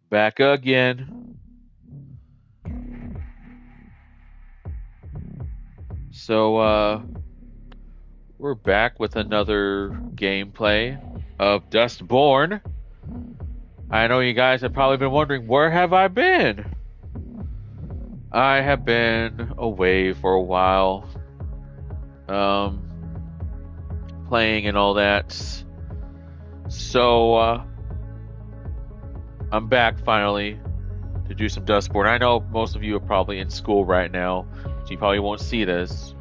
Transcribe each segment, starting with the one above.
Back again. So, we're back with another gameplay of Dustborn. I know you guys have probably been wondering, where have I been? I have been away for a while. Playing and all that. So, I'm back finally to do some Dustborn. I know most of you are probably in school right now, so you probably won't see this.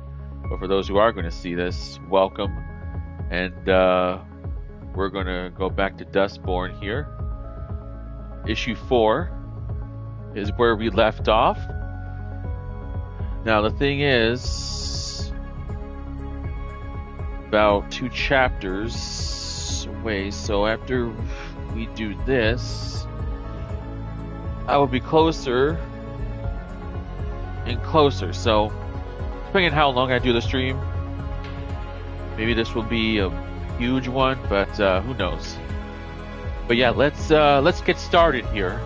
But for those who are going to see this, welcome. And we're going to go back to Dustborn here. Issue 4 is where we left off. Now the thing is, about 2 chapters away, so after we do this, I will be closer and closer. So depending on how long I do the stream, maybe this will be a huge one, but who knows. But yeah, let's get started here.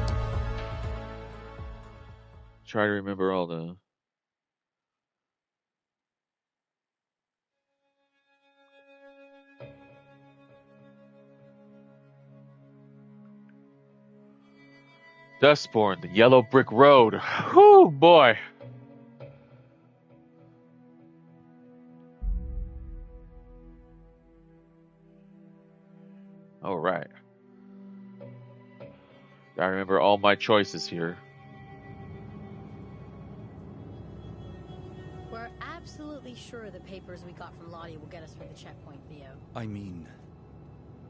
Try to remember all the Dustborn, the yellow brick road. Whew, boy. All right. Gotta remember all my choices here. We're absolutely sure the papers we got from Lottie will get us through the checkpoint, Theo. I mean,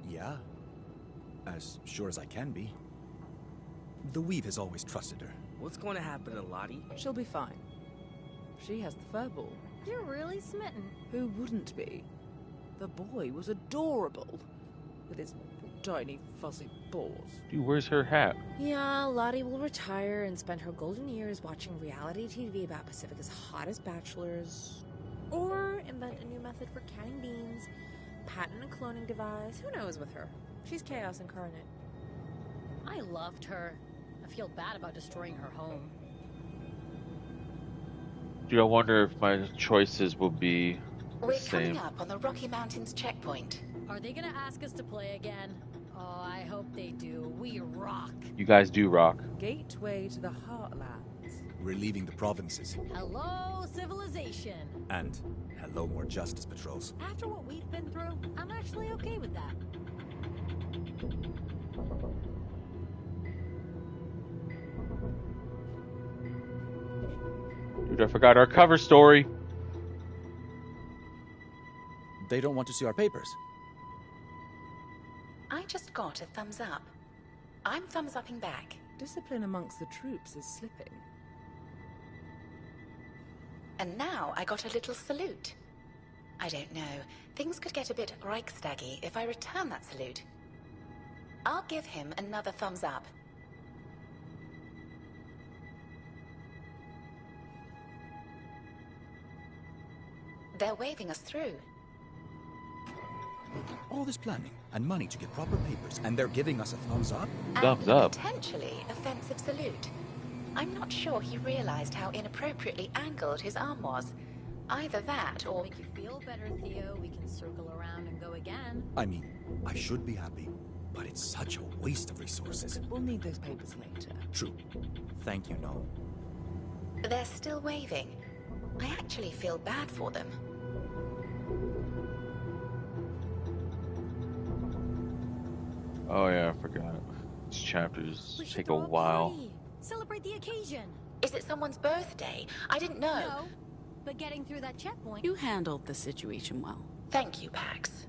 yeah. As sure as I can be. The Weave has always trusted her. What's going to happen to Lottie? She'll be fine. She has the furball. You're really smitten. Who wouldn't be? The boy was adorable. With his tiny, fuzzy paws. Dude, where's her hat? Yeah, Lottie will retire and spend her golden years watching reality TV about Pacifica's hottest bachelors. Or invent a new method for canning beans, patent a cloning device. Who knows with her? She's chaos incarnate. I loved her. I feel bad about destroying her home. Dude, I wonder if my choices will be the We're same. coming up on the Rocky Mountains checkpoint. Are they gonna ask us to play again? Oh, I hope they do. We rock. You guys do rock. Gateway to the Heartlands. We're leaving the provinces. Hello, civilization. And hello, more justice patrols. After what we've been through, I'm actually okay with that. Dude, I forgot our cover story. They don't want to see our papers. I just got a thumbs up. I'm thumbs upping back. Discipline amongst the troops is slipping. And now I got a little salute. I don't know. Things could get a bit Reichstaggy if I return that salute. I'll give him another thumbs up. They're waving us through. All this planning and money to get proper papers, and they're giving us a thumbs up? Thumbs And up. a potentially offensive salute. I'm not sure he realized how inappropriately angled his arm was. Either that or... Make you feel better, Theo. We can circle around and go again. I mean, I should be happy, but it's such a waste of resources. We'll need those papers later. True. Thank you, no. They're still waving. I actually feel bad for them. Oh yeah, I forgot. These chapters We should take a throw while. party. Celebrate the occasion. Is it someone's birthday? I didn't know. No, but getting through that checkpoint. You handled the situation well. Thank you, Pax.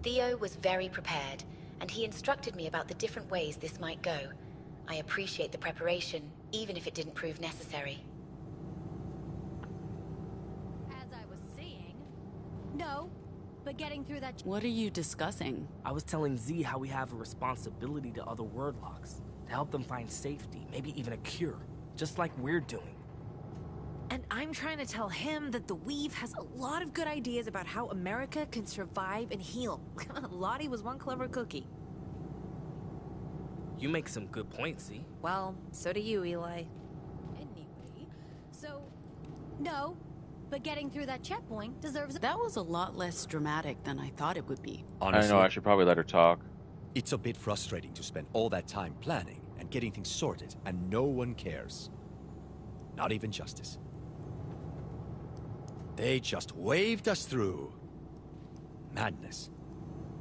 Theo was very prepared, and he instructed me about the different ways this might go. I appreciate the preparation, even if it didn't prove necessary. As I was saying, no, but getting through that. What are you discussing? I was telling Z how we have a responsibility to other wordlocks, to help them find safety, maybe even a cure, just like we're doing. And I'm trying to tell him that the Weave has a lot of good ideas about how America can survive and heal. Lottie was one clever cookie. You make some good points, see? Well, so do you, Eli. Anyway, so... No, but getting through that checkpoint deserves... That was a lot less dramatic than I thought it would be. Honestly, I know I should probably let her talk. it's a bit frustrating to spend all that time planning and getting things sorted, and no one cares. Not even Justice. They just waved us through. Madness.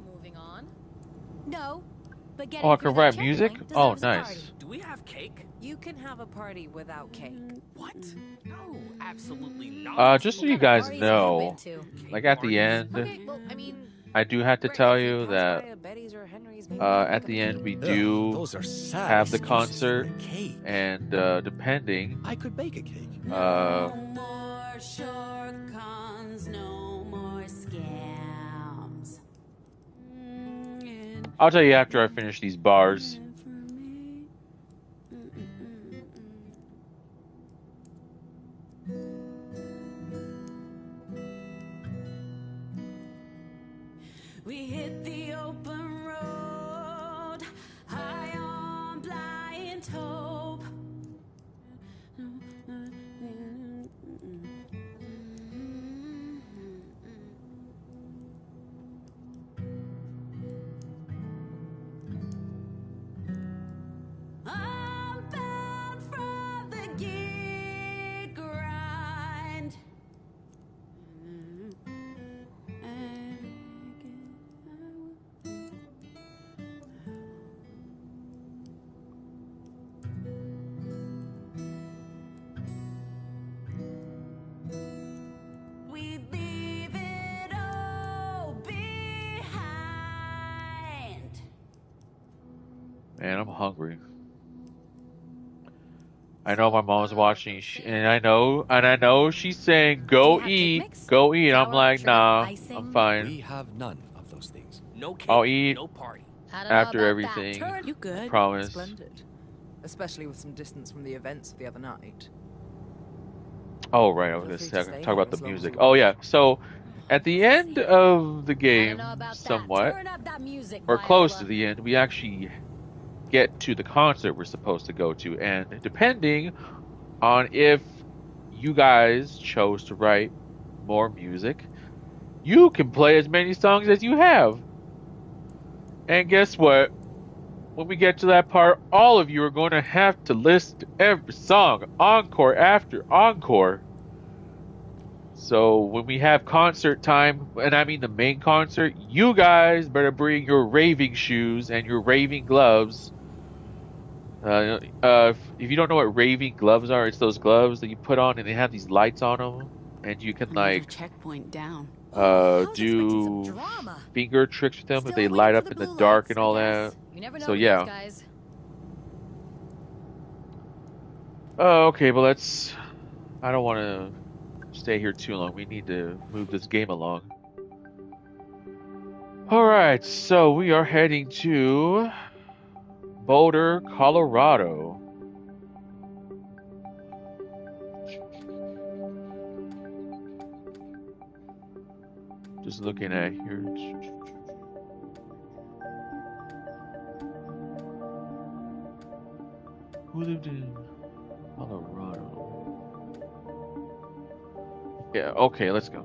Moving on. No, but getting Oh, I through can that rap checkpoint music? deserves Oh, a nice. party. Do we have cake? You can have a party without cake. What? No, absolutely not. Just so What you kind of guys parties have you know, been to? like at the Parties? end, Okay, well, I mean... I do have to great, tell if you pass that by a Betty's or Henry's, maybe at pick the up a end cake. we Ugh, do those are sad have the excuses for concert, a cake. and depending, I could bake a cake. No more shortcuts, no more scams. I'll tell you after I finish these bars. We hit the open road, high on blind hope. I'm bound from the gig grind. We leave it all behind. Man, I'm hungry. I know my mom's watching, and I know she's saying, Do "Go you have cake eat, mix? go eat." I'm Flour, like, sugar, "Nah, I'm icing? fine." We have none of those things. No cake, I'll eat no party. I don't know after about everything. That. Turn. You good? Promise. Splendid. Especially with some distance from the events of the other night. Oh, right. I was Feel gonna free say, to I can stay talk about the as long as music. you Oh want. yeah. So, at the end of the I game, don't know about somewhat, that. Turn up that music, or close Viola. to the end, we actually get to the concert we're supposed to go to, and depending on if you guys chose to write more music, you can play as many songs as you have. And guess what? When we get to that part, all of you are going to have to list every song, encore after encore. So when we have concert time, and I mean the main concert, you guys better bring your raving shoes and your raving gloves. If you don't know what raving gloves are, it's those gloves that you put on and they have these lights on them, and you can Another like checkpoint down. I was expecting some do drama. finger tricks with them if Still they waiting light for up the in the blue dark lights, and all I that. guess. You never know So with yeah. those guys. Oh, okay, but let's. I don't want to stay here too long. We need to move this game along. Alright, so we are heading to Boulder, Colorado. Just looking at here. Who lived in Colorado? Yeah, okay, let's go.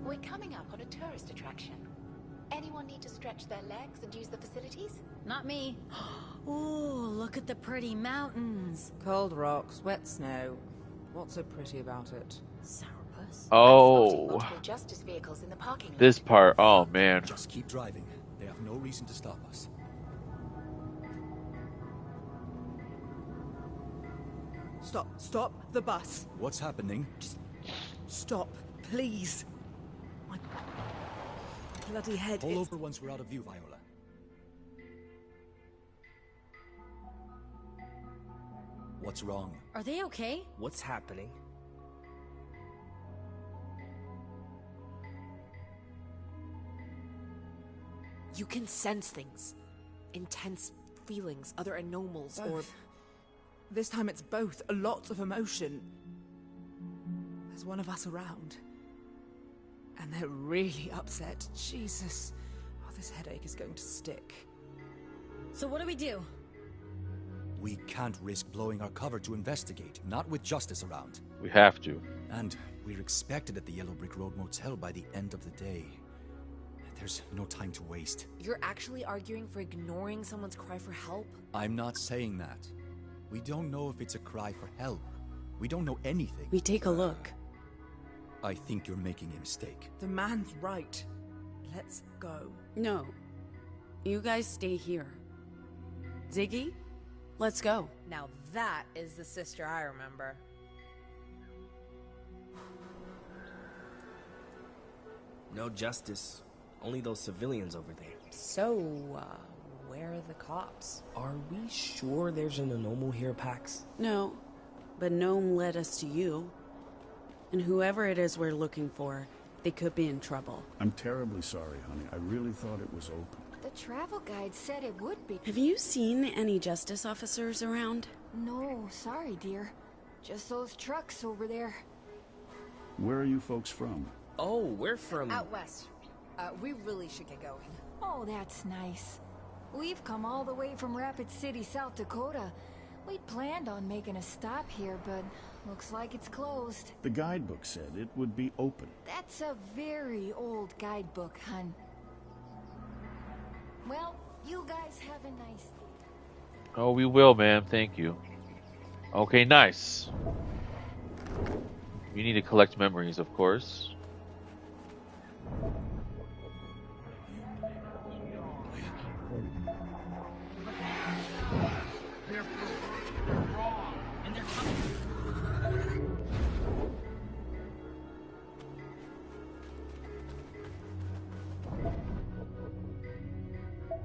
We're coming up on a tourist attraction. Anyone need to stretch their legs and use the facilities? Not me. Ooh, look at the pretty mountains. Cold rocks, wet snow. What's so pretty about it? Sourpuss. I'm spotting Oh, multiple justice vehicles in the parking lot. this part. Oh, man. Just keep driving. They have no reason to stop us. Stop the bus. What's happening? Stop, please. My bloody head Pull is... over once we're out of view, Viola. What's wrong? Are they okay? What's happening? You can sense things. Intense feelings, other anomals, or... Both. This time it's both. A lot of emotion. There's one of us around. And they're really upset. Jesus. Oh, this headache is going to stick. So what do we do? We can't risk blowing our cover to investigate, not with justice around. We have to. And we're expected at the Yellow Brick Road Motel by the end of the day. There's no time to waste. You're actually arguing for ignoring someone's cry for help? I'm not saying that. We don't know if it's a cry for help. We don't know anything. We take a look. I think you're making a mistake. The man's right. Let's go. No. You guys stay here. Ziggy, let's go. Now that is the sister I remember. No justice. Only those civilians over there. So, where are the cops? Are we sure there's an anomal here, Pax? No, but Gnome led us to you. And whoever it is we're looking for, they could be in trouble. I'm terribly sorry, honey. I really thought it was open. The travel guide said it would be. Have you seen any justice officers around? No, sorry, dear. Just those trucks over there. Where are you folks from? Oh, we're from... Out west. We really should get going. Oh, that's nice. We've come all the way from Rapid City, South Dakota. We'd planned on making a stop here, but looks like it's closed. The guidebook said it would be open. That's a very old guidebook, hun. Well, you guys have a nice day. Oh, we will, ma'am. Thank you. Okay, nice. You need to collect memories, of course.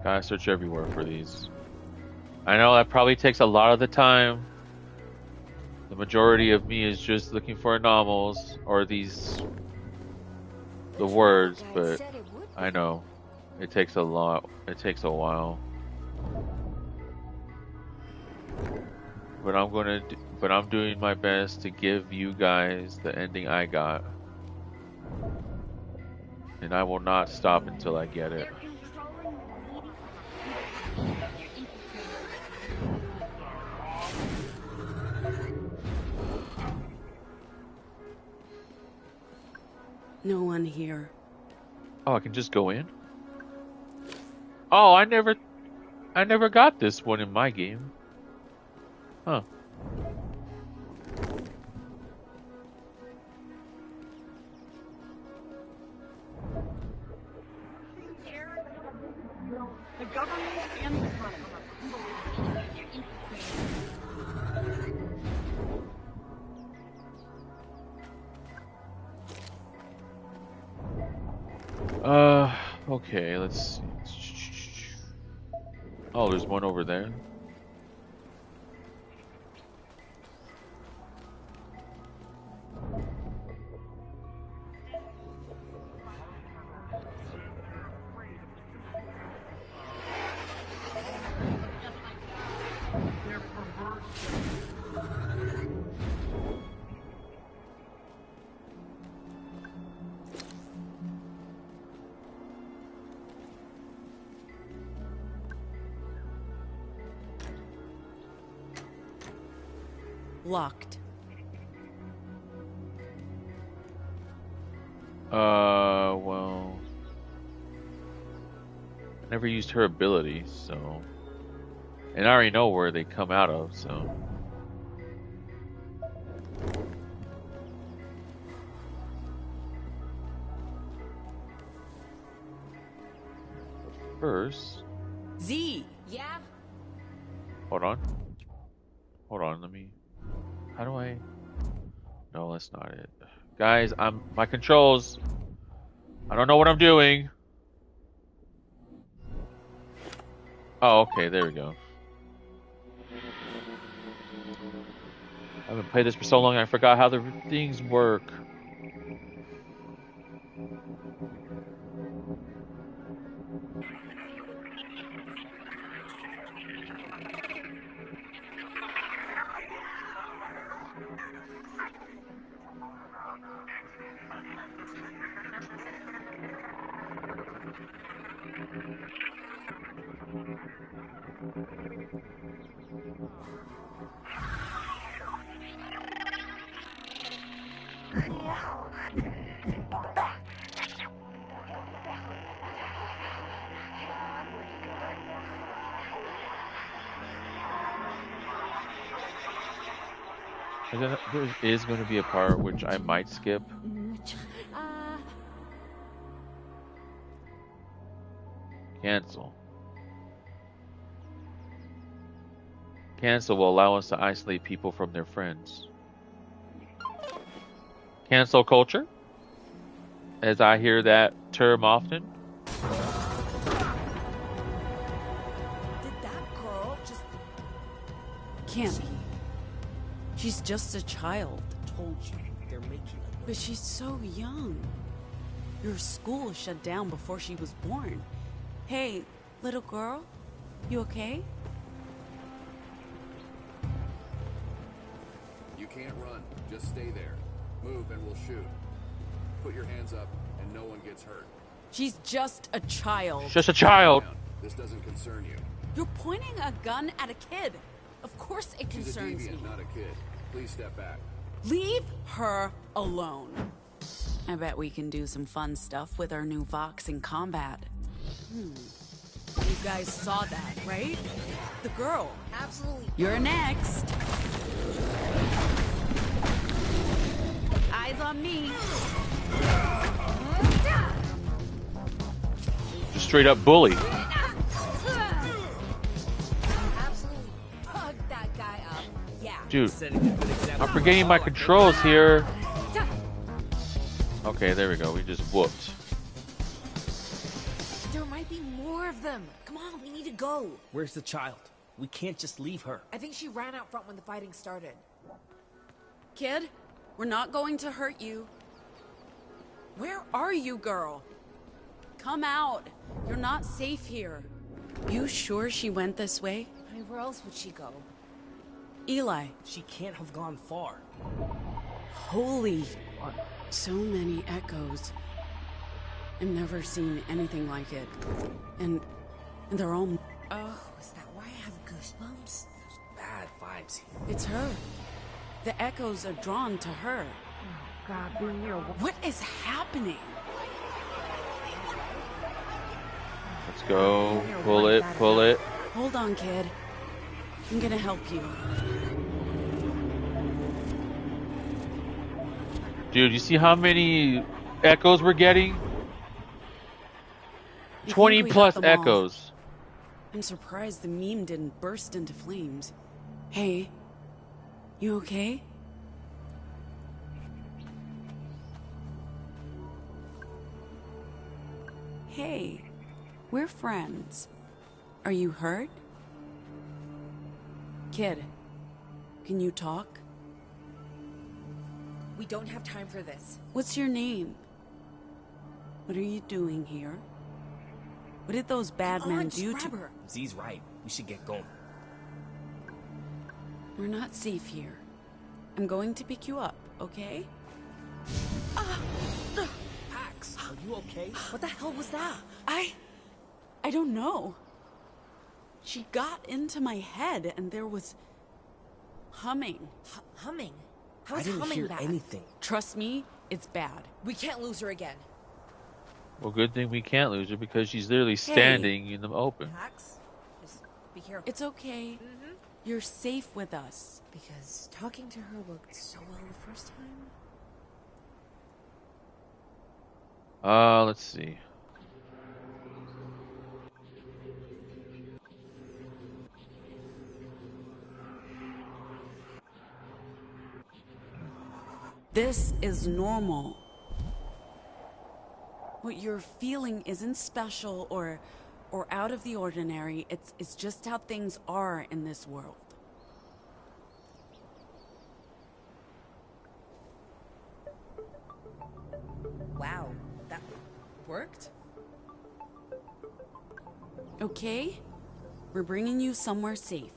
Gotta search everywhere for these. I know that probably takes a lot of the time. The majority of me is just looking for anomals or the words, but I know it takes a lot. It takes a while. But I'm doing my best to give you guys the ending I got. And I will not stop until I get it. No one here. Oh, I can just go in? Oh, I never got this one in my game. Huh. The government and the economy. Okay, let's see. Oh, there's one over there. Locked. Well, I never used her ability, so, and I already know where they come out of, so. First, Z. Yeah? hold on, let me, how do I, no, that's not it. Guys, my controls, I don't know what I'm doing. Oh, okay, there we go. I haven't played this for so long, I forgot how the things work. There is going to be a part which I might skip. Cancel. Cancel will allow us to isolate people from their friends. Cancel culture, as I hear that term often. Did that girl just... Can't be. She's just a child. Told you, they're making a But she's so young. Your school shut down before she was born. Hey, little girl, you okay? You can't run. Just stay there. Move and we'll shoot. Put your hands up and no one gets hurt. She's just a child. Just a child. This doesn't concern you. You're pointing a gun at a kid. Of course it She's a concerns deviant, me. not a kid. Please step back. Leave her alone. I bet we can do some fun stuff with our new Vox in combat. You guys saw that, right? The girl. Absolutely. You're next. Eyes on me. Just straight up bully. Absolutely hug that guy up. Yeah. Dude, I'm forgetting my controls here. Okay, there we go. We just whooped. There might be more of them. Come on, we need to go. Where's the child? We can't just leave her. I think she ran out front when the fighting started. Kid, we're not going to hurt you. Where are you, girl? Come out. You're not safe here. You sure she went this way? I mean, where else would she go? Eli. She can't have gone far. Holy... So many echoes. I've never seen anything like it. And they're all... Oh, is that why I have goosebumps? Bad vibes here. It's her. The echoes are drawn to her. Oh, God, be here. What is happening? Let's go. Pull it, pull it. Hold on, kid. I'm gonna help you. Dude, you see how many echoes we're getting? You 20 think we plus got them all. echoes. I'm surprised the meme didn't burst into flames. Hey, you okay? Hey, we're friends. Are you hurt? Kid, can you talk? We don't have time for this. What's your name? What are you doing here? What did those bad men do to her? Z's right. We should get going. We're not safe here. I'm going to pick you up, okay? Pax, are you okay? What the hell was that? I don't know. She got into my head and there was humming. Humming? How I is didn't humming hear bad? anything. Trust me, it's bad. We can't lose her again. Well, good thing we can't lose her because she's literally standing in the open. Pax, just be careful. It's okay. You're safe with us. Because talking to her worked so well the first time. Let's see. This is normal. What you're feeling isn't special or out of the ordinary. It's just how things are in this world. Wow, that worked? Okay? We're bringing you somewhere safe.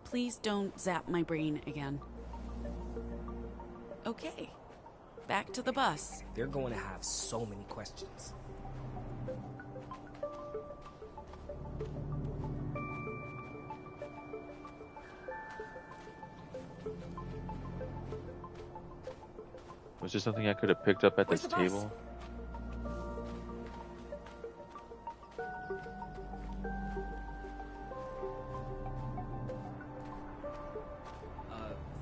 Please don't zap my brain again. Okay. Back to the bus. They're going to have so many questions. Was there something I could have picked up at Where's this the bus? table?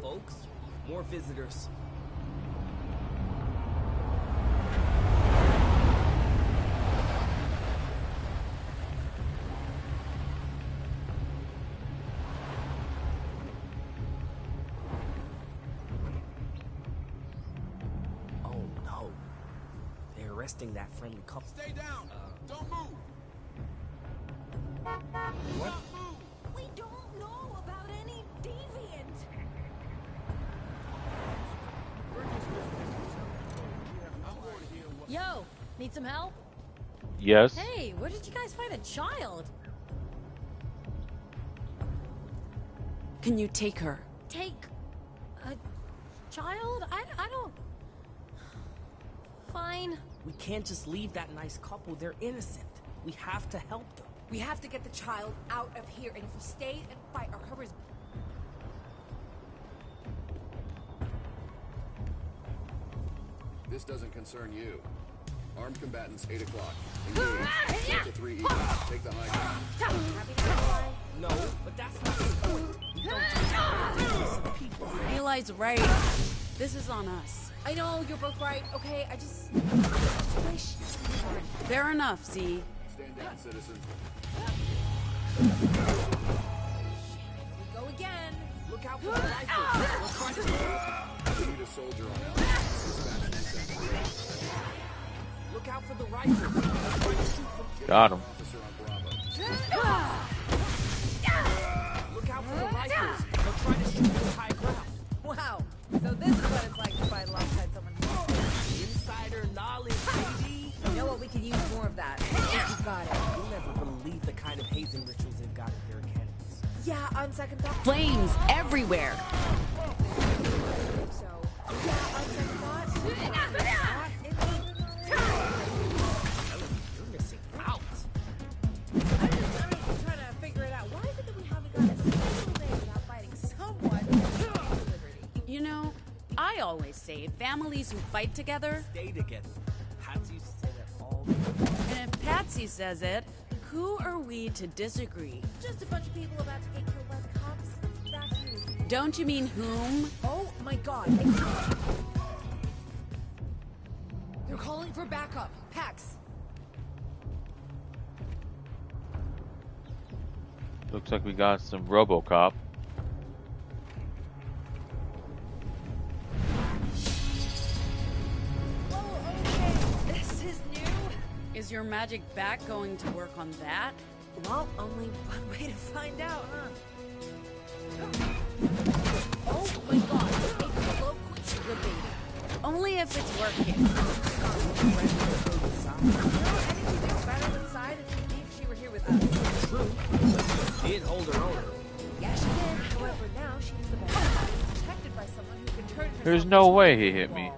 Folks, more visitors. Oh no. They're arresting that friendly couple. Stay down. Don't move. What? We don't know about any deviant. Yo, need some help? Yes. Hey, where did you guys find a child? Can you take her? Take a child? I don't. Fine. We can't just leave that nice couple. They're innocent. We have to help them. We have to get the child out of here, and if we stay and fight, our cover is... This doesn't concern you. Armed combatants, 8 o'clock. Engage. Pt.3 eagle. Take the high ground. No, but that's not the point. We don't just have to kill some people. Eli's right. This is on us. I know, you're both right, okay? I just wish... Fair enough, Z. Stand down, citizens. Here we go again. Look out for the rifles. We're trying to... We need a soldier on L. Dispatch descent. Look out for the rifles. We're trying to shoot from... Got him. Officer on Bravo. Look out for the rifles. They're trying to shoot from high ground. Wow, so this is what it's like to fight alongside someone who... Insider knowledge, baby. You know what? We could use more of that. You got it. You'll never believe the kind of hazing rituals they've got in their academies. Yeah, on second thought... Flames everywhere. So, yeah, on second thought... You're missing out. I'm just trying to figure it out. Why is it that we haven't got a single day without fighting someone for liberty? You know, I always say families who fight together, Stay together. Patsy used to say that all the time. and if Patsy says it, who are we to disagree? Just a bunch of people about to get killed by the cops. That's you. Don't you mean whom? Oh my god. They're calling for backup. Pax. Looks like we got some RoboCop. Oh, okay. This is new. Is your magic back going to work on that? Well, only one way to find out, huh? Oh my god. Take a look with the baby. Only if it's working. You know, I think she'd do better inside if she were here with us. True. She did hold her own. Yeah, she did. However, now she's the best. Protected by someone who can turn herself There's no way he hit me.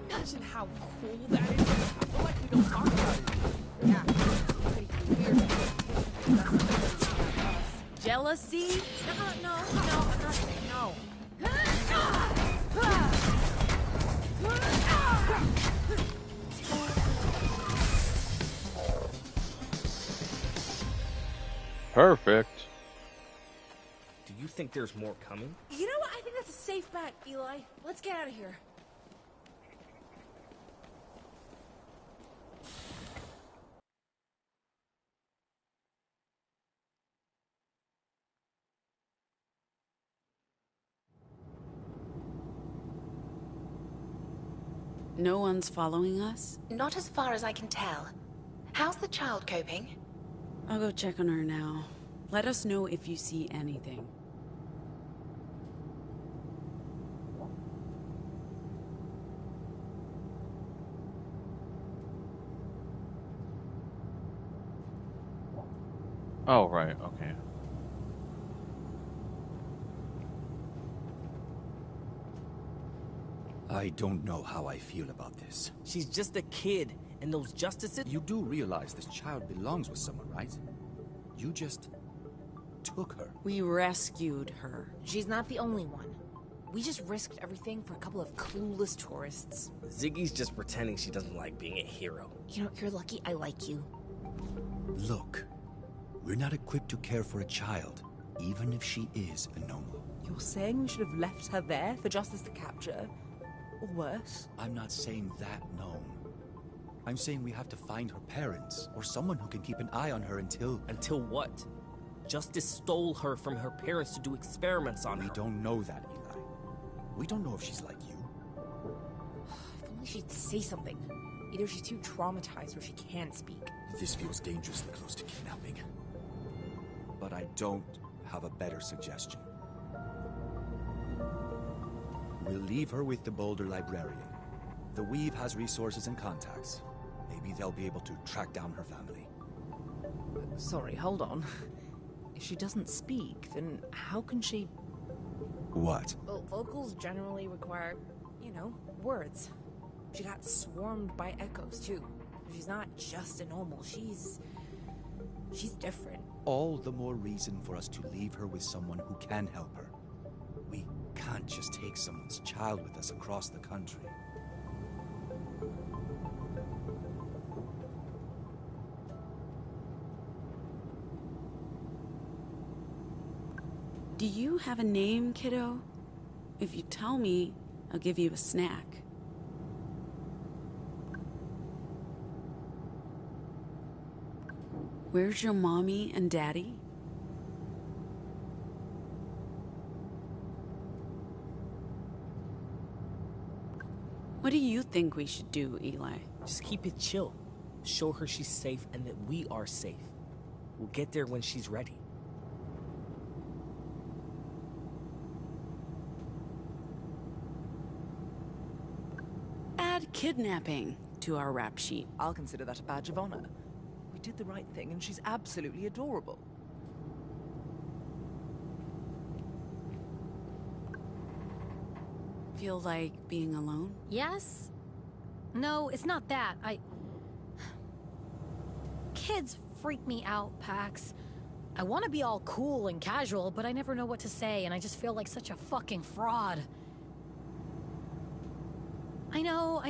Imagine how cool that is. I feel like we don't talk about it. Yeah. Pretty weird. Jealousy? No, I'm not saying no. Perfect. Do you think there's more coming? You know what? I think that's a safe bet, Eli. Let's get out of here. No one's following us? Not as far as I can tell. How's the child coping? I'll go check on her now. Let us know if you see anything. Oh, right, okay. I don't know how I feel about this. She's just a kid, and those justices... You do realize this child belongs with someone, right? You just took her. We rescued her. She's not the only one. We just risked everything for a couple of clueless tourists. Ziggy's just pretending she doesn't like being a hero. You know, you're lucky I like you. Look, we're not equipped to care for a child, even if she is a normal. You're saying we should have left her there for Justice to capture? Or worse? I'm not saying that, no. I'm saying we have to find her parents, or someone who can keep an eye on her until... Until what? Justice stole her from her parents to do experiments on her. We don't know that, Eli. We don't know if she's like you. If only she'd say something. Either she's too traumatized or she can't speak. This feels dangerously close to kidnapping. But I don't have a better suggestion. We'll leave her with the Boulder librarian. The Weave has resources and contacts. Maybe they'll be able to track down her family. Sorry, hold on. If she doesn't speak, then how can she... What? Well, vocals generally require, you know, words. She got swarmed by echoes, too. She's not just a normal, she's different. All the more reason for us to leave her with someone who can help her. We can't just take someone's child with us across the country. Do you have a name, kiddo? If you tell me, I'll give you a snack. Where's your mommy and daddy? What do you think we should do, Eli? Just keep it chill. Show her she's safe and that we are safe. We'll get there when she's ready. Add kidnapping to our rap sheet. I'll consider that a badge of honor. We did the right thing, and she's absolutely adorable. Feel like being alone? Yes? No, it's not that. Kids freak me out, Pax. I want to be all cool and casual, but I never know what to say, and I just feel like such a fucking fraud. I know.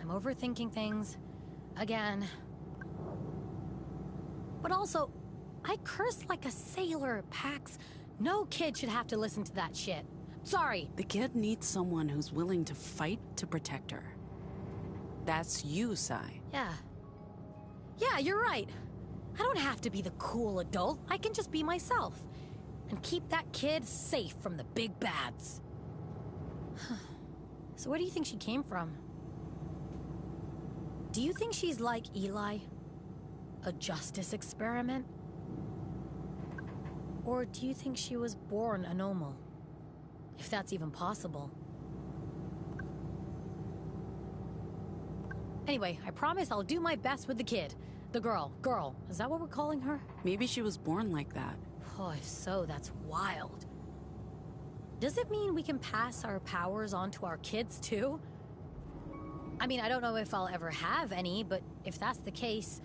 I'm overthinking things. Again. But also, I curse like a sailor, Pax. No kid should have to listen to that shit. Sorry. The kid needs someone who's willing to fight to protect her. That's you, Sai. Yeah, you're right. I don't have to be the cool adult. I can just be myself. And keep that kid safe from the big bads. So where do you think she came from? Do you think she's like Eli? A justice experiment? Or do you think she was born a normal? If that's even possible. Anyway, I promise I'll do my best with the kid. The girl. Girl. Is that what we're calling her? Maybe she was born like that. Oh, if so, that's wild. Does it mean we can pass our powers on to our kids, too? I mean, I don't know if I'll ever have any, but if that's the case,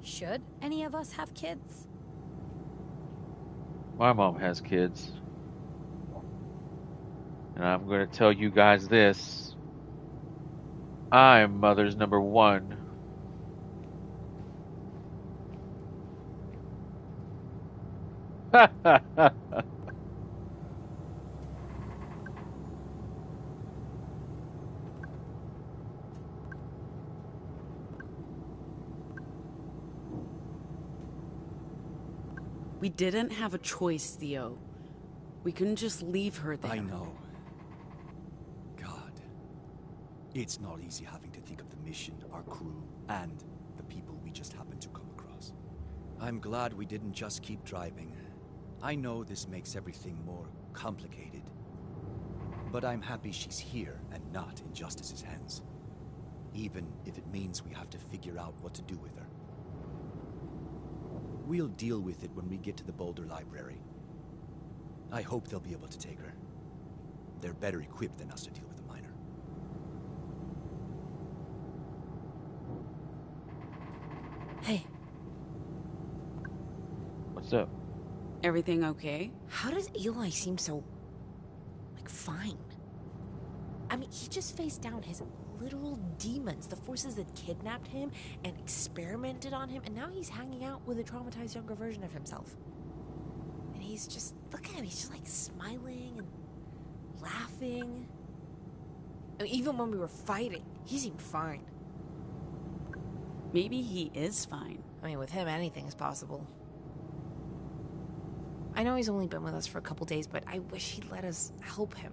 should any of us have kids? My mom has kids. And I'm going to tell you guys this. I'm mother's number one. We didn't have a choice, Theo. We couldn't just leave her there. I know. God. It's not easy having to think of the mission, our crew, and the people we just happened to come across. I'm glad we didn't just keep driving. I know this makes everything more complicated. But I'm happy she's here and not in Justice's hands. Even if it means we have to figure out what to do with her. We'll deal with it when we get to the Boulder Library. I hope they'll be able to take her. They're better equipped than us to deal with a minor. Hey. What's up? Everything okay? How does Eli seem so... like, fine. I mean, he just faced down his literal demons, the forces that kidnapped him and experimented on him, and now he's hanging out with a traumatized younger version of himself. And he's just, look at him, he's just like smiling and laughing. I mean, even when we were fighting, he seemed fine. Maybe he is fine. I mean, with him, anything is possible. I know he's only been with us for a couple days, but I wish he'd let us help him.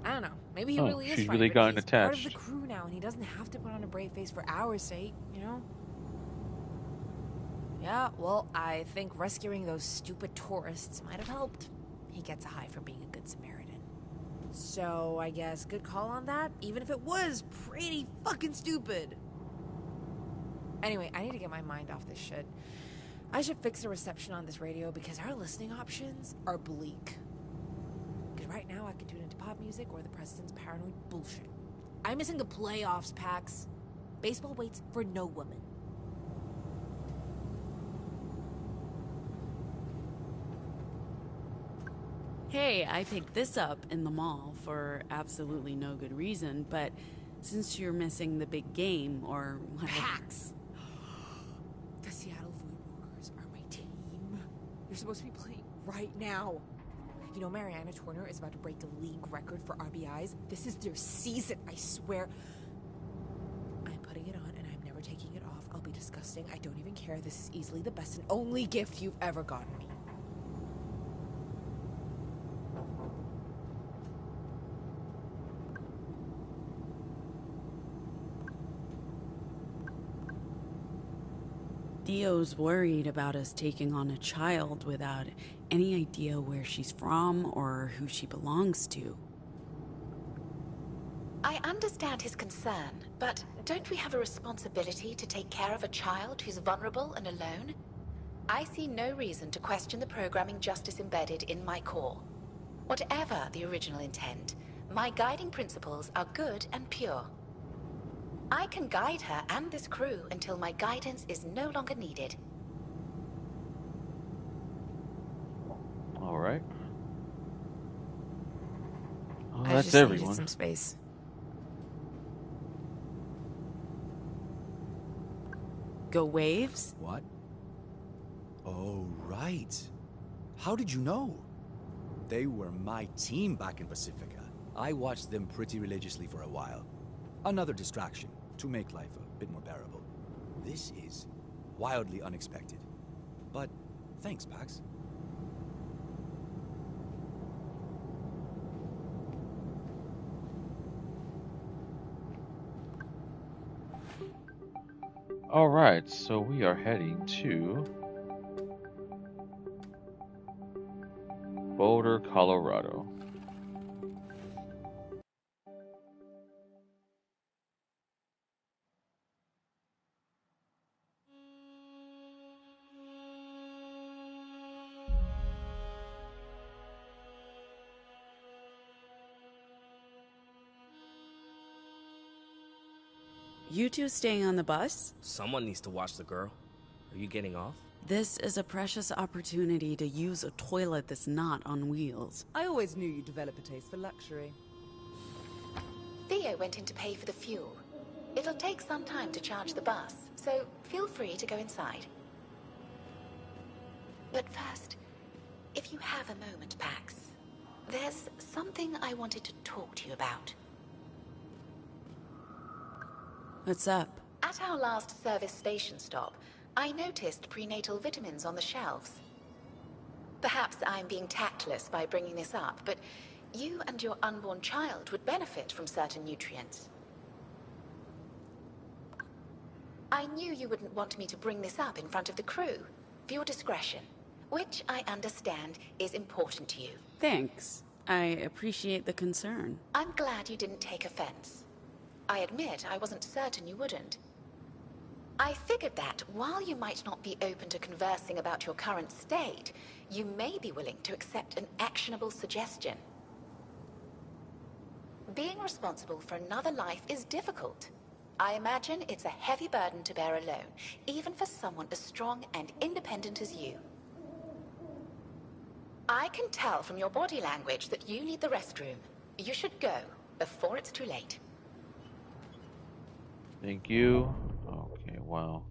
I don't know. Maybe he really is she's fine, really but gotten he's attached. part of the crew now, and he doesn't have to put on a brave face for our sake, you know? Yeah, well, I think rescuing those stupid tourists might have helped. He gets a high from being a good Samaritan. So, I guess good call on that, even if it was pretty fucking stupid. Anyway, I need to get my mind off this shit. I should fix the reception on this radio because our listening options are bleak. Because right now I could tune into pop music or the president's paranoid bullshit. I'm missing the playoffs, Pax. Baseball waits for no woman. Hey, I picked this up in the mall for absolutely no good reason, but since you're missing the big game, or whatever... Pax! The Seattle Voidwalkers are my team. They're supposed to be playing right now. You know, Mariana Turner is about to break the league record for RBIs. This is their season, I swear. I'm putting it on and I'm never taking it off. I'll be disgusting. I don't even care. This is easily the best and only gift you've ever gotten me. Theo's worried about us taking on a child without any idea where she's from or who she belongs to. I understand his concern, but don't we have a responsibility to take care of a child who's vulnerable and alone? I see no reason to question the programming justice embedded in my core. Whatever the original intent, my guiding principles are good and pure. I can guide her and this crew until my guidance is no longer needed. All right. Oh, I that's just everyone. needed some space. Go Waves? What? Oh, right. How did you know? They were my team back in Pacifica. I watched them pretty religiously for a while. Another distraction to make life a bit more bearable. This is wildly unexpected. But thanks, Pax. All right, so we are heading to Boulder, Colorado. You two staying on the bus? Someone needs to watch the girl. Are you getting off? This is a precious opportunity to use a toilet that's not on wheels. I always knew you'd develop a taste for luxury. Theo went in to pay for the fuel. It'll take some time to charge the bus, so feel free to go inside. But first, if you have a moment, Pax, there's something I wanted to talk to you about. What's up? At our last service station stop, I noticed prenatal vitamins on the shelves. Perhaps I'm being tactless by bringing this up, but you and your unborn child would benefit from certain nutrients. I knew you wouldn't want me to bring this up in front of the crew, for your discretion, which I understand is important to you. Thanks. I appreciate the concern. I'm glad you didn't take offense. I admit I wasn't certain you wouldn't. I figured that while you might not be open to conversing about your current state, you may be willing to accept an actionable suggestion. Being responsible for another life is difficult. I imagine it's a heavy burden to bear alone, even for someone as strong and independent as you. I can tell from your body language that you need the restroom. You should go before it's too late. Thank you. Okay, wow.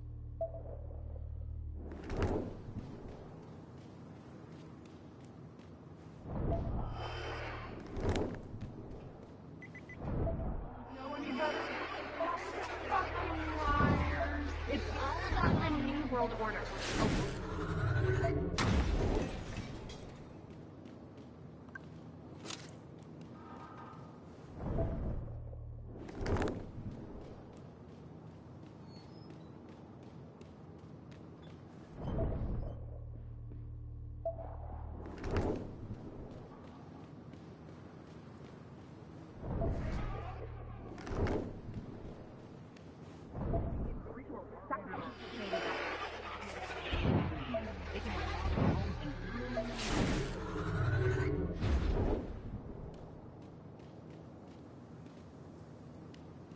It's all about the New World Order.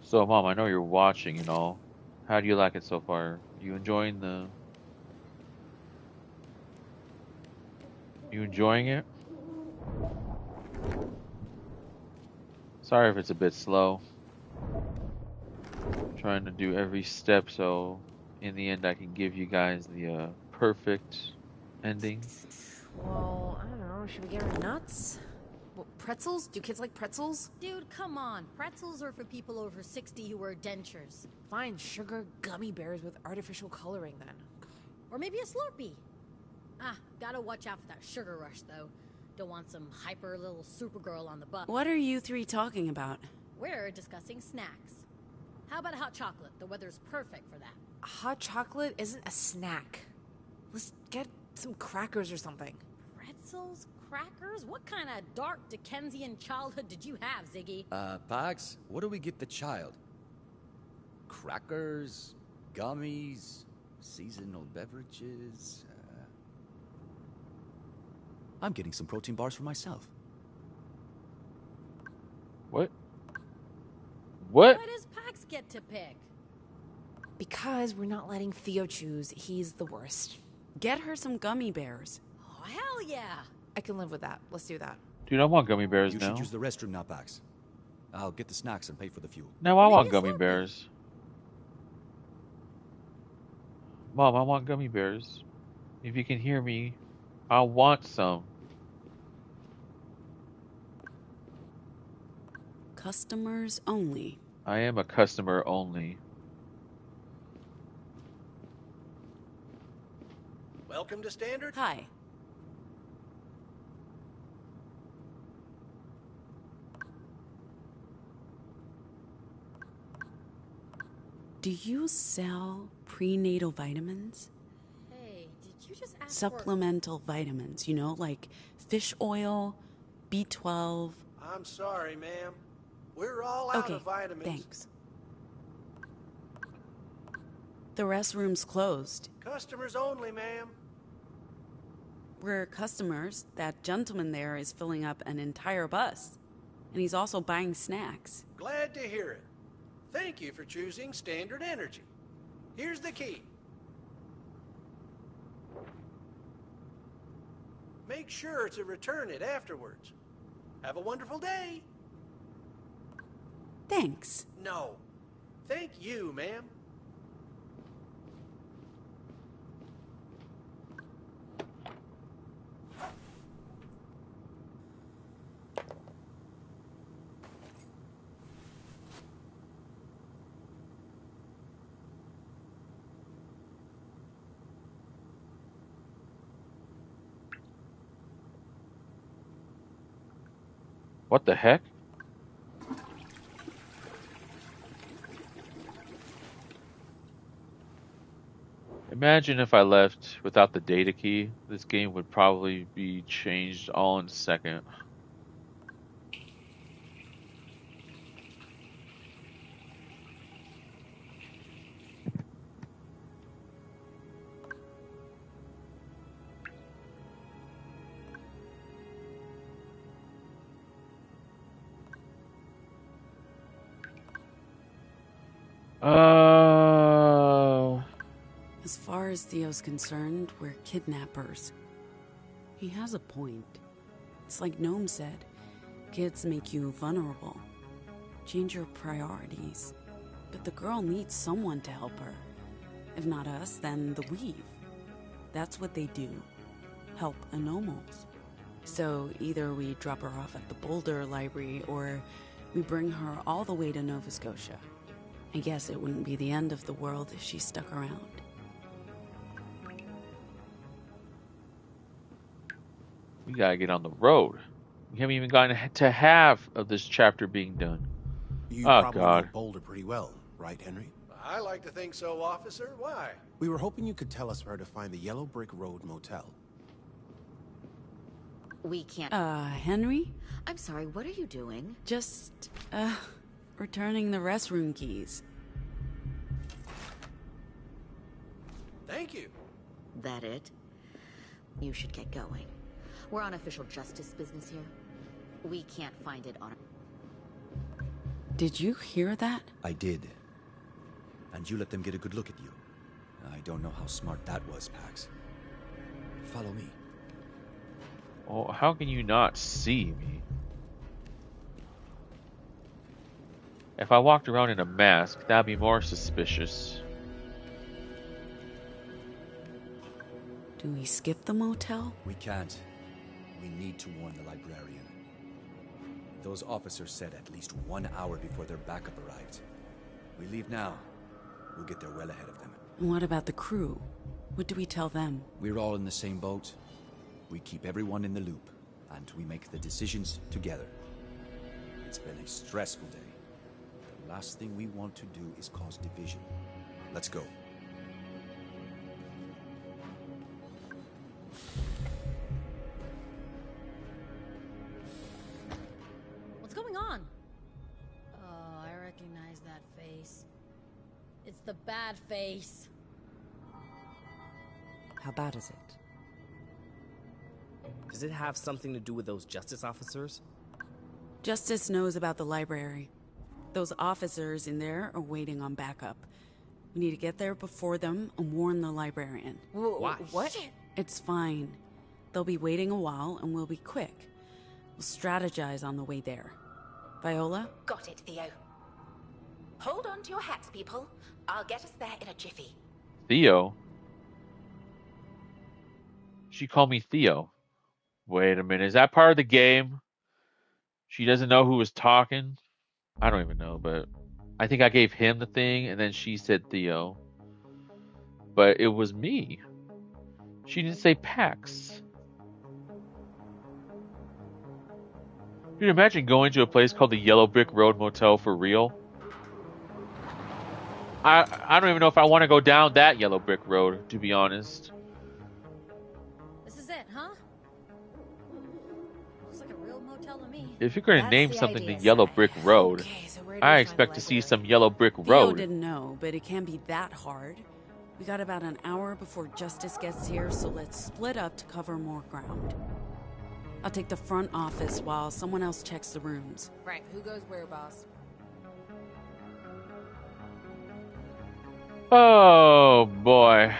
So, Mom, I know you're watching and all. How do you like it so far? You enjoying the... You enjoying it? Sorry if it's a bit slow. I'm trying to do every step so in the end I can give you guys the perfect ending. Well, I don't know. Should we get her nuts? Well, pretzels? Do kids like pretzels? Dude, come on. Pretzels are for people over 60 who wear dentures. Fine, sugar gummy bears with artificial coloring then. Or maybe a Slurpee. Ah, gotta watch out for that sugar rush, though. Don't want some hyper little Supergirl on the bus. What are you three talking about? We're discussing snacks. How about a hot chocolate? The weather's perfect for that. Hot chocolate isn't a snack. Let's get some crackers or something. Pretzels? Crackers? What kind of dark Dickensian childhood did you have, Ziggy? Pags, what do we get the child? Crackers? Gummies? Seasonal beverages? I'm getting some protein bars for myself. What? What? Why does Pax get to pick? Because we're not letting Theo choose. He's the worst. Get her some gummy bears. Oh, hell yeah! I can live with that. Let's do that. Dude, I want gummy bears You now. should use the restroom now, Pax. I'll get the snacks and pay for the fuel. Now I want gummy bears. Mom, I want gummy bears. If you can hear me, I want some. Customers only. I am a customer only. Welcome to Standard. Hi. Do you sell prenatal vitamins? Hey, did you just ask Supplemental vitamins, you know, like fish oil, B12. I'm sorry, ma'am. We're all out of vitamins. Thanks. The restroom's closed. Customers only, ma'am. We're customers. That gentleman there is filling up an entire bus. And he's also buying snacks. Glad to hear it. Thank you for choosing Standard Energy. Here's the key. Make sure to return it afterwards. Have a wonderful day. Thanks. No. Thank you, ma'am. What the heck? Imagine if I left without the data key. This game would probably be changed all in a second. As far as Theo's concerned, we're kidnappers. He has a point. It's like Gnome said. Kids make you vulnerable. Change your priorities. But the girl needs someone to help her. If not us, then the Weave. That's what they do. Help anomals. So either we drop her off at the Boulder Library or we bring her all the way to Nova Scotia. I guess it wouldn't be the end of the world if she stuck around. We gotta get on the road. We haven't even gotten to half of this chapter being done. You Oh, probably God. know Boulder pretty well, right, Henry? I like to think so, officer. Why? We were hoping you could tell us where to find the Yellow Brick Road Motel. We can't... Henry? I'm sorry, what are you doing? Just, returning the restroom keys. Thank you. That it? You should get going. We're on official justice business here. We can't find it on... Did you hear that? I did. And you let them get a good look at you. I don't know how smart that was, Pax. Follow me. Oh, how can you not see me? If I walked around in a mask, that'd be more suspicious. Do we skip the motel? We can't. We need to warn the librarian. Those officers said at least 1 hour before their backup arrived. We leave now. We'll get there well ahead of them. And what about the crew? What do we tell them? We're all in the same boat. We keep everyone in the loop, and we make the decisions together. It's been a stressful day. The last thing we want to do is cause division. Let's go. What's going on? Oh, I recognize that face. It's the bad face. How bad is it? Does it have something to do with those justice officers? Justice knows about the library. Those officers in there are waiting on backup. We need to get there before them and warn the librarian. Why? What? It's fine. They'll be waiting a while and we'll be quick. We'll strategize on the way there. Viola? Got it, Theo. Hold on to your hats, people. I'll get us there in a jiffy. Theo? She called me Theo. Wait a minute, is that part of the game? She doesn't know who was talking? I don't even know, but I think I gave him the thing, and then she said Theo. But it was me. She didn't say Pax. Can you imagine going to a place called the Yellow Brick Road Motel for real? I don't even know if I want to go down that Yellow Brick Road, to be honest. This is it, huh? Looks like a real motel to me. If you're going to That's name the something idea, the Yellow Sai. Brick Road, Okay, so where do we I find expect the to see library? some Yellow Brick Theo Road. didn't know, but it can't be that hard. We got about an hour before Justice gets here, so let's split up to cover more ground. I'll take the front office while someone else checks the rooms. Right, who goes where, boss? Oh boy.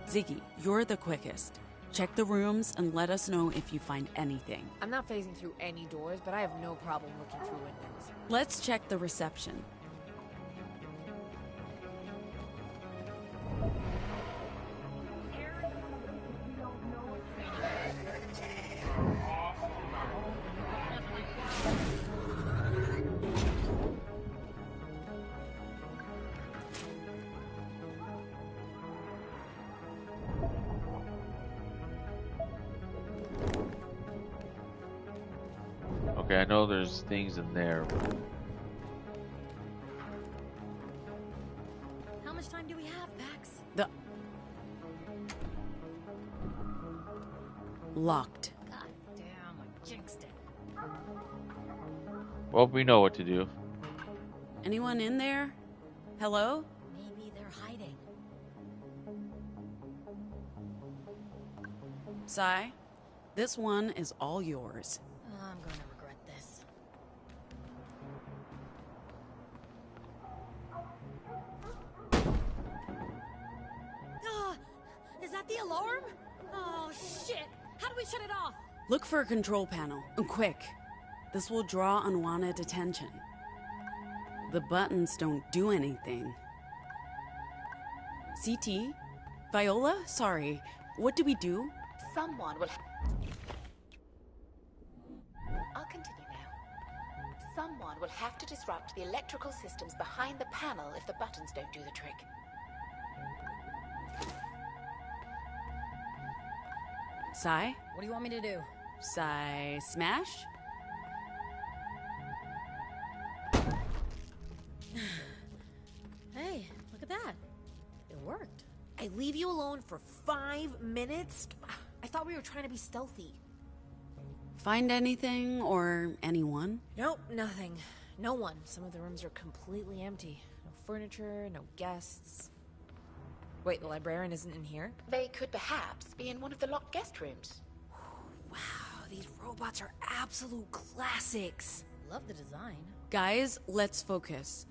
Ziggy, you're the quickest. Check the rooms and let us know if you find anything. I'm not phasing through any doors, but I have no problem looking through windows. Let's check the reception. Okay, I know there's things in there. How much time do we have, Pax? Locked. God damn, I jinxed it. Well, we know what to do. Anyone in there? Hello? Maybe they're hiding. Sai, this one is all yours. I'm gonna regret this. that the alarm? Oh, shit. How do we shut it off? Look for a control panel, and quick. This will draw unwanted attention. The buttons don't do anything. CT? Viola? Sorry. What do we do? Someone will... I'll continue now. Someone will have to disrupt the electrical systems behind the panel if the buttons don't do the trick. Sai? What do you want me to do? Sai smash? Hey, look at that. It worked. I leave you alone for 5 minutes? I thought we were trying to be stealthy. Find anything or anyone? Nope, nothing. No one. Some of the rooms are completely empty. No furniture, no guests. Wait, the librarian isn't in here? They could perhaps be in one of the locked guest rooms. Wow, these robots are absolute classics. Love the design. Guys, let's focus.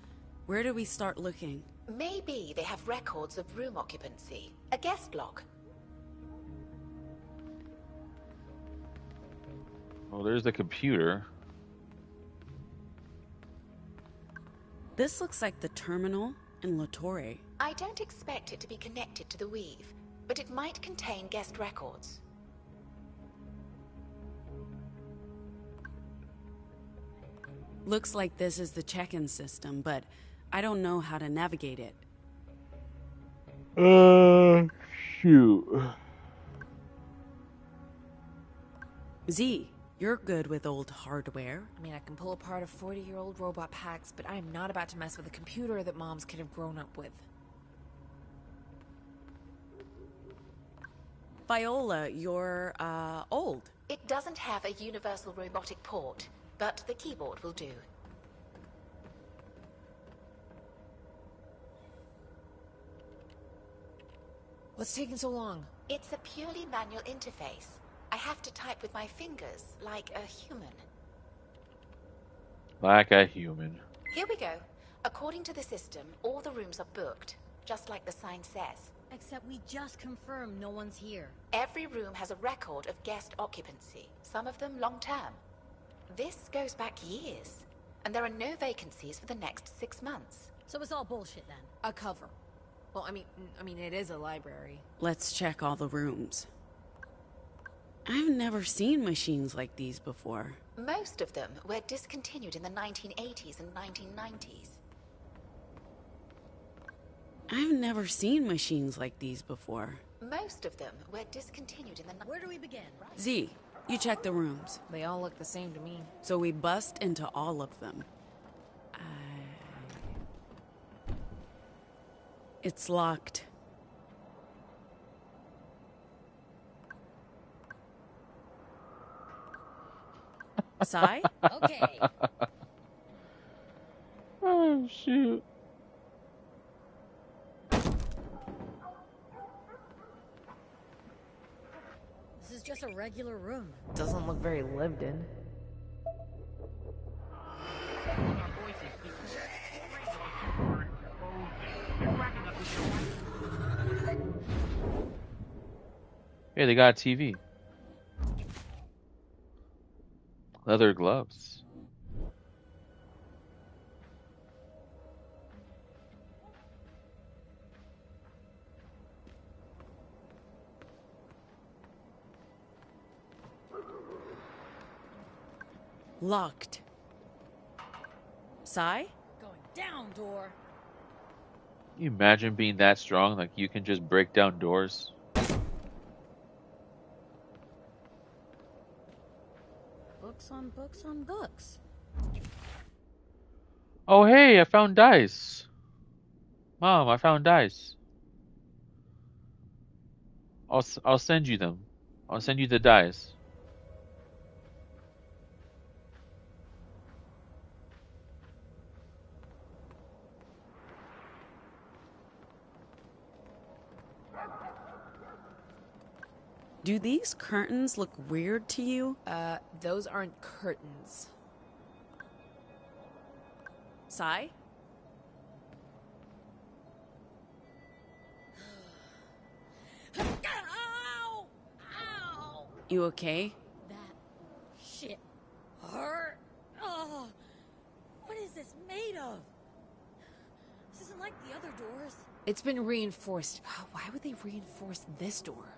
Where do we start looking? Maybe they have records of room occupancy. A guest log. Oh, there's the computer. This looks like the terminal in La Torre. I don't expect it to be connected to the weave, but it might contain guest records. Looks like this is the check-in system, but I don't know how to navigate it. Shoot. Z, you're good with old hardware. I mean, I can pull apart a 40-year-old robot PAX, but I am not about to mess with a computer that moms could have grown up with. Viola, you're, old. It doesn't have a universal robotic port, but the keyboard will do. What's taking so long? It's a purely manual interface. I have to type with my fingers, like a human. Like a human. Here we go. According to the system, all the rooms are booked, just like the sign says. Except we just confirmed no one's here. Every room has a record of guest occupancy, some of them long-term. This goes back years, and there are no vacancies for the next 6 months. So it's all bullshit then? A cover. Well, I mean, it is a library. Let's check all the rooms. I've never seen machines like these before. Most of them were discontinued in the 1980s and 1990s. I've never seen machines like these before. Most of them were discontinued in the... Where do we begin? Z, you check the rooms. They all look the same to me. So we bust into all of them. It's locked. Sai? Okay. Oh, shoot. This is just a regular room. Doesn't look very lived in. Hey, they got a TV. Leather gloves. Locked. Sai? Going down, door. Can you imagine being that strong? Like you can just break down doors? Books on books on books. Oh, hey, I found dice. Mom, I found dice. I'll send you them. I'll send you the dice. Do these curtains look weird to you? Those aren't curtains. Sai? You okay? That shit hurt. Oh, what is this made of? This isn't like the other doors. It's been reinforced. Why would they reinforce this door?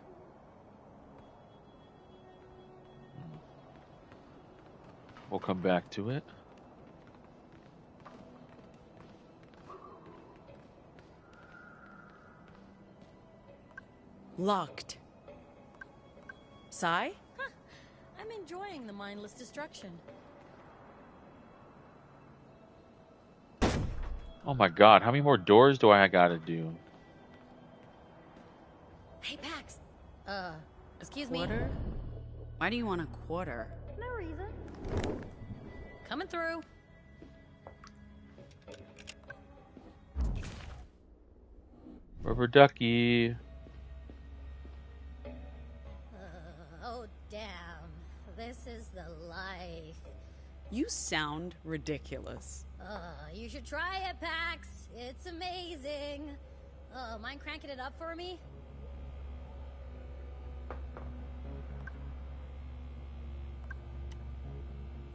We'll come back to it. Locked. Sai? Huh. I'm enjoying the mindless destruction. Oh my god, how many more doors do I gotta do? Hey, Pax. Excuse Quarter? me. Why do you want a quarter? No reason. Coming through. Rubber ducky. Oh, damn. This is the life. You sound ridiculous. You should try it, Pax. It's amazing. Mind cranking it up for me?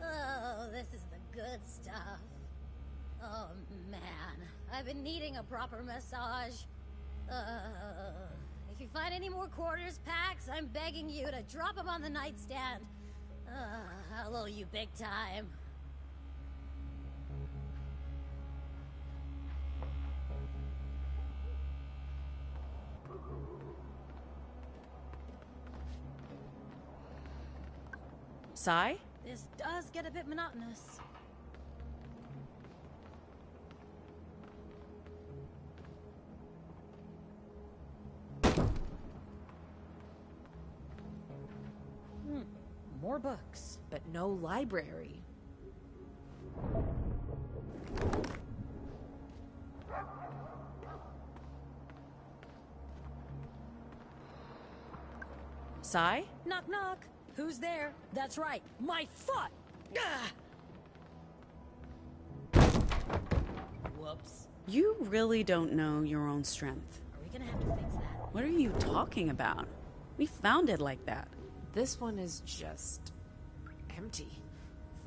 Oh, this is the good stuff. Oh, man. I've been needing a proper massage. If you find any more quarters, Pax, I'm begging you to drop them on the nightstand. I'll owe you big time. Sai? This does get a bit monotonous. More books, but no library. Sai? Knock, knock. Who's there? That's right, my foot! Whoops. You really don't know your own strength. Are we gonna have to fix that? What are you talking about? We found it like that. This one is just empty.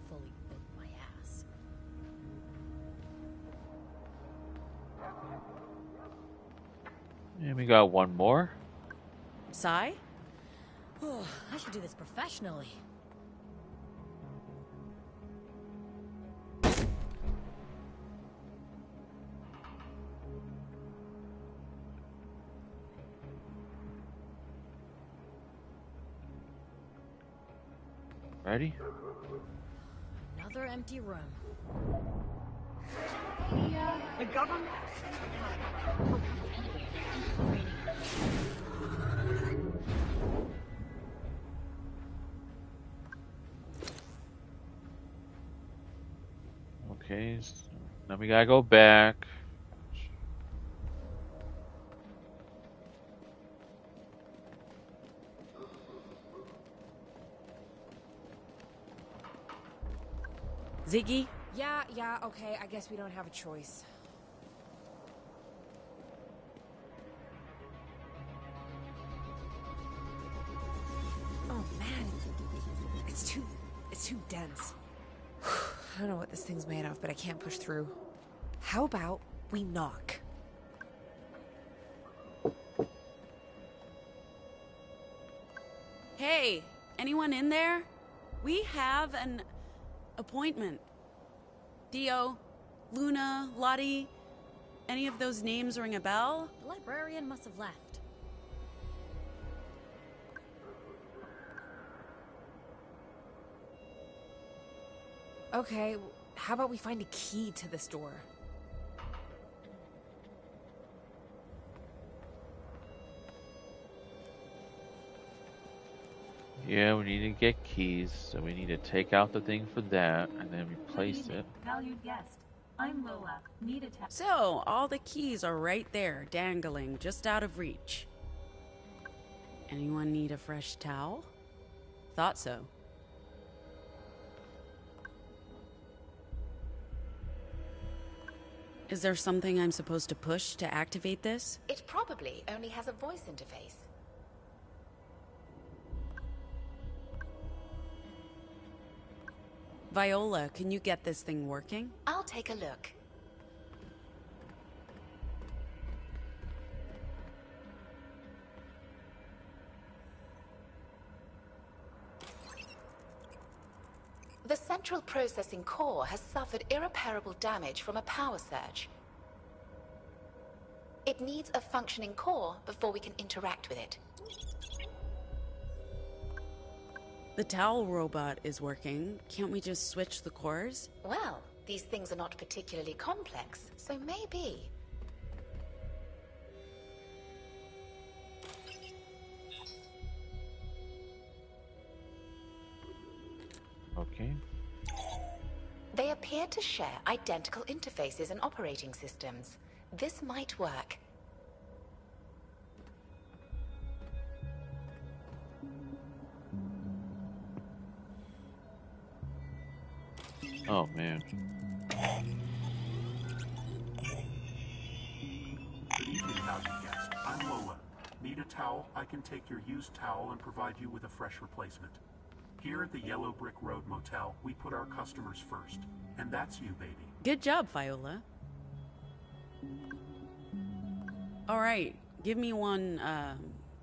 Fully bit my ass. And we got one more. Sai? Oh, I should do this professionally. Ready? Another empty room. The government. Okay, so now we gotta go back. Ziggy? Yeah, okay, I guess we don't have a choice. Oh man, it's too dense. I don't know what this thing's made of, but I can't push through. How about we knock? Hey, anyone in there? We have an appointment. Theo, Luna, Lottie, any of those names ring a bell? The librarian must have left. Okay, how about we find a key to this door? Yeah, we need to get keys, so we need to take out the thing for that and then replace it. Valued guest, I'm Lola. Need a tap. So, all the keys are right there, dangling, just out of reach. Anyone need a fresh towel? Thought so. Is there something I'm supposed to push to activate this? It probably only has a voice interface. Viola, can you get this thing working? I'll take a look. The central processing core has suffered irreparable damage from a power surge. It needs a functioning core before we can interact with it. The towel robot is working. Can't we just switch the cores? Well, these things are not particularly complex, so maybe. Okay. They appear to share identical interfaces and operating systems. This might work. Oh, man. Good evening, valued guest. I'm Lola. Need a towel? I can take your used towel and provide you with a fresh replacement. Here at the Yellow Brick Road Motel, we put our customers first. And that's you, baby. Good job, Viola. All right, give me one,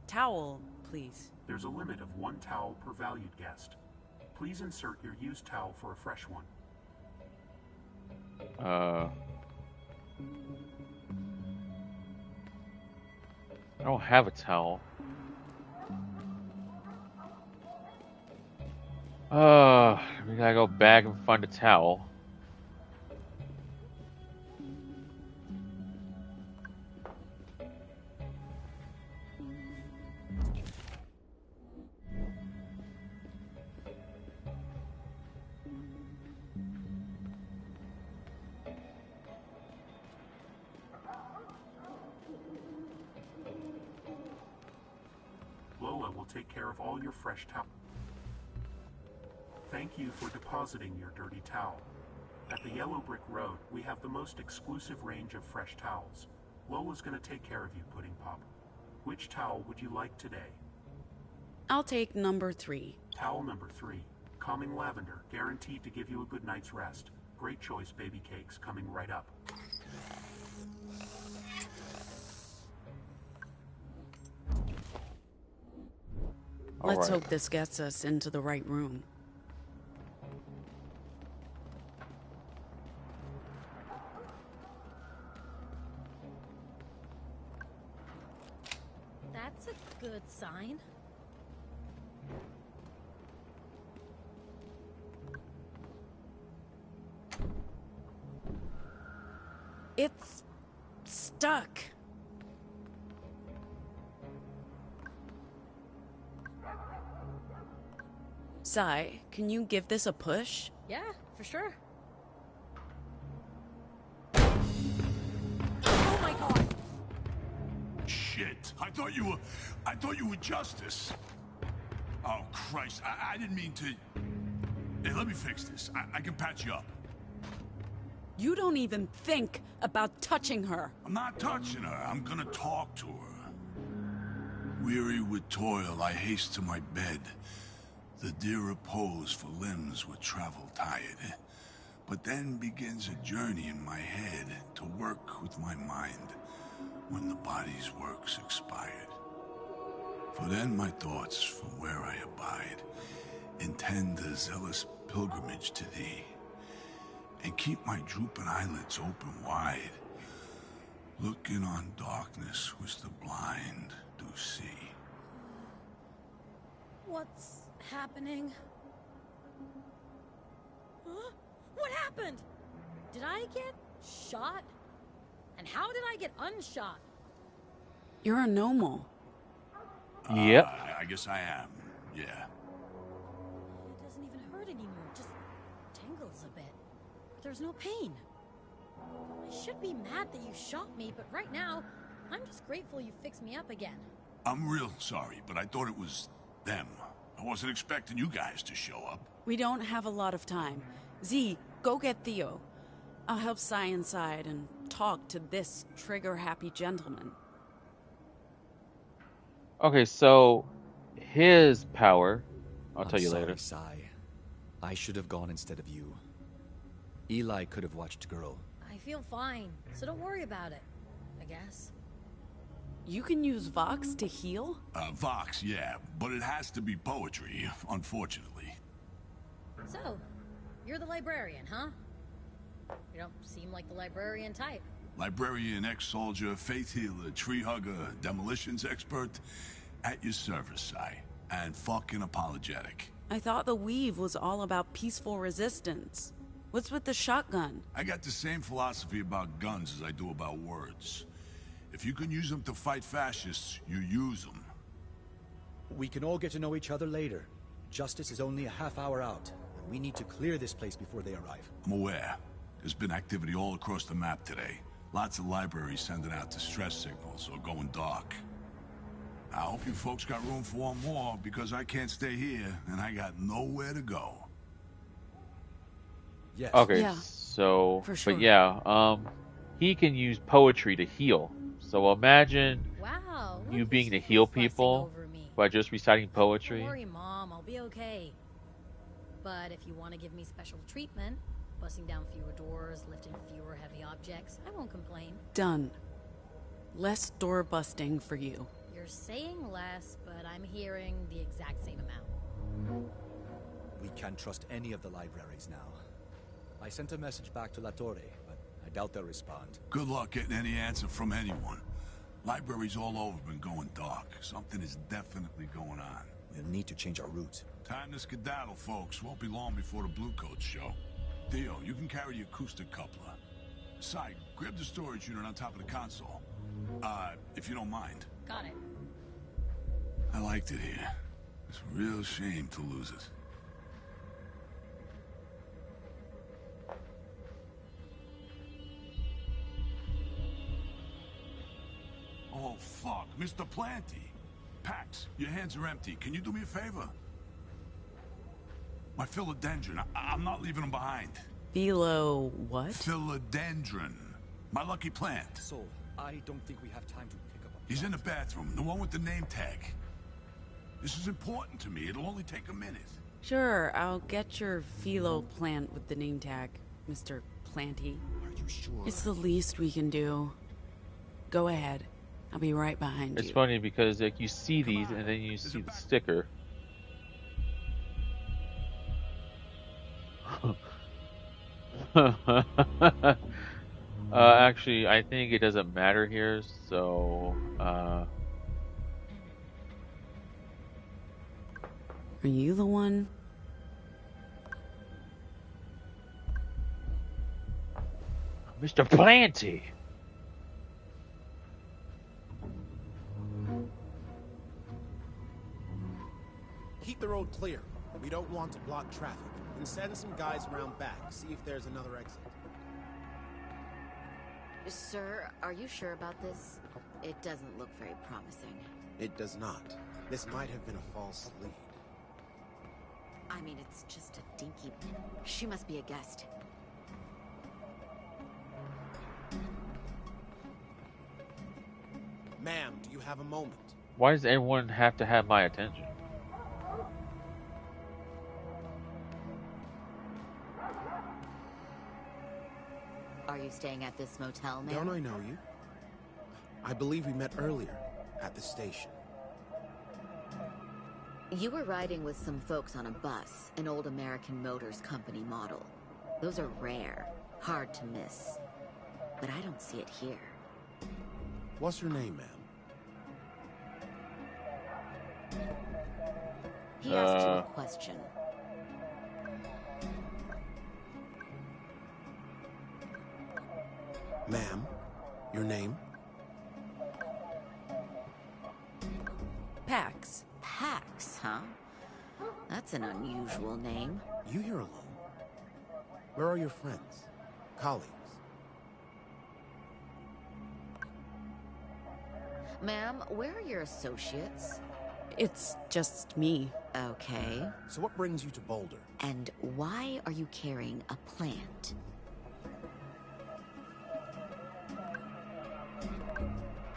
towel, please. There's a limit of 1 towel per valued guest. Please insert your used towel for a fresh one. I don't have a towel. We gotta go back and find a towel. Lola will take care of all your fresh towels. Thank you for depositing your dirty towel. At the Yellow Brick Road, we have the most exclusive range of fresh towels. Lola's gonna take care of you, Pudding Pop. Which towel would you like today? I'll take number 3. Towel number 3. Calming lavender, guaranteed to give you a good night's rest. Great choice, baby cakes, coming right up. Let's hope this gets us into the right room. That's a good sign. It's stuck. Sai, can you give this a push? Yeah, for sure. Oh my god! Shit. I thought you were Justice. Oh, Christ. I didn't mean to... Hey, let me fix this. I can patch you up. You don't even think about touching her. I'm not touching her. I'm gonna talk to her. Weary with toil, I haste to my bed. The dear repose for limbs with travel tired. But then begins a journey in my head to work with my mind when the body's work's expired. For then my thoughts from where I abide intend a zealous pilgrimage to thee, and keep my drooping eyelids open wide, looking on darkness which the blind do see. What's happening? Huh? What happened? Did I get shot? And how did I get unshot? You're a normal. Yep. I guess I am, yeah. It doesn't even hurt anymore, just tingles a bit. There's no pain. I should be mad that you shot me, but right now, I'm just grateful you fixed me up again. I'm real sorry, but I thought it was them. I wasn't expecting you guys to show up. We don't have a lot of time. Z, go get Theo. I'll help Sai inside and talk to this trigger-happy gentleman. Okay, so his power, I'll tell you sorry, later. Sai. I should have gone instead of you. Eli could have watched Girl. I feel fine, so don't worry about it, I guess. You can use Vox to heal? Vox, yeah, but it has to be poetry, unfortunately. So, you're the librarian, huh? You don't seem like the librarian type. Librarian, ex-soldier, faith healer, tree hugger, demolitions expert. At your service, Si. And fucking apologetic. I thought the Weave was all about peaceful resistance. What's with the shotgun? I got the same philosophy about guns as I do about words. If you can use them to fight fascists, you use them. We can all get to know each other later. Justice is only a half hour out, and we need to clear this place before they arrive. I'm aware. There's been activity all across the map today. Lots of libraries sending out distress signals or going dark. I hope you folks got room for one more, because I can't stay here, and I got nowhere to go. Yes. Okay, Yeah, so, for sure. but yeah, he can use poetry to heal. So imagine Wow, you look being who's to heal fussing people over me. by just reciting Don't poetry. worry, Mom, I'll be okay. But if you want to give me special treatment, busting down fewer doors, lifting fewer heavy objects, I won't complain. Done. Less door busting for you. You're saying less, but I'm hearing the exact same amount. We can't trust any of the libraries now. I sent a message back to La Torre, but I doubt they'll respond. Good luck getting any answer from anyone. Libraries all over been going dark. Something is definitely going on. We'll need to change our route. Time to skedaddle, folks. Won't be long before the Bluecoats show. Theo, you can carry the acoustic coupler. Side, grab the storage unit on top of the console. If you don't mind. Got it. I liked it here. It's a real shame to lose it. Oh, fuck. Mr. Planty. Pax, your hands are empty. Can you do me a favor? My philodendron. I'm not leaving them behind. Philo what? Philodendron. My lucky plant. So, I don't think we have time to pick up a He's in the bathroom, the one with the name tag. This is important to me. It'll only take a minute. Sure, I'll get your philo plant with the name tag, Mr. Planty. Are you sure? It's the least we can do. Go ahead. I'll be right behind It's you. funny because like you see these and then you see the sticker. Actually, I think it doesn't matter here, so Are you the one? Mr. Planty. Keep the road clear. We don't want to block traffic. And send some guys around back. See if there's another exit. Sir, are you sure about this? It doesn't look very promising. It does not. This might have been a false lead. I mean, it's just a dinky... She must be a guest. Ma'am, do you have a moment? Why does everyone have to have my attention? Are you staying at this motel, ma'am? Don't I know you? I believe we met earlier, at the station. You were riding with some folks on a bus, an old American Motors Company model. Those are rare, hard to miss. But I don't see it here. What's your name, ma'am? He asked you a question. Ma'am, your name? Pax. Pax, huh? That's an unusual name. You here alone? Where are your friends? Colleagues? Ma'am, where are your associates? It's just me. Okay. So what brings you to Boulder? And why are you carrying a plant?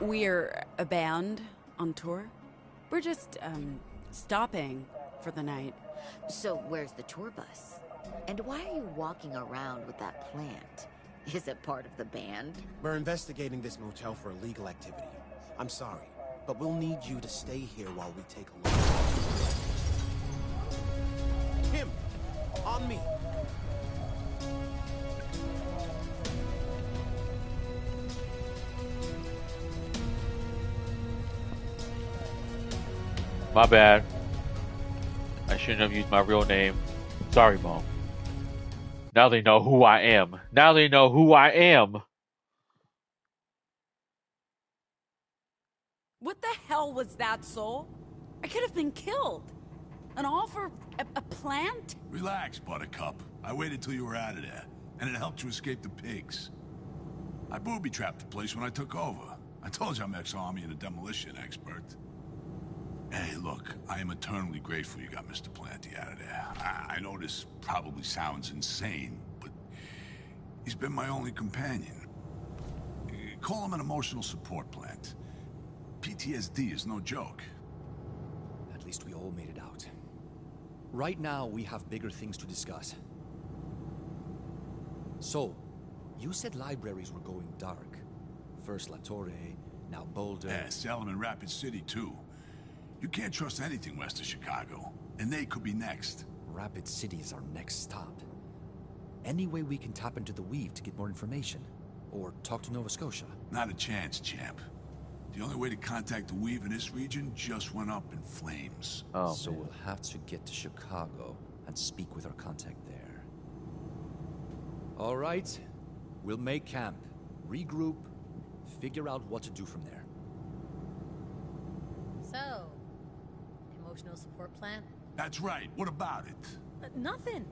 We're a band on tour. We're just, stopping for the night. So where's the tour bus? And why are you walking around with that plant? Is it part of the band? We're investigating this motel for illegal activity. I'm sorry, but we'll need you to stay here while we take a look. Him! On me! My bad. I shouldn't have used my real name. Sorry, Mom. Now they know who I am. Now they know who I am. What the hell was that, Soul? I could have been killed. And all for a plant? Relax, Buttercup. I waited till you were out of there, and it helped you escape the pigs. I booby-trapped the place when I took over. I told you I'm ex-army and a demolition expert. Hey, look, I am eternally grateful you got Mr. Planty out of there. I know this probably sounds insane, but he's been my only companion. Call him an emotional support plant. PTSD is no joke. At least we all made it out. Right now, we have bigger things to discuss. So, you said libraries were going dark. First La Torre, now Boulder. Yeah, Salem and Rapid City, too. You can't trust anything west of Chicago, and they could be next. Rapid City is our next stop. Any way we can tap into the Weave to get more information? Or talk to Nova Scotia? Not a chance, champ. The only way to contact the Weave in this region just went up in flames. Oh, so man. we'll have to get to Chicago and speak with our contact there. All right. We'll make camp, regroup, figure out what to do from there. So, emotional support plan? That's right. What about it? Nothing.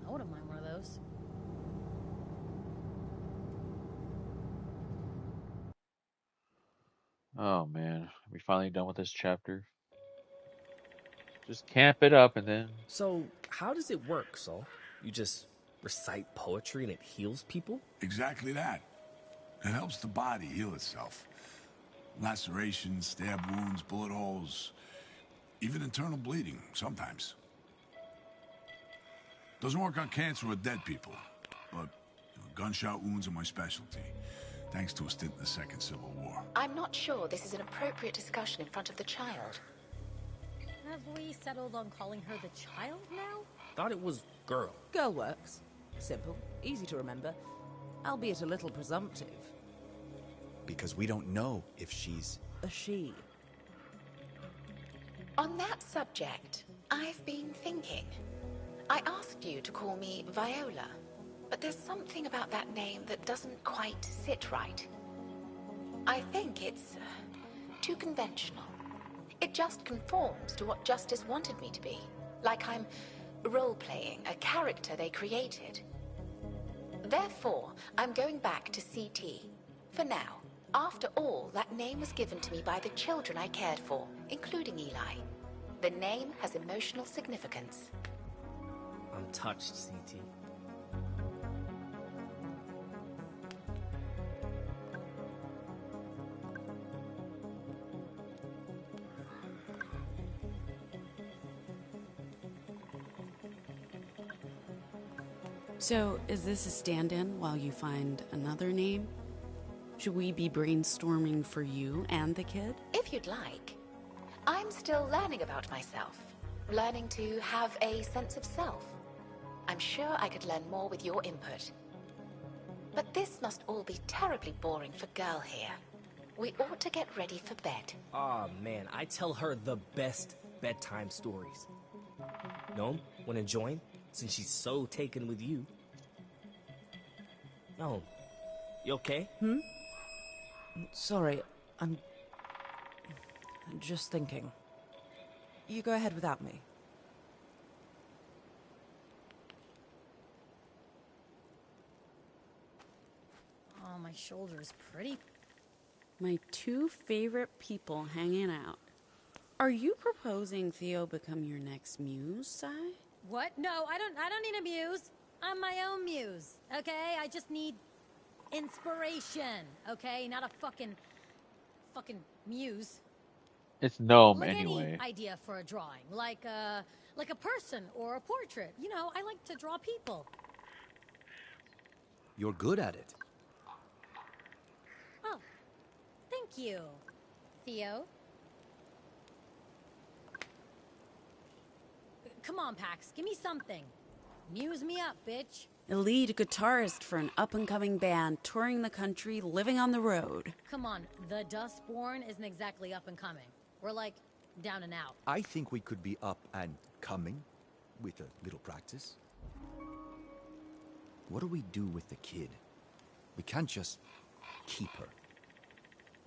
I wouldn't mind one of those. Oh man, are we finally done with this chapter? Just camp it up and then... So, how does it work, Saul? You just recite poetry and it heals people? Exactly that. It helps the body heal itself. Lacerations, stab wounds, bullet holes, even internal bleeding, sometimes. Doesn't work on cancer or dead people, but gunshot wounds are my specialty, thanks to a stint in the Second Civil War. I'm not sure this is an appropriate discussion in front of the child. Have we settled on calling her the child now? Thought it was girl. Girl works. Simple, easy to remember, albeit a little presumptive. Because we don't know if she's... A she. On that subject, I've been thinking. I asked you to call me Viola, but there's something about that name that doesn't quite sit right. I think it's too conventional. It just conforms to what Justice wanted me to be, like I'm role-playing a character they created. Therefore, I'm going back to CT, for now. After all, that name was given to me by the children I cared for, including Eli. The name has emotional significance. I'm touched, CT. So, is this a stand-in while you find another name? Should we be brainstorming for you and the kid? If you'd like. I'm still learning about myself. Learning to have a sense of self. I'm sure I could learn more with your input. But this must all be terribly boring for Girl here. We ought to get ready for bed. Aw, man, I tell her the best bedtime stories. Gnome, wanna join? Since she's so taken with you. Gnome, you okay? Sorry, I'm just thinking. You go ahead without me. Oh, my shoulder is pretty. My two favorite people hanging out. Are you proposing Theo become your next muse, Sai? What? No, I don't need a muse. I'm my own muse, okay? I just need inspiration, okay? Not a fucking muse. It's gnome Like anyway. any idea for a drawing, like Like a person or a portrait. You know, I like to draw people. You're good at it. Oh, thank you, Theo. Come on, Pax, give me something. Muse me up, bitch. A lead guitarist for an up-and-coming band, touring the country, living on the road. Come on, the Dustborn isn't exactly up and coming. We're like down and out. I think we could be up and coming with a little practice. What do we do with the kid? We can't just keep her.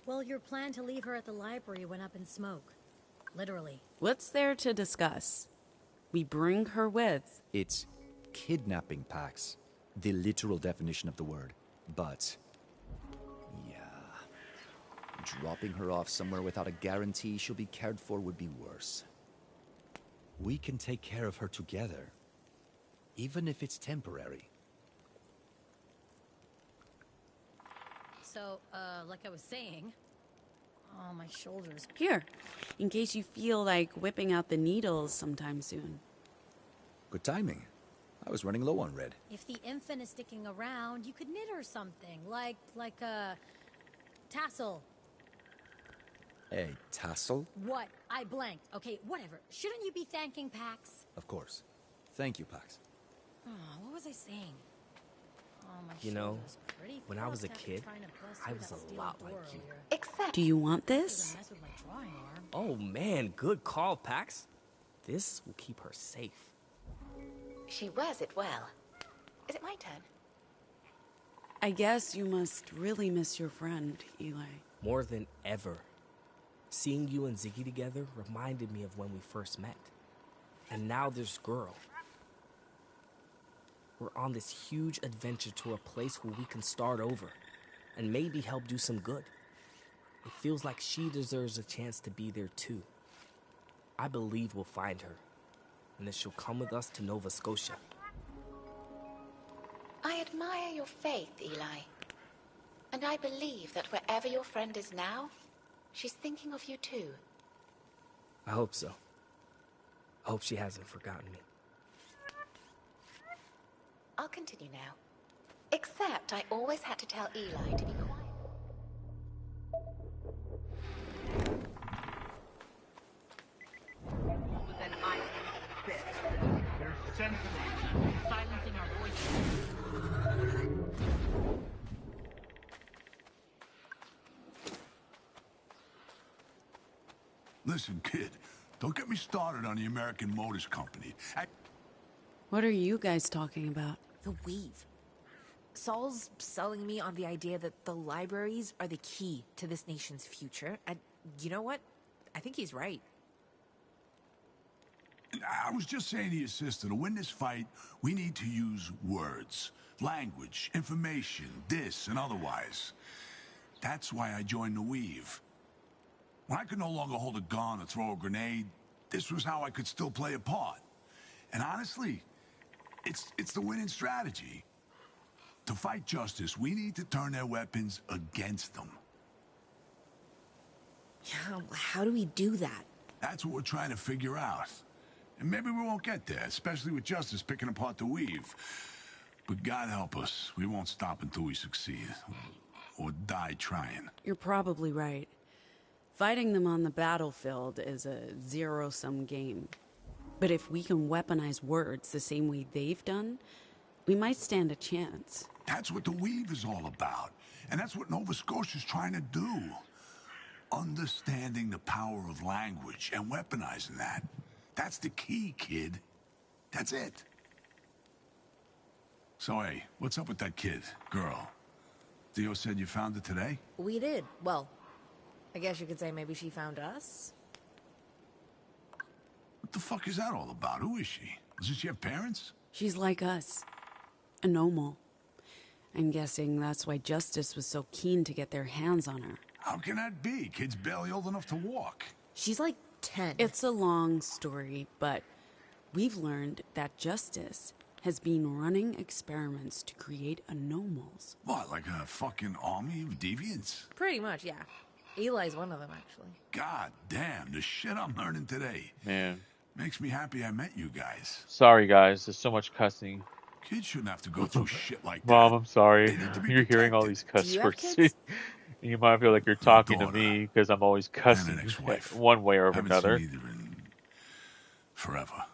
Well, your plan to leave her at the library went up in smoke. Literally. What's there to discuss? We bring her with. It's kidnapping, Pax. The literal definition of the word. But, yeah, dropping her off somewhere without a guarantee she'll be cared for would be worse. We can take care of her together, even if it's temporary. So, like I was saying... Oh, my shoulders. Here, in case you feel like whipping out the needles sometime soon. Good timing. I was running low on red. If the infant is sticking around, you could knit her something, like a tassel. A tassel? What? I blanked. Okay, whatever. Shouldn't you be thanking Pax? Of course. Thank you, Pax. Oh, what was I saying? Oh, my You know, shoulders. Pretty when I was a fucked kid, after trying to bust I through was that a steel lot door like you. earlier. Except... Do you want Doesn't this? mess with my drawing arm. Oh man, good call, Pax. This will keep her safe. She wears it well. Is it my turn? I guess you must really miss your friend, Eli. More than ever. Seeing you and Ziggy together reminded me of when we first met. And now this girl. We're on this huge adventure to a place where we can start over and maybe help do some good. It feels like she deserves a chance to be there too. I believe we'll find her, and that she'll come with us to Nova Scotia. I admire your faith, Eli. And I believe that wherever your friend is now, she's thinking of you too. I hope so. I hope she hasn't forgotten me. I'll continue now. Except I always had to tell Eli to be quiet. Then I fit. They're sensitive, silencing our voices. Listen, kid, don't get me started on the American Motors Company. What are you guys talking about? The weave. Saul's selling me on the idea that the libraries are the key to this nation's future, and you know what? I think he's right. I was just saying to your sister, to win this fight, we need to use words, language, information, this and otherwise. That's why I joined the Weave. When I could no longer hold a gun or throw a grenade, this was how I could still play a part. And honestly, it's the winning strategy. To fight justice, we need to turn their weapons against them. Yeah, how do we do that? That's what we're trying to figure out. And maybe we won't get there, especially with justice picking apart the Weave. But God help us, we won't stop until we succeed. Or die trying. You're probably right. Fighting them on the battlefield is a zero-sum game. But if we can weaponize words the same way they've done, we might stand a chance. That's what the Weave is all about. And that's what Nova Scotia's trying to do. Understanding the power of language and weaponizing that. That's the key, kid. That's it. So, hey, what's up with that kid, girl? Theo said you found her today? We did. Well, I guess you could say maybe she found us. What the fuck is that all about? Who is she? Doesn't she have parents? She's like us. A normal. I'm guessing that's why Justice was so keen to get their hands on her. How can that be? Kid's barely old enough to walk. She's like 10. It's a long story, but we've learned that Justice has been running experiments to create anomals. What, like a fucking army of deviants? Pretty much, yeah. Eli's one of them, actually. God damn, the shit I'm learning today. Man. Makes me happy I met you guys. Sorry, guys. There's so much cussing. Kids shouldn't have to go through shit like Mom, that. I'm sorry. They need to be You're hearing all protected. these Do cuss you have words. kids? You might feel like you're A talking to daughter me because I'm always and an cussing ex-wife. one way or Haven't seen another. either in forever.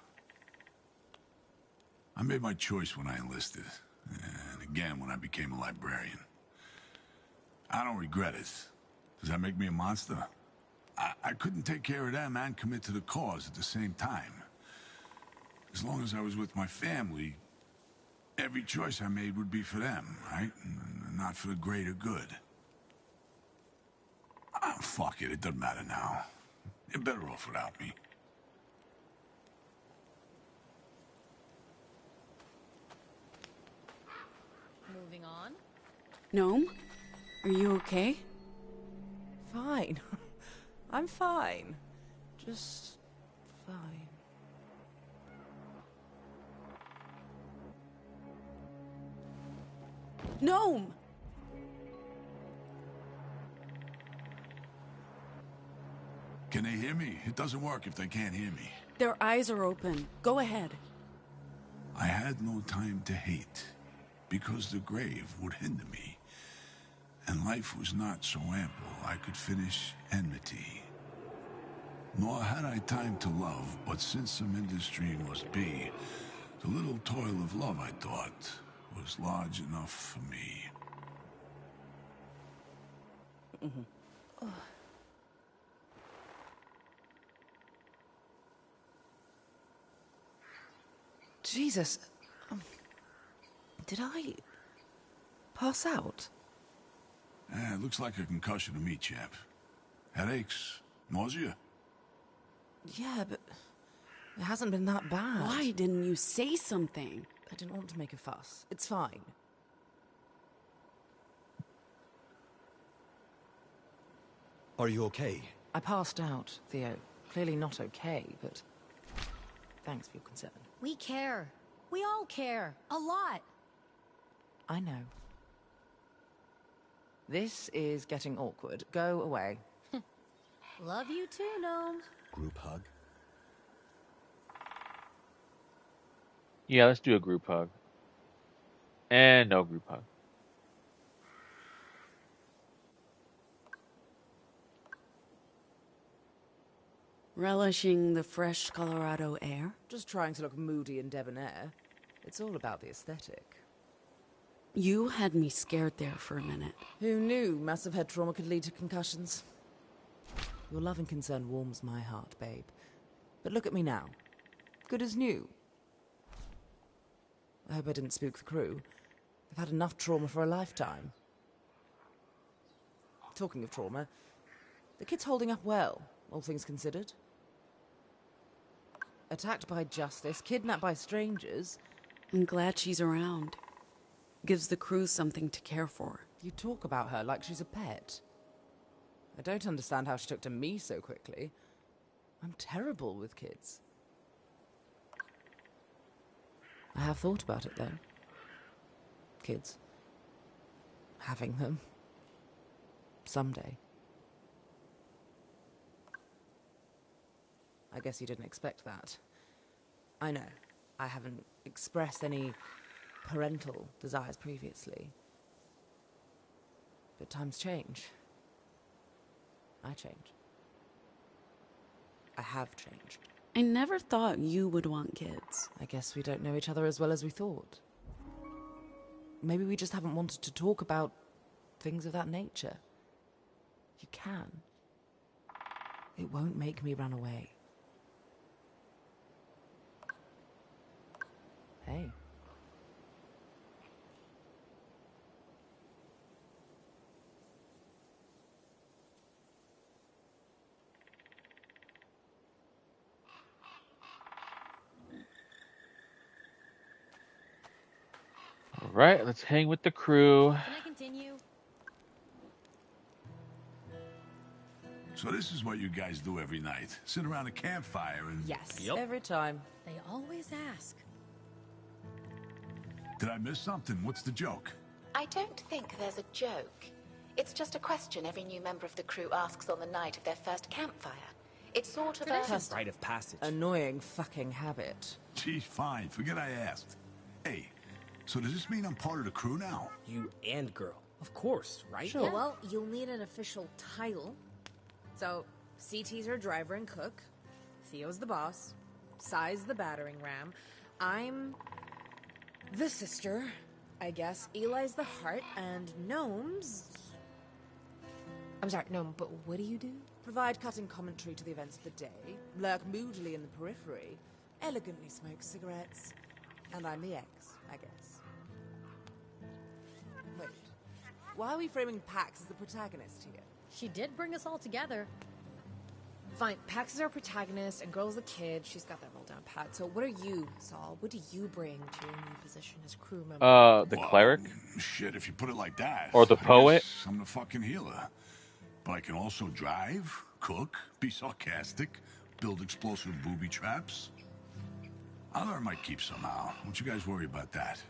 I made my choice when I enlisted, and again when I became a librarian. I don't regret it. Does that make me a monster? I couldn't take care of them and commit to the cause at the same time. As long as I was with my family, every choice I made would be for them, right? And not for the greater good. Fuck it doesn't matter now. You're better off without me. Moving on. Gnome? Are you okay? Fine. I'm fine. Just fine. Gnome! Can they hear me? It doesn't work if they can't hear me. Their eyes are open. Go ahead. I had no time to hate, because the grave would hinder me. And life was not so ample I could finish enmity. Nor had I time to love, but since some industry must be, the little toil of love, I thought, was large enough for me. Jesus. Did I pass out? It looks like a concussion to me, chap. Headaches? Nausea? Yeah, but it hasn't been that bad. Why didn't you say something? I didn't want to make a fuss. It's fine. Are you okay? I passed out, Theo. Clearly not okay, but thanks for your concern. We care. We all care. A lot. I know. This is getting awkward. Go away. Love you too, Gnome. Group hug? Yeah, let's do a group hug. And no group hug. Relishing the fresh Colorado air? Just trying to look moody and debonair. It's all about the aesthetic. You had me scared there for a minute. Who knew massive head trauma could lead to concussions? Your loving concern warms my heart, babe. But look at me now. Good as new. I hope I didn't spook the crew. They've had enough trauma for a lifetime. Talking of trauma, the kid's holding up well, all things considered. Attacked by justice, kidnapped by strangers. I'm glad she's around. Gives the crew something to care for. You talk about her like she's a pet. I don't understand how she took to me so quickly. I'm terrible with kids. I have thought about it, though. Kids. Having them. Someday. I guess you didn't expect that. I know. I haven't expressed any parental desires previously. But times change. I change. I have changed. I never thought you would want kids. I guess we don't know each other as well as we thought. Maybe we just haven't wanted to talk about things of that nature. You can. It won't make me run away. Hey. All right, let's hang with the crew. Can I continue? So this is what you guys do every night. Sit around a campfire and... Yes, every time. They always ask. Did I miss something? What's the joke? I don't think there's a joke. It's just a question every new member of the crew asks on the night of their first campfire. It's sort of Tradition. Rite of passage. Annoying fucking habit. Geez, fine. Forget I asked. Hey, so does this mean I'm part of the crew now? You and girl. Of course, right? Sure, well, you'll need an official title. So, CT's her driver and cook. Theo's the boss. Sai's the battering ram. I'm the sister, I guess. Eli's the heart, and Gnome's... I'm sorry, Gnome, but what do you do? Provide cutting commentary to the events of the day, lurk moodily in the periphery, elegantly smoke cigarettes, and I'm the ex, I guess. Wait, why are we framing Pax as the protagonist here? She did bring us all together. Fine, Pax is our protagonist, and Girl's the kid. She's got that roll down pat. So what are you, Saul? What do you bring to your new position as crew member? The cleric? Shit, if you put it like that. Or the I poet? guess I'm the fucking healer. But I can also drive, cook, be sarcastic, build explosive booby traps. I'll earn my keep somehow. Don't you guys worry about that.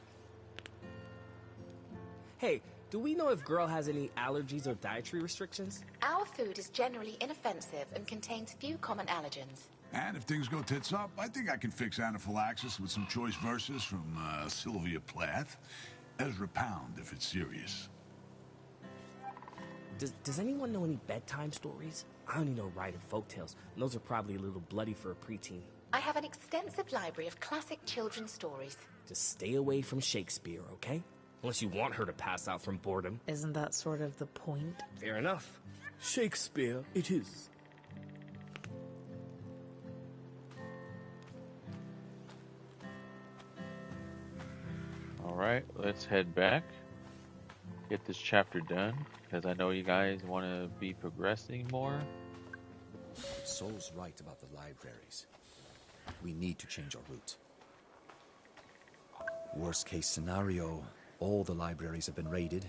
Hey, do we know if girl has any allergies or dietary restrictions? Our food is generally inoffensive and contains few common allergens. And if things go tits up, I think I can fix anaphylaxis with some choice verses from Sylvia Plath. Ezra Pound, if it's serious. Does anyone know any bedtime stories? I only know Rite of folktales. Those are probably a little bloody for a preteen. I have an extensive library of classic children's stories. Just stay away from Shakespeare, okay? Unless you want her to pass out from boredom. Isn't that sort of the point? Fair enough. Shakespeare it is. Alright, let's head back. Get this chapter done, because I know you guys want to be progressing more. Soul's right about the libraries. We need to change our route. Worst case scenario, all the libraries have been raided,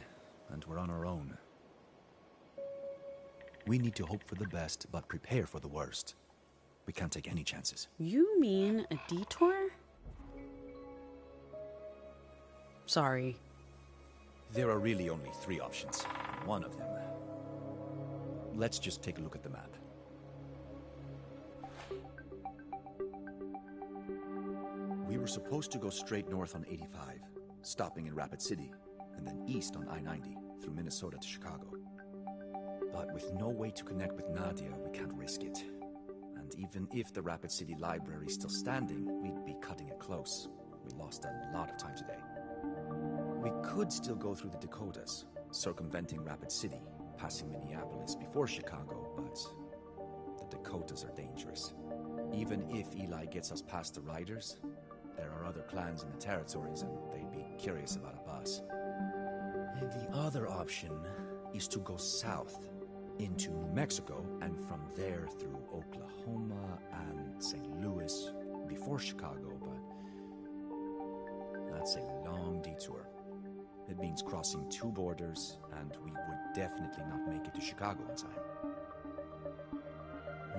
and we're on our own. We need to hope for the best, but prepare for the worst. We can't take any chances. You mean a detour? Sorry. There are really only 3 options. One of them. Let's just take a look at the map. We were supposed to go straight north on 85, stopping in Rapid City, and then east on I-90 through Minnesota to Chicago. But with no way to connect with Nadia, we can't risk it. And even if the Rapid City Library is still standing, we'd be cutting it close. We lost a lot of time today. We could still go through the Dakotas, circumventing Rapid City, passing Minneapolis before Chicago, but the Dakotas are dangerous. Even if Eli gets us past the Riders, there are other clans in the territories and they'd be curious about a bus. And the other option is to go south into New Mexico and from there through Oklahoma and St. Louis before Chicago, but that's a long detour. It means crossing 2 borders, and we would definitely not make it to Chicago in time.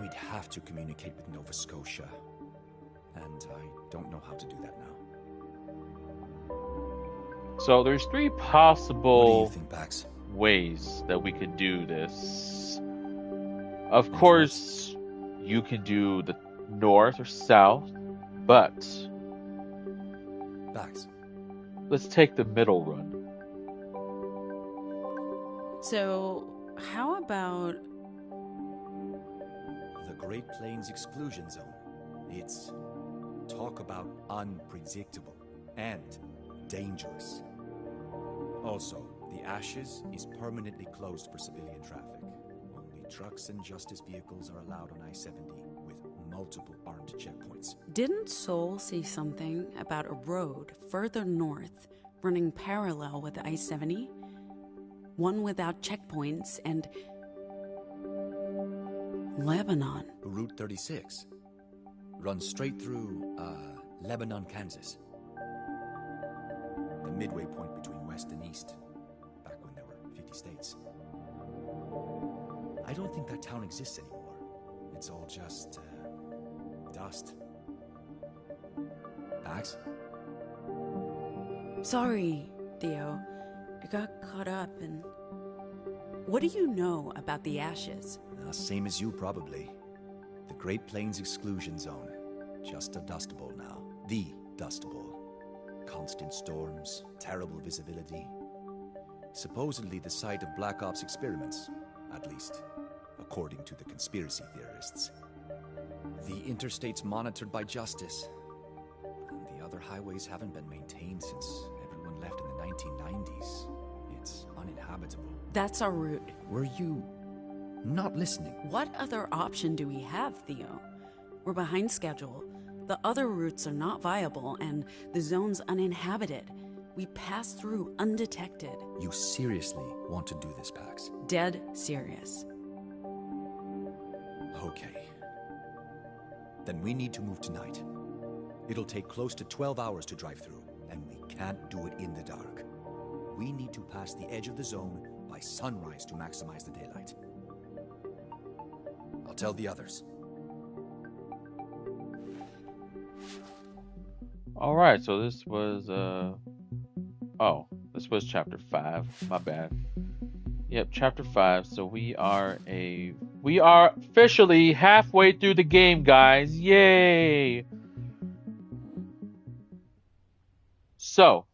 We'd have to communicate with Nova Scotia, and I don't know how to do that now. So there's 3 possible What do you think, Pax? ways that we could do this. Of course, you can do the north or south, but Pax, let's take the middle run. So, how about... the Great Plains Exclusion Zone. It's, talk about unpredictable and dangerous. Also, the Ashes is permanently closed for civilian traffic. Only trucks and justice vehicles are allowed on I-70 with multiple armed checkpoints. Didn't Soul say something about a road further north running parallel with I-70? One without checkpoints and... Lebanon. Route 36 runs straight through, Lebanon, Kansas. The midway point between west and east, back when there were 50 states. I don't think that town exists anymore. It's all just, dust. Pax? Sorry, Theo. I got caught up in... What do you know about the Ashes? Same as you, probably. The Great Plains Exclusion Zone. Just a Dust Bowl now. The Dust Bowl. Constant storms, terrible visibility. Supposedly the site of Black Ops experiments. At least, according to the conspiracy theorists. The interstate's monitored by Justice. And the other highways haven't been maintained since everyone left in the 1990s. It's uninhabitable. That's our route. Were you not listening? What other option do we have, Theo? We're behind schedule. The other routes are not viable, and the zone's uninhabited. We pass through undetected. You seriously want to do this, Pax? Dead serious. Okay. Then we need to move tonight. It'll take close to 12 hours to drive through, and we can't do it in the dark. We need to pass the edge of the zone by sunrise to maximize the daylight. I'll tell the others. Alright, so this was, this was chapter 5. My bad. Yep, chapter 5. So we are officially halfway through the game, guys. Yay! So,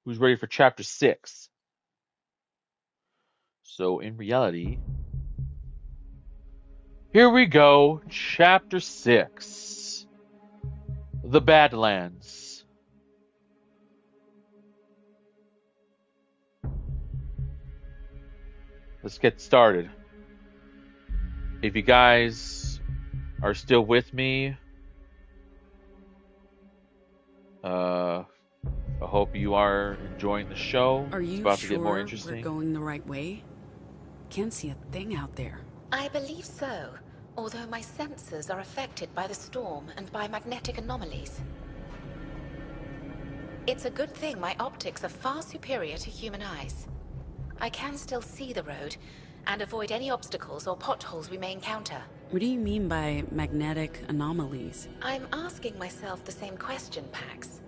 who's ready for chapter 6? So, in reality, here we go. Chapter 6. The Badlands. Let's get started. If you guys are still with me, I hope you are enjoying the show. Are It's you about sure to get more we're interesting. going the right way? Can't see a thing out there. I believe so, although my senses are affected by the storm and by magnetic anomalies. It's a good thing my optics are far superior to human eyes. I can still see the road and avoid any obstacles or potholes we may encounter. What do you mean by magnetic anomalies? I'm asking myself the same question, Pax.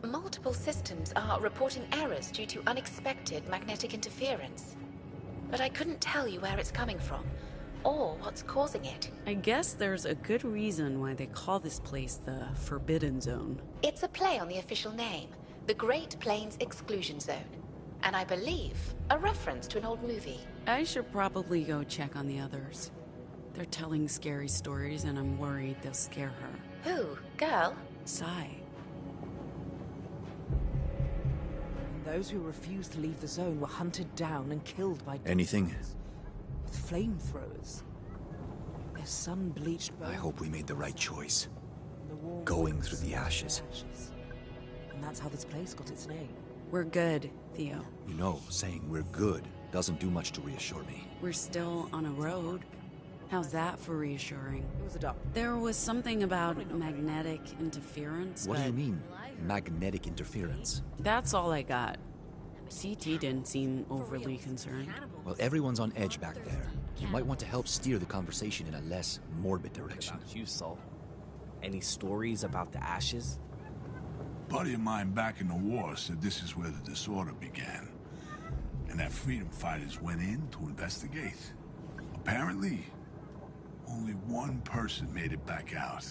Multiple systems are reporting errors due to unexpected magnetic interference. But I couldn't tell you where it's coming from, or what's causing it. I guess there's a good reason why they call this place the Forbidden Zone. It's a play on the official name, the Great Plains Exclusion Zone. And I believe a reference to an old movie. I should probably go check on the others. They're telling scary stories and I'm worried they'll scare her. Who? Girl? Sai. Those who refused to leave the zone were hunted down and killed by Anything? with flamethrowers. Their sun-bleached bones. I hope we made the right choice. The warm Going winds through the ashes. And that's how this place got its name. We're good, Theo. You know, saying we're good doesn't do much to reassure me. We're still on a road. How's that for reassuring? It was a duck. There was something about magnetic interference, What do but you mean, magnetic interference? that's all I got. CT didn't seem overly concerned. Well, everyone's on edge back there. You might want to help steer the conversation in a less morbid direction. About you, Sol. Any stories about the ashes? A buddy of mine back in the war said this is where the disorder began. And that freedom fighters went in to investigate. Apparently, only one person made it back out.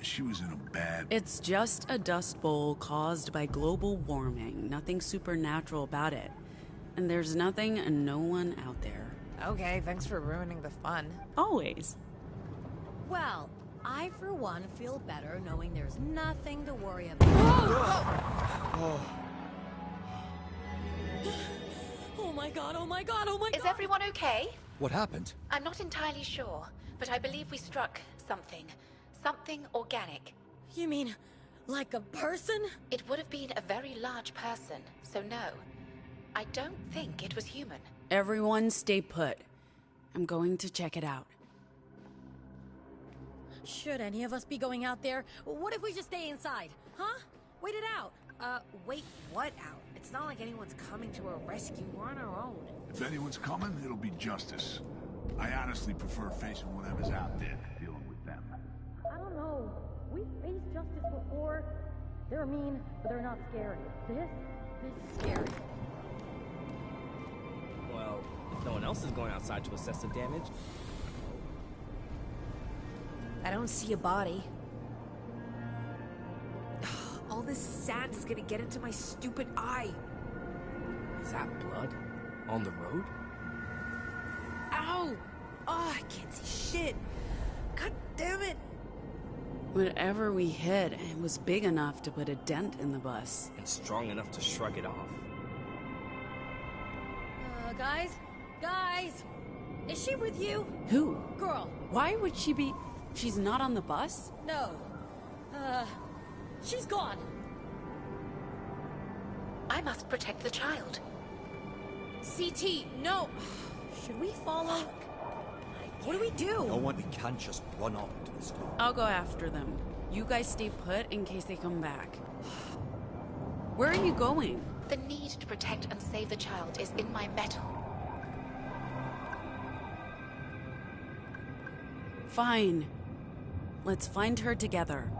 She was in a bad... It's just a dust bowl caused by global warming. Nothing supernatural about it. And there's nothing and no one out there. Okay, thanks for ruining the fun. Always. Well, I, for one, feel better knowing there's nothing to worry about. Oh my god, oh my god, oh my god! Is everyone okay? What happened? I'm not entirely sure, but I believe we struck something. Something organic. You mean, like a person? It would have been a very large person, so no. I don't think it was human. Everyone stay put. I'm going to check it out. Should any of us be going out there? What if we just stay inside? Huh? Wait it out. Wait what out? It's not like anyone's coming to our rescue. We're on our own. If anyone's coming, it'll be justice. I honestly prefer facing whatever's out there than dealing with them. I don't know. We've faced justice before. They're mean, but they're not scary. This is scary. Well, if no one else is going outside to assess the damage. I don't see a body. All this sand is gonna get into my stupid eye. Is that blood? On the road? Ow! Oh, I can't see shit. God damn it! Whatever we hit, it was big enough to put a dent in the bus. And strong enough to shrug it off. Guys? Guys! Is she with you? Who? Girl. Why would she be... She's not on the bus? No. She's gone. I must protect the child. CT, no! Should we follow? What do we do? No one, we can't just run off into the storm. I'll go after them. You guys stay put in case they come back. Where are you going? The need to protect and save the child is in my metal. Fine. Let's find her together.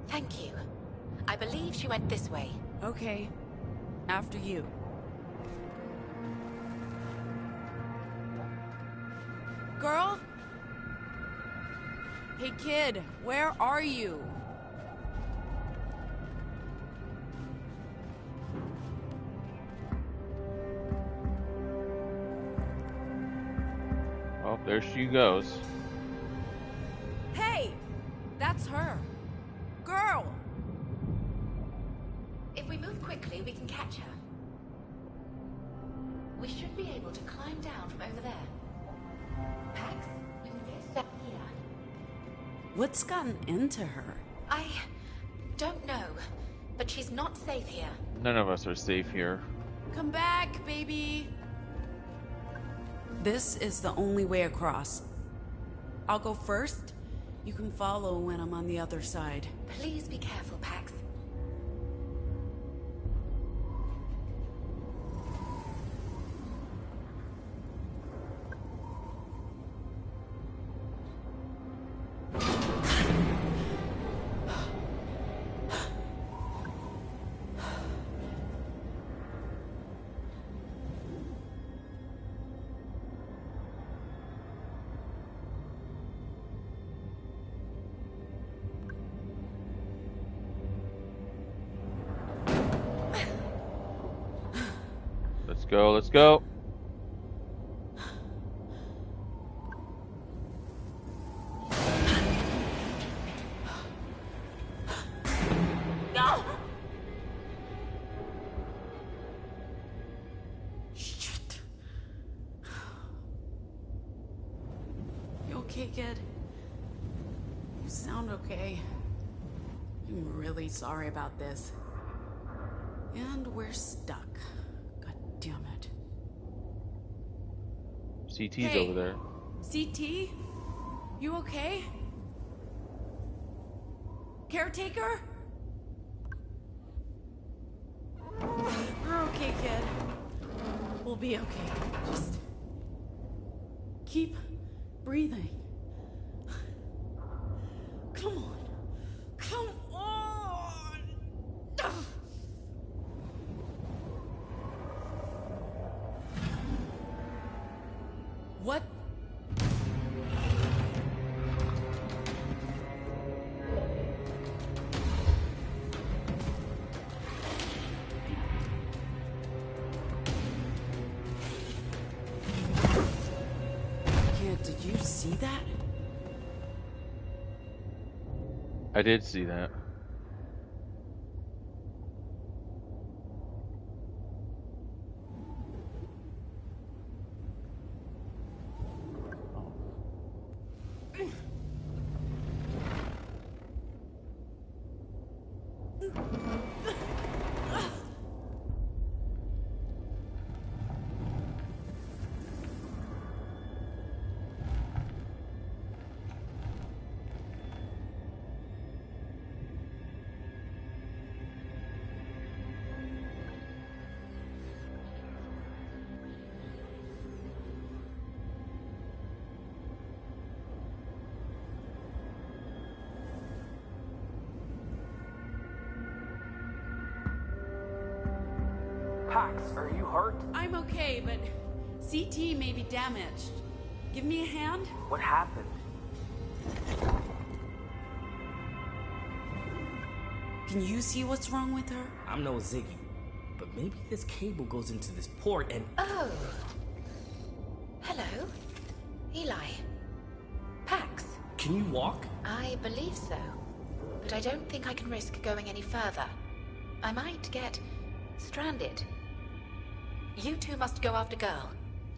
Thank you. I believe she went this way. Okay. After you. Girl? Hey kid, where are you? Oh, there she goes. Hey! That's her. Girl! If we move quickly, we can catch her. We should be able to climb down from over there. Pax, we can get down here. What's gotten into her? I don't know, but she's not safe here. None of us are safe here. Come back, baby! This is the only way across. I'll go first. You can follow when I'm on the other side. Please be careful, Pax. Let's go. No! Shit. You okay, kid? You sound okay. I'm really sorry about this. And we're stuck. Damn it. CT's over there. CT? You okay? Caretaker? We're okay, kid. We'll be okay. Just keep breathing. Come on. Come on! What? Kid, did you see that? I did see that. Pax, are you hurt? I'm okay, but CT may be damaged. Give me a hand? What happened? Can you see what's wrong with her? I'm no Ziggy, but maybe this cable goes into this port and... Oh. Hello. Eli. Pax. Can you walk? I believe so. But I don't think I can risk going any further. I might get stranded. You two must go after Girl.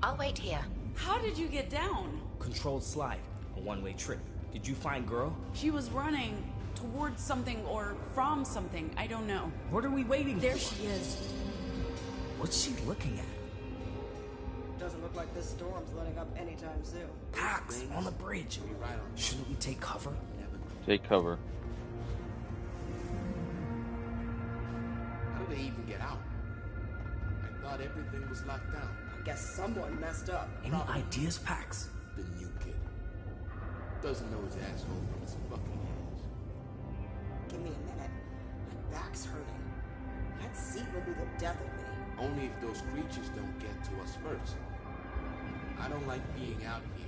I'll wait here. How did you get down? Controlled slide, a one-way trip. Did you find Girl? She was running towards something or from something. I don't know. What are we waiting for? There she is. What's she looking at? Doesn't look like this storm's letting up anytime soon. Pax, on the bridge. Shouldn't we take cover? Take cover. How did they even get out? I thought everything was locked down. I guess someone messed up. Any ideas, Pax? The new kid. Doesn't know his asshole from his fucking ass. Give me a minute. My back's hurting. That seat will be the death of me. Only if those creatures don't get to us first. I don't like being out here.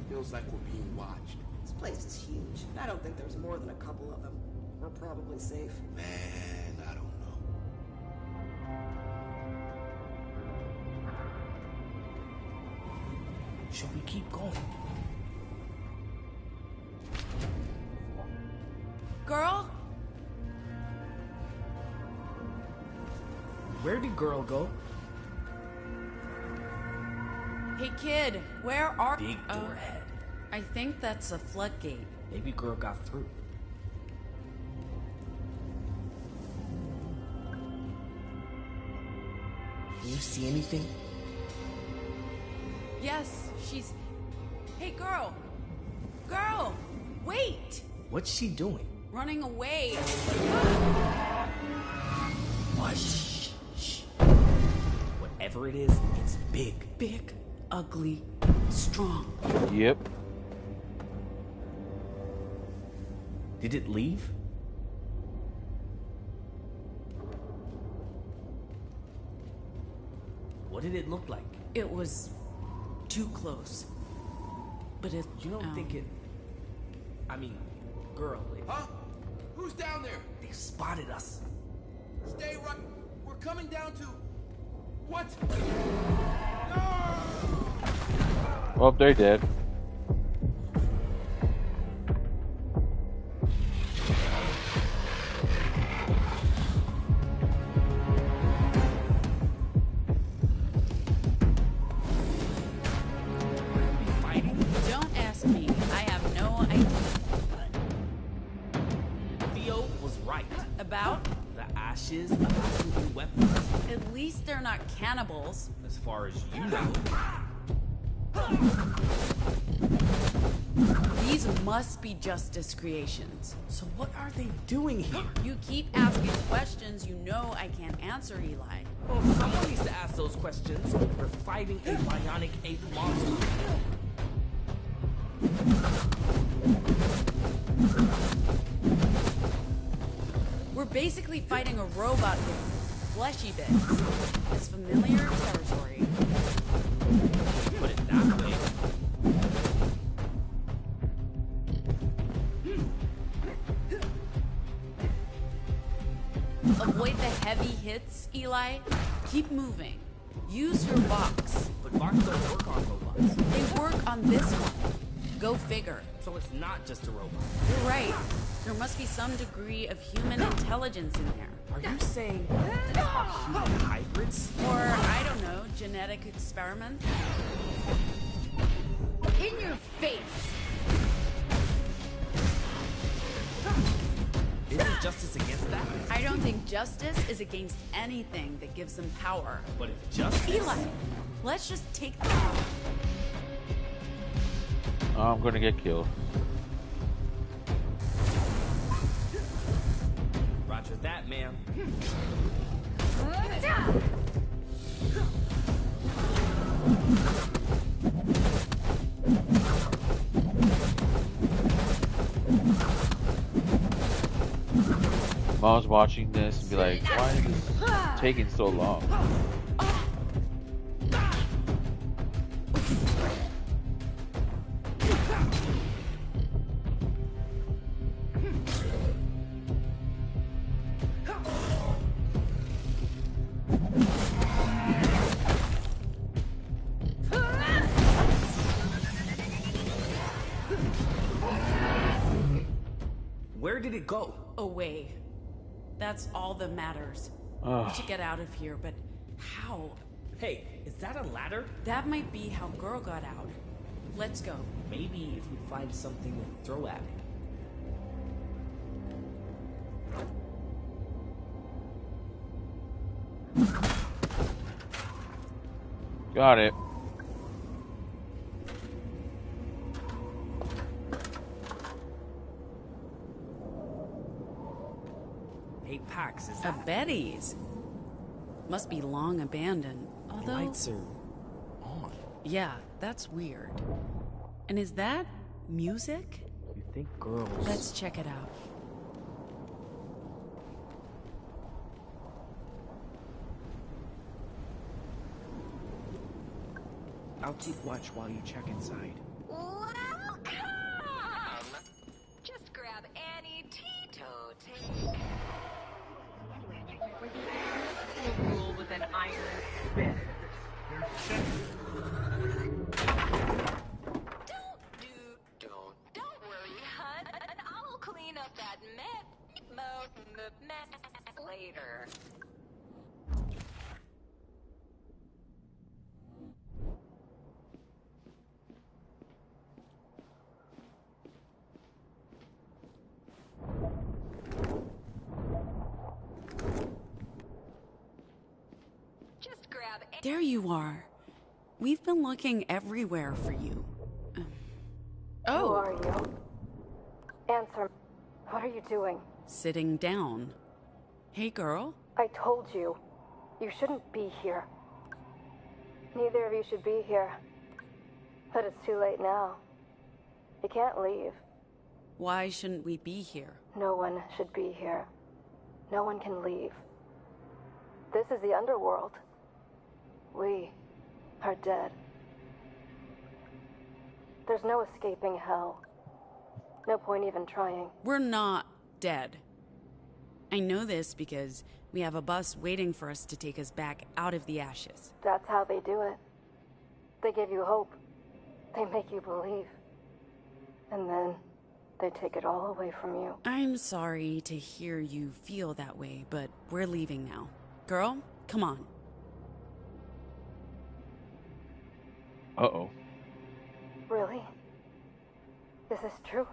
Feels like we're being watched. This place is huge. I don't think there's more than a couple of them. We're probably safe. Man, I don't know. Should we keep going? Girl? Where did Girl go? Hey kid, where are... Big door ahead. I think that's a floodgate. Maybe Girl got through. Can you see anything? Yes, she's... Hey girl! Girl! Wait! What's she doing? Running away. What? Shh. Whatever it is, it's big. Big, ugly, strong. Yep. Did it leave? What did it look like? It was too close. But it... You don't think it... I mean, Girl... Huh? Who's down there? They spotted us. Stay right... We're coming down to... What? Well, they're dead. Don't ask me. I have no idea. Theo was right. About? The ashes about to be weapons. At least they're not cannibals. As far as you know. These must be Justice creations. So what are they doing here? You keep asking questions you know I can't answer, Eli. Well, someone needs to ask those questions. We're fighting a bionic ape monster. We're basically fighting a robot with fleshy bits. It's familiar territory. Put it that way. Avoid the heavy hits, Eli. Keep moving. Use your box. But box don't work on robots. They work on this one. Go figure. So it's not just a robot. You're right. There must be some degree of human intelligence in there. Are you saying these are human hybrids? Or, I don't know, genetic experiments? In your face! Isn't justice against that? I don't think justice is against anything that gives them power. But if justice... Eli, let's just take them out. I'm gonna get killed. Roger that, ma'am. Mom's watching this and be like, why is this taking so long? did it go? Away. That's all that matters. Ugh. We should get out of here, but how? Hey, is that a ladder? That might be how girl got out. Let's go. Maybe if we find something to throw at it. Got it. Hey, Pax, is A that... Betty's. Must be long abandoned. Although... Lights are on. Yeah, that's weird. And is that music? You think girls... Let's check it out. I'll keep watch while you check inside. Welcome! Just grab any Tito Rule with an iron fist. Don't worry, hun. I'll clean up that mess later. Just grab There you are. We've been looking everywhere for you. Who are you? Answer. What are you doing? Sitting down. Hey, girl. I told you. You shouldn't be here. Neither of you should be here. But it's too late now. You can't leave. Why shouldn't we be here? No one should be here. No one can leave. This is the underworld. We are dead. There's no escaping hell. No point even trying. We're not dead. I know this because we have a bus waiting for us to take us back out of the ashes. That's how they do it. They give you hope. They make you believe. And then they take it all away from you. I'm sorry to hear you feel that way, but we're leaving now. Girl, come on. Uh-oh. Really? Is this true?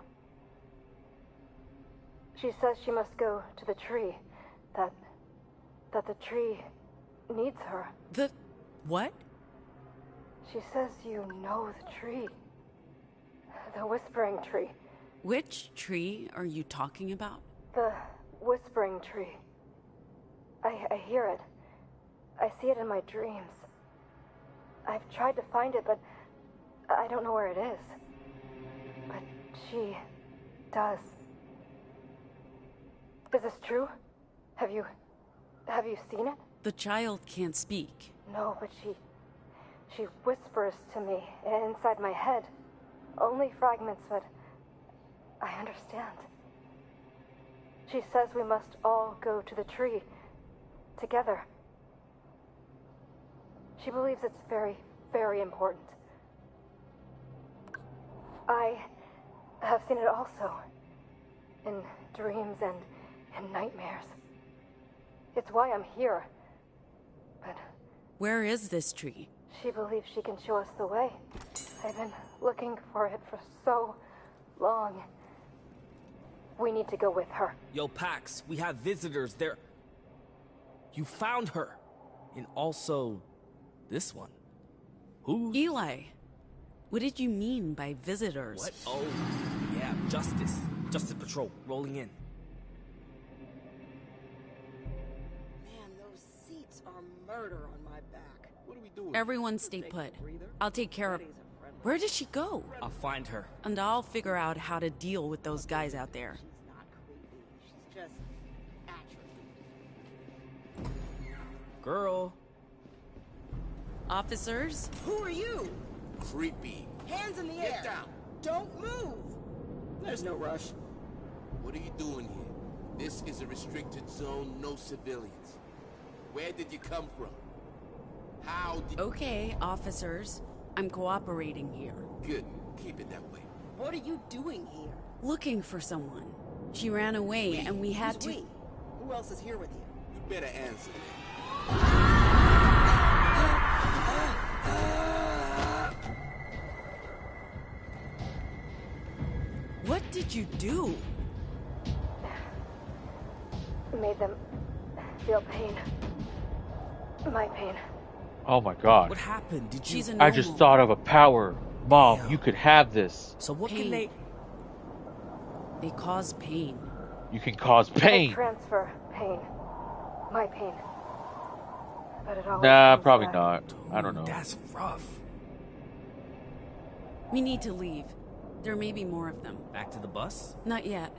She says she must go to the tree. That the tree needs her. The what? She says you know the tree. The whispering tree. Which tree are you talking about? The whispering tree. I hear it. I see it in my dreams. I've tried to find it, but I don't know where it is. But she does. Is this true? Have you seen it? The child can't speak. No, but she whispers to me inside my head. Only fragments, but I understand. She says we must all go to the tree together. She believes it's very, very important. I have seen it also. In dreams and in nightmares. It's why I'm here. But where is this tree? She believes she can show us the way. I've been looking for it for so long. We need to go with her. Yo, Pax, we have visitors there. You found her. And also, this one. Who? Eli. What did you mean by visitors? What? Oh, yeah, Justice. Justice Patrol, rolling in. Man, those seats are murder on my back. What are we doing? Everyone stay put. I'll take care of... Where did she go? I'll find her. And I'll figure out how to deal with those guys out there. She's not creepy. She's just atrophied. Girl. Officers? Who are you? Creepy. Hands in the Get air. down. Don't move. There's no rush. What are you doing here? This is a restricted zone, no civilians. Where did you come from? How did... Okay, officers. I'm cooperating here. Good. Keep it that way. What are you doing here? Looking for someone. She ran away, and we had Who's to. we? Who else is here with you? You better answer me. What did you do? Made them feel pain. My pain. Oh my god. What happened? Did you? She's a I just thought of a power. Mom, you could have this. So what Pain. can they? They cause pain. You can cause pain. I transfer pain. My pain. But it always Nah, comes probably back. not. I don't know. That's rough. We need to leave. There may be more of them. Back to the bus? Not yet.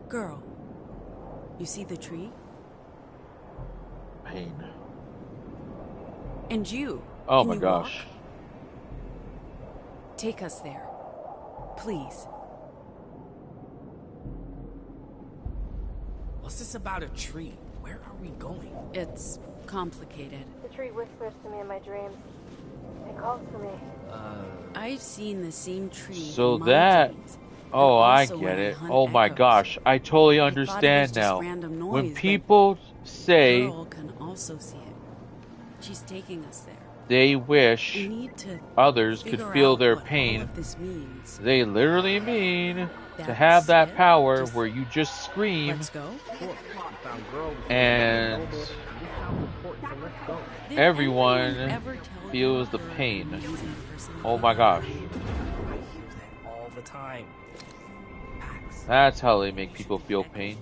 Girl, you see the tree? Pain. And you. Oh Can my you gosh. walk? Take us there. Please. What's this about a tree? Where are we going? It's complicated. The tree whispers to me in my dreams. It calls for me. I've seen the same tree. So in my that... dreams. Oh, And I also get when it. hunt Oh my echoes. gosh. I totally I thought it was understand just now. random noise, When but people say Girl can also see it. She's taking us there. they wish We need to others could figure feel out their what all pain, of this means. they literally mean to That's have that it? power Just where you just scream Let's go. and Did everyone anyone ever tell feels you the her pain. amazing personality? Oh my gosh. All the time. That's how they make people feel pain.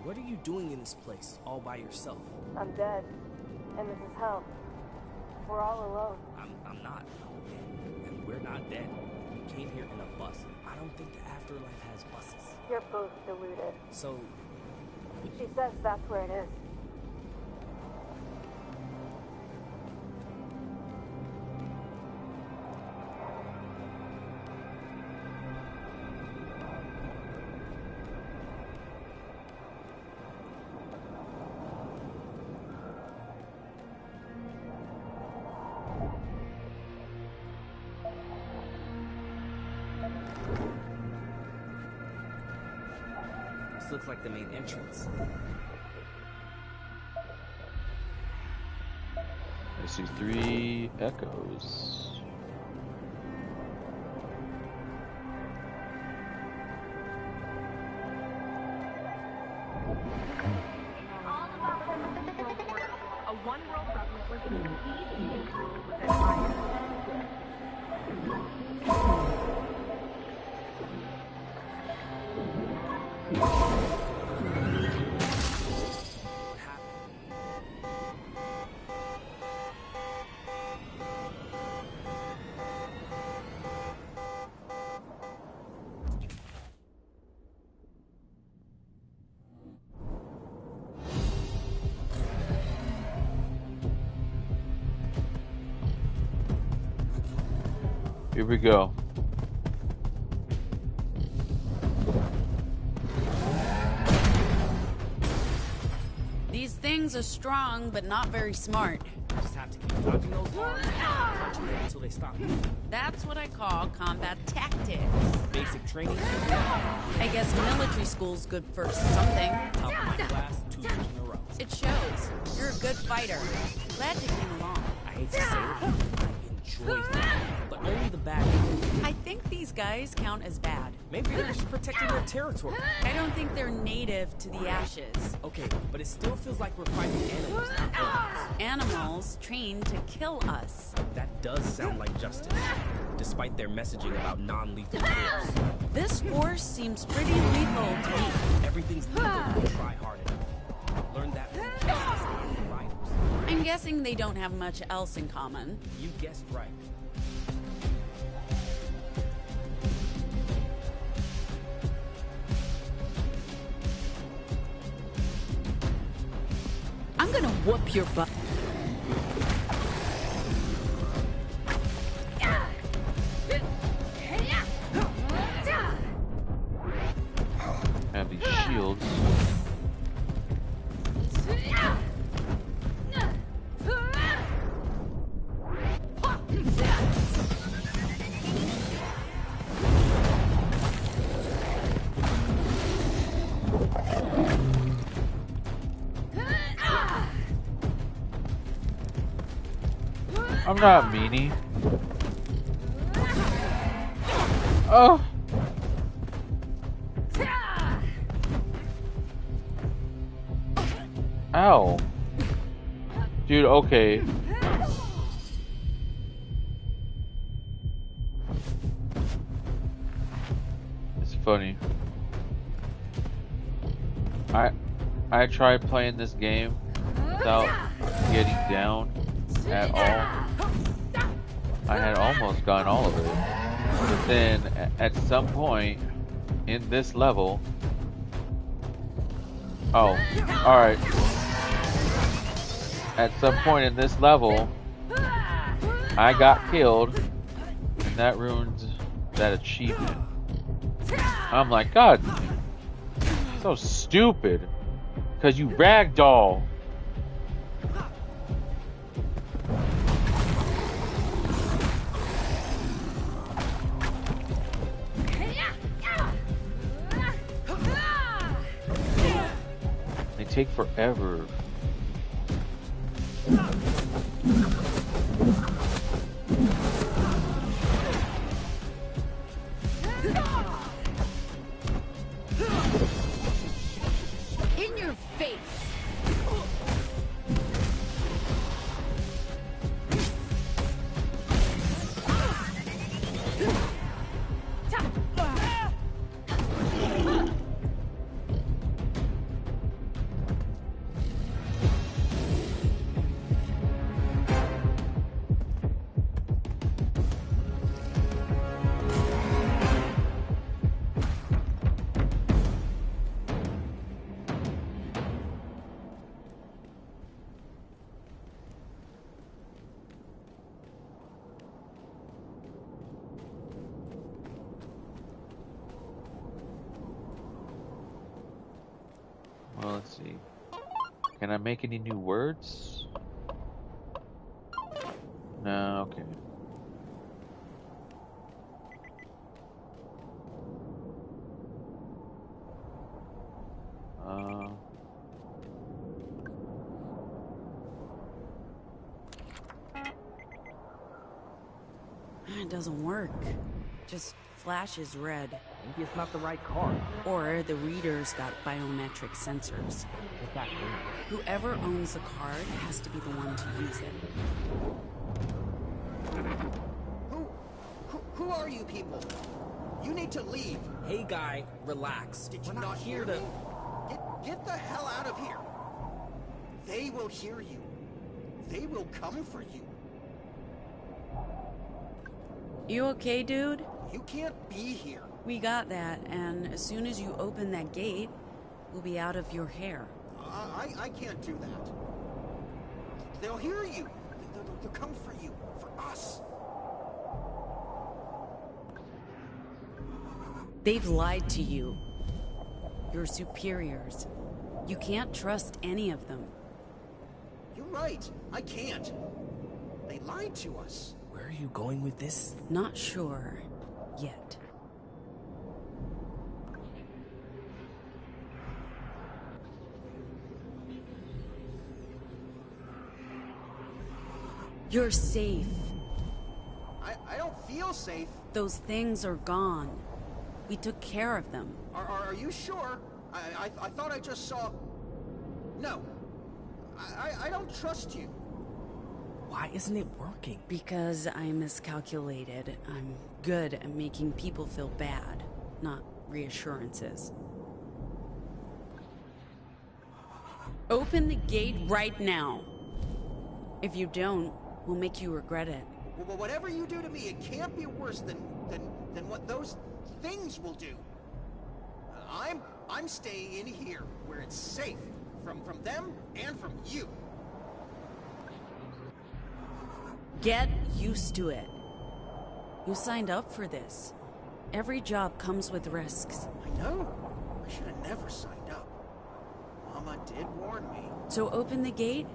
What are you doing in this place, all by yourself? I'm dead. And this is hell. We're all alone. I'm not. And we're not dead. We came here in a bus. I don't think the afterlife has buses. You're both deluded. So, She says that's where it is. this looks like the main entrance. I see 3 echoes. A one-world government was easy to rule with an iron. Here we go. These things are strong, but not very smart. Just have to keep dodging those arms, punching them until they stop moving. That's what I call combat tactics. Basic training. I guess military school's good for something. Top of my class, 2 years in a row. It shows. You're a good fighter. Glad you came along. I hate to say it, I enjoy fighting, but only the bad ones. I think these guys count as bad. Maybe they're just protecting their territory. I don't think they're native to the ashes. Okay, but it still feels like we're fighting animals, not humans. Animals trained to kill us. That does sound like justice, despite their messaging about non-lethal force. This force seems pretty lethal to me. Everything's lethal if you try hard enough. Learn that from justice and the riders. I'm guessing they don't have much else in common. You guessed right. I'm gonna whoop your butt. Have these shields. I'm not meanie. Oh. Ow. Dude, okay. It's funny. I tried playing this game without getting down at all. I had almost gotten all of it. But then at some point in this level, oh, alright. At some point in this level, I got killed, and that ruins that achievement. I'm like, God, so stupid. Because you ragdoll. They take forever. In your face. Well, let's see. Can I make any new words? No, okay. It doesn't work. Just flashes red. Maybe it's not the right card. Or the reader's got biometric sensors. What's that mean? Whoever owns the card has to be the one to use it. Who are you people? You need to leave. Hey guy, relax. Did you We're not here hear to... me? Get the hell out of here. They will hear you. They will come for you. You okay, dude? You can't be here. We got that, and as soon as you open that gate, we'll be out of your hair. I can't do that. They'll hear you. They'll come for you. For us. They've lied to you. Your superiors. You can't trust any of them. You're right. I can't. They lied to us. Where are you going with this? Not sure yet. You're safe. I don't feel safe. Those things are gone. We took care of them. Are you sure? I thought I just saw... No. I don't trust you. Why isn't it working? Because I miscalculated. I'm good at making people feel bad, not reassurances. Open the gate right now. If you don't, we'll make you regret it. Well, whatever you do to me, it can't be worse than what those things will do. I'm staying in here where it's safe from them and from you. Get used to it. You signed up for this. Every job comes with risks. I know. I should have never signed up. Mama did warn me. So open the gate.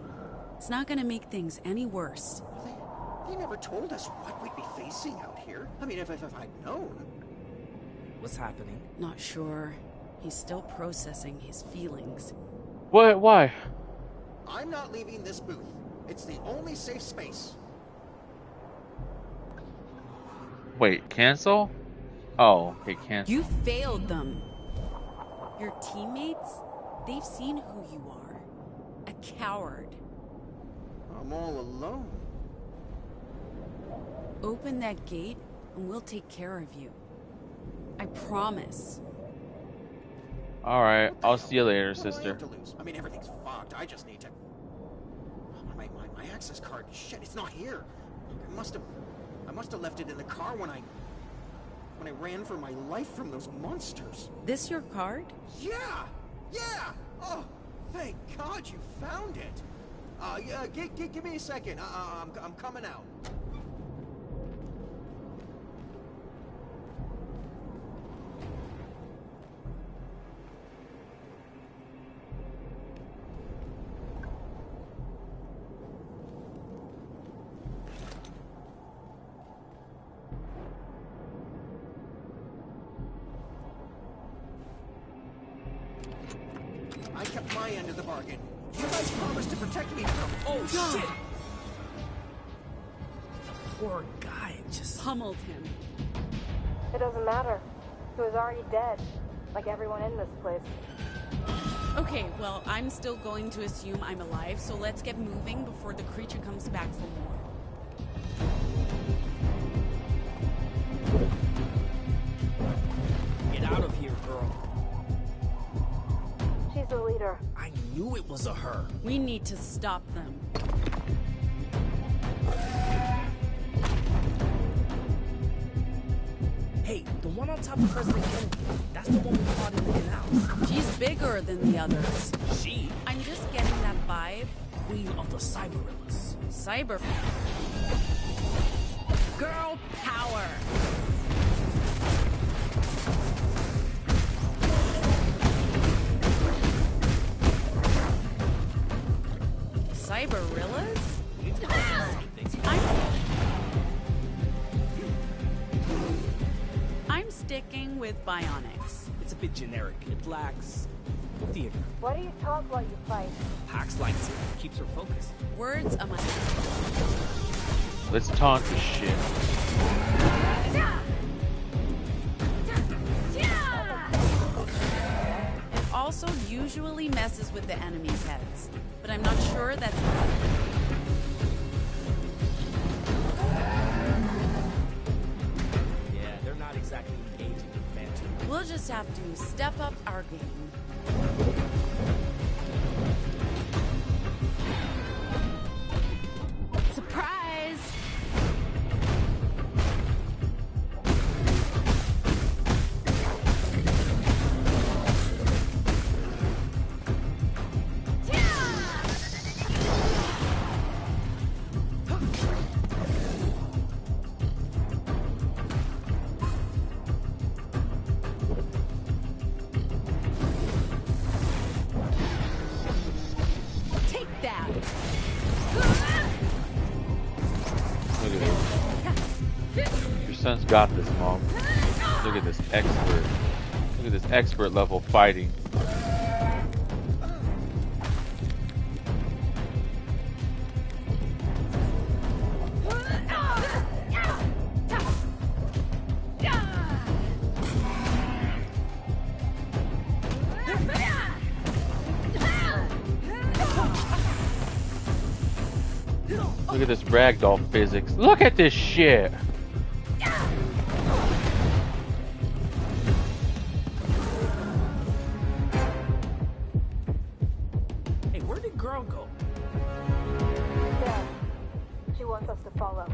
It's not gonna make things any worse. They never told us what we'd be facing out here. I mean, if I'd known. What's happening? Not sure. He's still processing his feelings. What? Why? I'm not leaving this booth. It's the only safe space. Wait, cancel? Oh, okay, cancel. You failed them. Your teammates, they've seen who you are. A coward. I'm all alone. Open that gate and we'll take care of you. I promise. Alright, I'll see you later, What do I sister. have to lose? I mean, everything's fucked. I just need to... My access card. Shit, it's not here. I must have left it in the car when I ran for my life from those monsters. This your card? Yeah! Yeah! Oh, thank God you found it. Give me a second. I'm coming out. I kept my end of the bargain. You guys promised to protect me from... Oh, shit! Poor guy just pummeled him. It doesn't matter. He was already dead, like everyone in this place. Okay, well, I'm still going to assume I'm alive, so let's get moving before the creature comes back for more. Get out of here, girl. She's the leader. I knew it was a her. We need to stop them. Hey, the one on top of President Kennedy, that's the one we fought in the canal. She's bigger than the others. She? I'm just getting that vibe. Queen of the Cyberillas. Cyber... Girl power! Cyberillas? I'm sticking with bionics. It's a bit generic. It lacks theater. Why do you talk while you fight? Pax likes it. Keeps her focused. Words are my... Let's taunt this shit. It also usually messes with the enemy's heads, but I'm not sure that's... Yeah, they're not exactly engaging in banter. We'll just have to step up our game. Surprise! Take that! Look at this. Your son's got this, Mom. Look at this expert. Look at this expert level fighting. Look at this ragdoll physics. Look at this shit. Hey, where did girl go? Dad, she wants us to follow.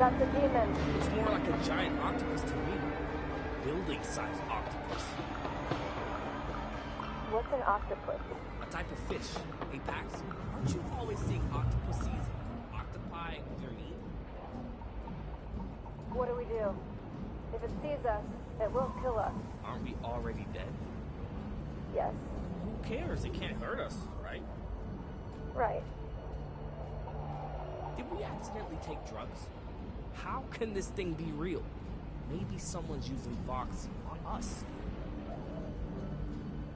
That's a demon. It's more like a giant octopus to me. Building-sized octopus. What's an octopus? A type of fish. Hey, Pax, aren't you always seeing octopuses, octopi with your knee? What do we do? If it sees us, it will kill us. Aren't we already dead? Yes. Who cares? It can't hurt us, right? Right. Did we accidentally take drugs? How can this thing be real? Maybe someone's using Vox on us.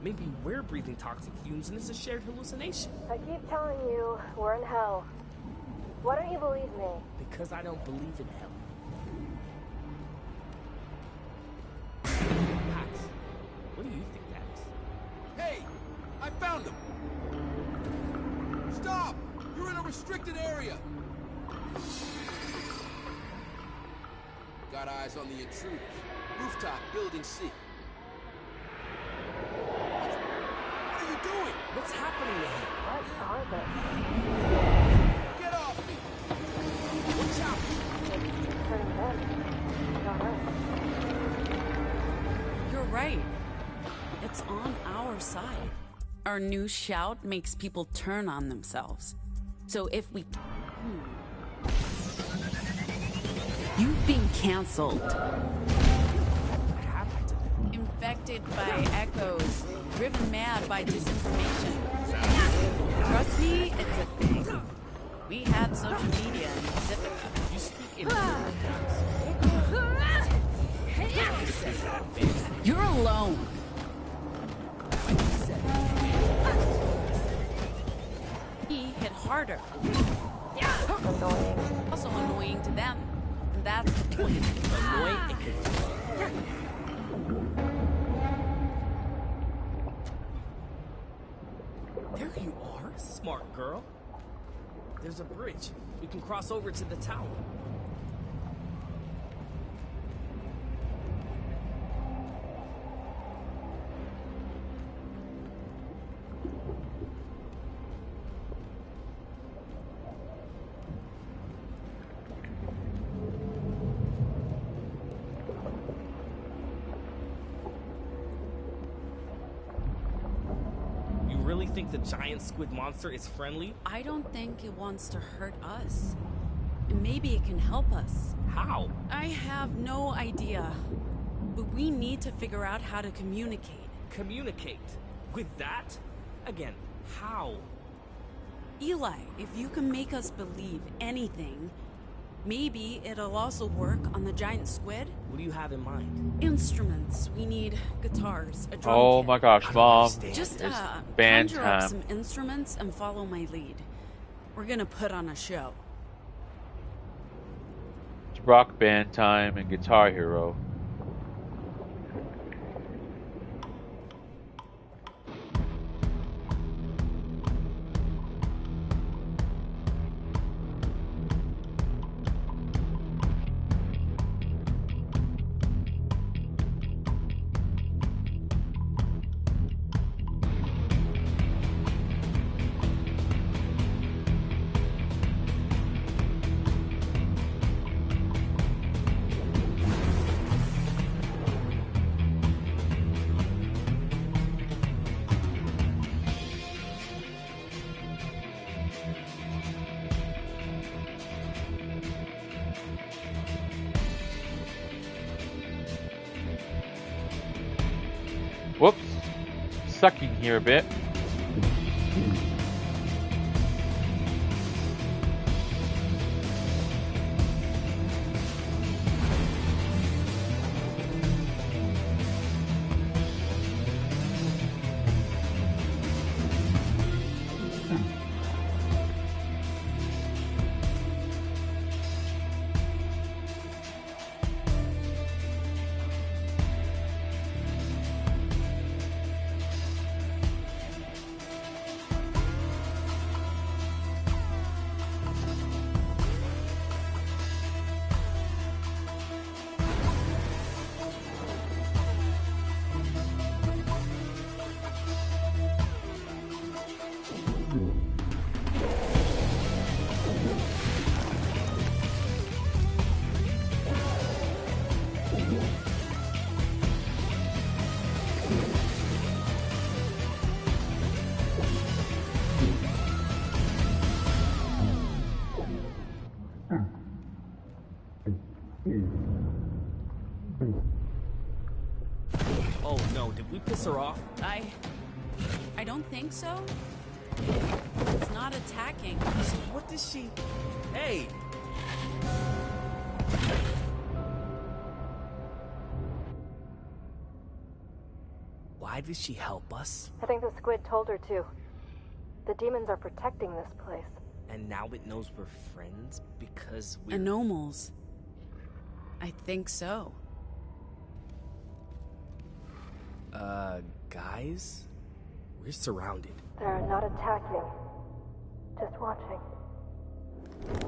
Maybe we're breathing toxic fumes and it's a shared hallucination. I keep telling you, we're in hell. Why don't you believe me? Because I don't believe in hell. Pax, what do you think that is? Hey! I found him! Stop! You're in a restricted area! Got eyes on the intruders. Rooftop, building C. What are you doing? What's happening to him? What are they? Get off me! Watch out! Hurting them. You're right. It's on our side. Our new shout makes people turn on themselves. So if we... You've been cancelled. What happened to them? Infected by echoes. Driven mad by disinformation. Trust me, it's a thing. We had social media in Pacifica. You speak in You're alone. He hit harder. Annoying. Also annoying to them. And that's the point. Annoying and confusing. There you are, smart girl. There's a bridge. We can cross over to the tower. You really think the giant squid monster is friendly? I don't think it wants to hurt us. And maybe it can help us. How? I have no idea. But we need to figure out how to communicate. Communicate? With that? Again, how? Eli, if you can make us believe anything, maybe it'll also work on the giant squid. What do you have in mind? Instruments. We need guitars, a drum Oh kit. my gosh, Mom. Just It's band conjure up time. some instruments and follow my lead. We're gonna put on a show. It's rock band time and Guitar Hero. Whoops. Sucking here a bit. we piss her off? I don't think so. It's not attacking. So what does she... Hey! Why did she help us? I think the squid told her to. The demons are protecting this place. And now it knows we're friends because we're... Anomals. I think so. Guys? We're surrounded. They're not attacking. Just watching.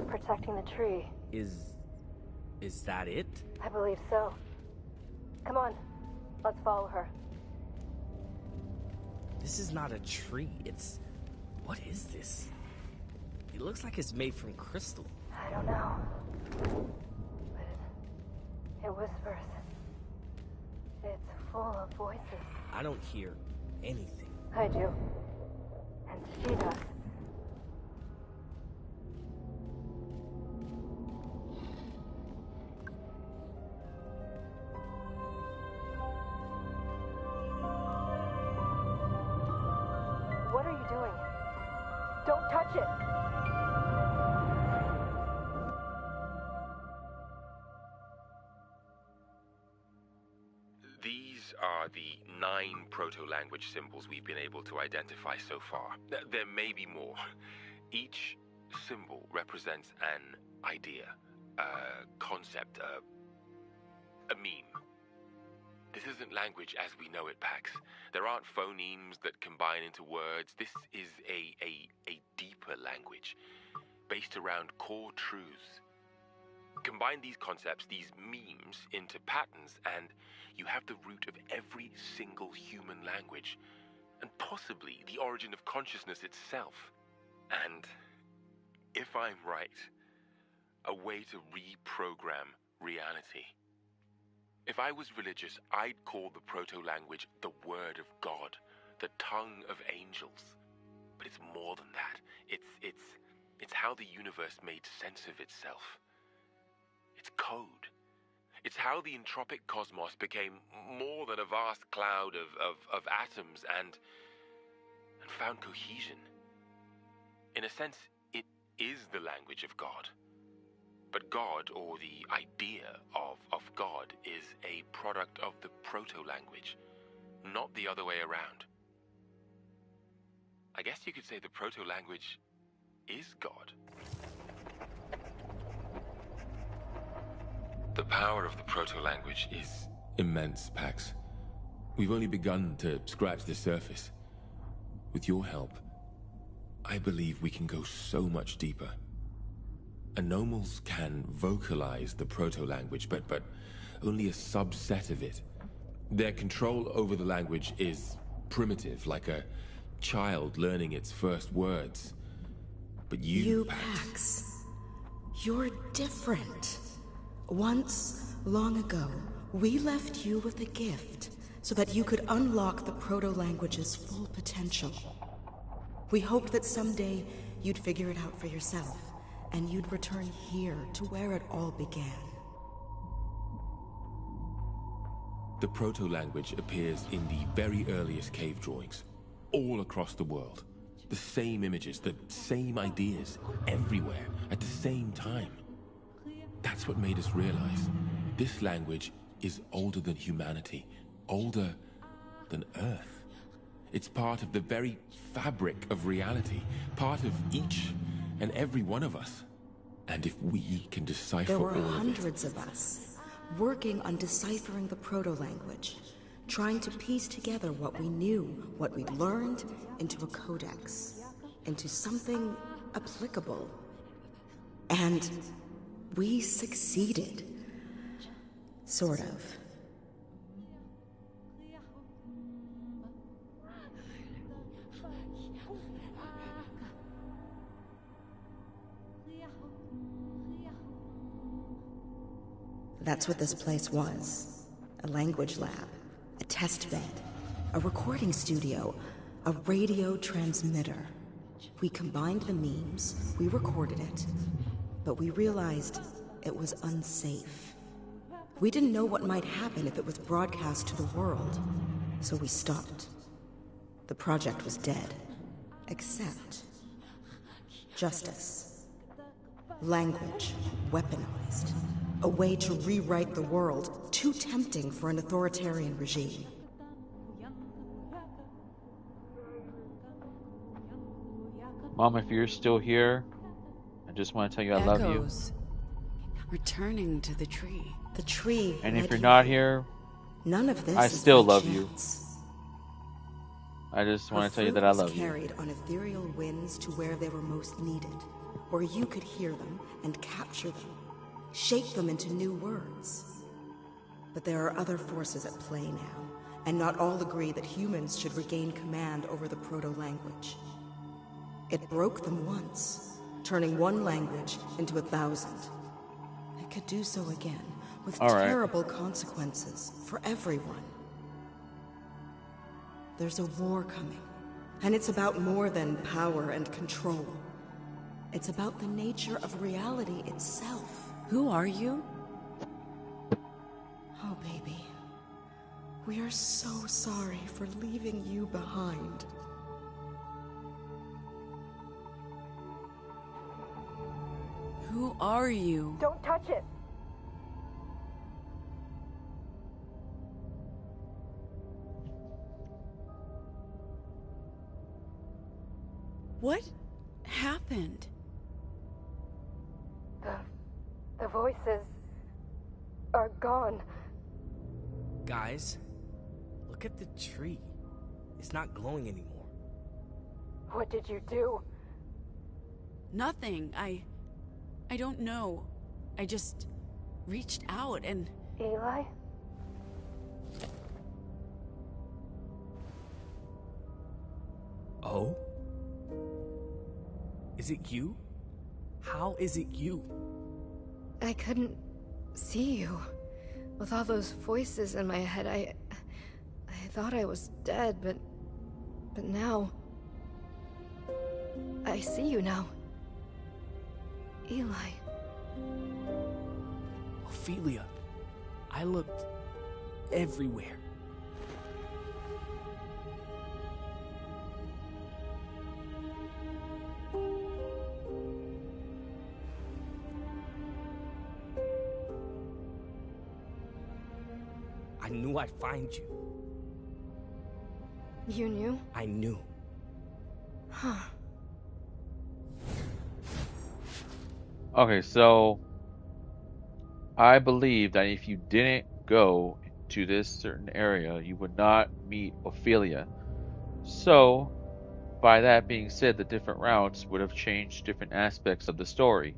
Protecting the tree. Is that it? I believe so. Come on. Let's follow her. This is not a tree. It's... What is this? It looks like it's made from crystal. I don't know. But it whispers. It's full of voices. I don't hear anything. I do. And she does. What are you doing? Don't touch it! These are the 9 proto-language symbols we've been able to identify so far. There may be more. Each symbol represents an idea, a concept, a meme. This isn't language as we know it, Pax. There aren't phonemes that combine into words. This is a deeper language, based around core truths. Combine these concepts, these memes, into patterns, and you have the root of every single human language, and possibly the origin of consciousness itself. And, if I'm right, a way to reprogram reality. If I was religious, I'd call the proto-language the word of God, the tongue of angels. But it's more than that. It's how the universe made sense of itself. It's code. It's how the entropic cosmos became more than a vast cloud of atoms and found cohesion. In a sense, it is the language of God. But God, or the idea of God, is a product of the proto-language, not the other way around. I guess you could say the proto-language is God. The power of the proto-language is immense, Pax. We've only begun to scratch the surface. With your help, I believe we can go so much deeper. Anomals can vocalize the proto-language, but only a subset of it. Their control over the language is primitive, like a child learning its first words. But you, Pax, you're different. Once, long ago, we left you with a gift so that you could unlock the proto-language's full potential. We hoped that someday you'd figure it out for yourself, and you'd return here to where it all began. The proto-language appears in the very earliest cave drawings, all across the world. The same images, the same ideas, everywhere, at the same time. That's what made us realize this language is older than humanity, older than Earth. It's part of the very fabric of reality, part of each and every one of us. And if we can decipher there were all of it... hundreds of us, working on deciphering the proto-language, trying to piece together what we knew, what we'd learned, into a codex, into something applicable. And we succeeded. Sort of. That's what this place was. A language lab, a test bed, a recording studio, a radio transmitter. We combined the memes, we recorded it, but we realized it was unsafe. We didn't know what might happen if it was broadcast to the world. so we stopped. The project was dead. Except justice. Language weaponized. A way to rewrite the world, too tempting for an authoritarian regime. Mom, if you're still here, I just want to tell you I love you. Echoes returning to the tree. The tree. And if you're not here, none of this I is still by love chance. you. I just want to tell you Her that I fruit was love you. carried on ethereal winds to where they were most needed, where you could hear them and capture them, shape them into new words. But there are other forces at play now, and not all agree that humans should regain command over the proto-language. It broke them once, turning one language into 1,000. It could do so again, with terrible consequences for everyone. There's a war coming, and it's about more than power and control. It's about the nature of reality itself. Who are you? Oh, baby. We are so sorry for leaving you behind. Who are you? Don't touch it! What happened? The voices are gone. Guys, look at the tree. It's not glowing anymore. What did you do? Nothing. I don't know. I just reached out and... Eli? Oh? Is it you? How is it you? I couldn't see you. With all those voices in my head, I thought I was dead, but now... I see you now. Eli. Ophelia, I looked everywhere. I knew I'd find you. You knew? I knew. Huh. Okay, so I believe that if you didn't go to this certain area, you would not meet Ophelia. So, by that being said, the different routes would have changed different aspects of the story.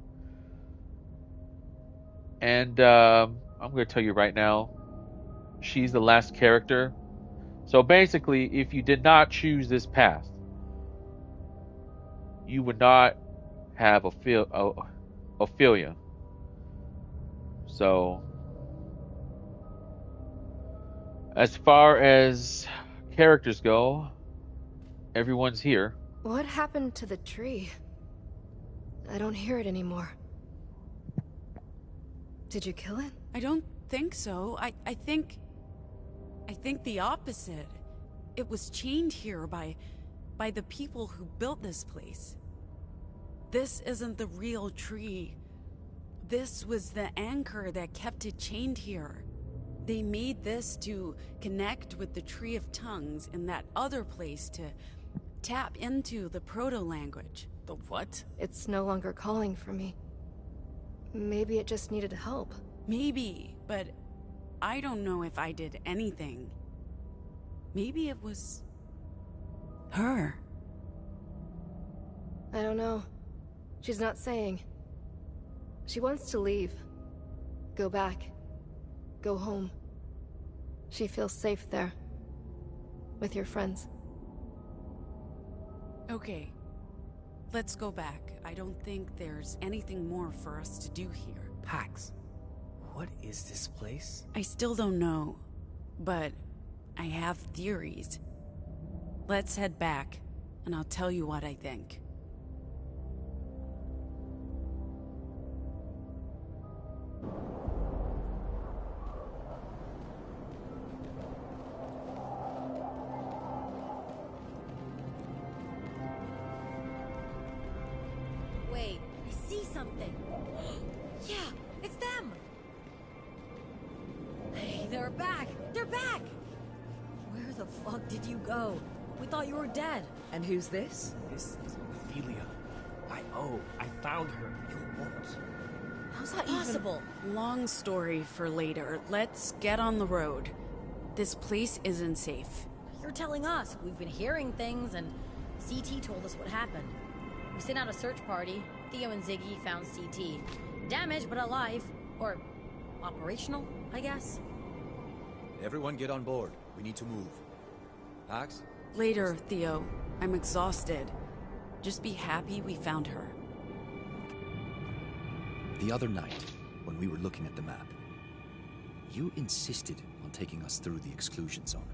And I'm going to tell you right now, she's the last character. So basically, if you did not choose this path, you would not have Ophelia. So, as far as characters go, everyone's here. What happened to the tree? I don't hear it anymore. Did you kill it? I don't think so. I think the opposite. It was chained here by the people who built this place. This isn't the real tree. This was the anchor that kept it chained here. They made this to connect with the Tree of Tongues in that other place to tap into the proto-language. The what? It's no longer calling for me. Maybe it just needed help. Maybe, but I don't know if I did anything. Maybe it was... her. I don't know. She's not saying. She wants to leave. Go back. Go home. She feels safe there. With your friends. Okay. Let's go back. I don't think there's anything more for us to do here. Pax, what is this place? I still don't know, but I have theories. Let's head back, and I'll tell you what I think. They're back! They're back! Where the fuck did you go? We thought you were dead. And who's this? This is Ophelia. I found her. Your what? How's that Possible. Long story for later. Let's get on the road. This place isn't safe. You're telling us. We've been hearing things, and CT told us what happened. We sent out a search party. Theo and Ziggy found CT. Damaged, but alive. Or operational, I guess. Everyone get on board. We need to move. Pax? Later, Theo. I'm exhausted. Just be happy we found her. The other night, when we were looking at the map, you insisted on taking us through the exclusion zone.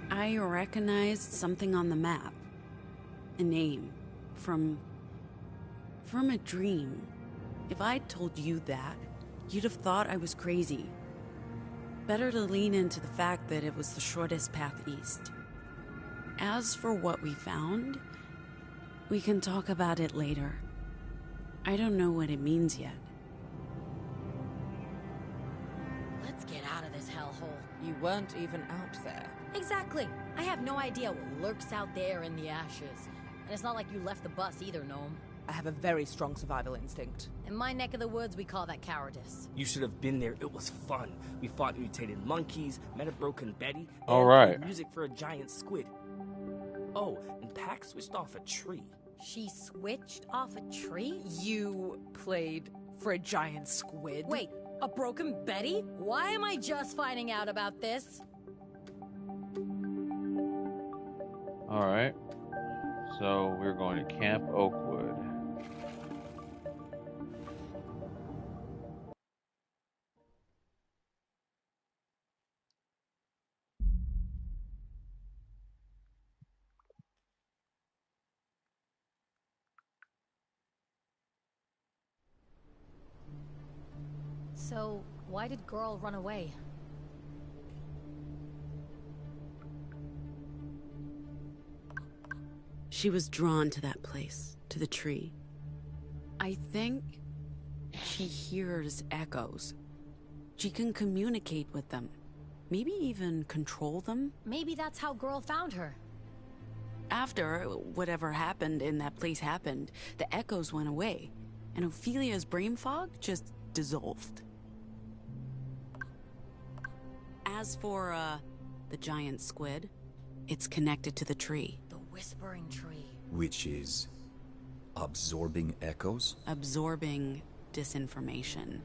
I recognized something on the map. A name. From a dream. If I'd told you that, you'd have thought I was crazy. Better to lean into the fact that it was the shortest path east. As for what we found, we can talk about it later. I don't know what it means yet. Let's get out of this hellhole. You weren't even out there. Exactly. I have no idea what lurks out there in the ashes. And it's not like you left the bus either, Gnome. I have a very strong survival instinct. In my neck of the woods, we call that cowardice. You should have been there. It was fun. We fought mutated monkeys, met a broken Betty, All and right. played music for a giant squid. Oh, and Pax switched off a tree. She switched off a tree? You played for a giant squid? Wait, a broken Betty? Why am I just finding out about this? All right. So we're going to Camp Oakwood. So, why did Girl run away? She was drawn to that place, to the tree. I think she hears echoes. She can communicate with them. Maybe even control them. Maybe that's how Girl found her. After whatever happened in that place happened, the echoes went away, and Ophelia's brain fog just dissolved. As for, the giant squid, it's connected to the tree. The Whispering Tree. Which is absorbing echoes? Absorbing disinformation.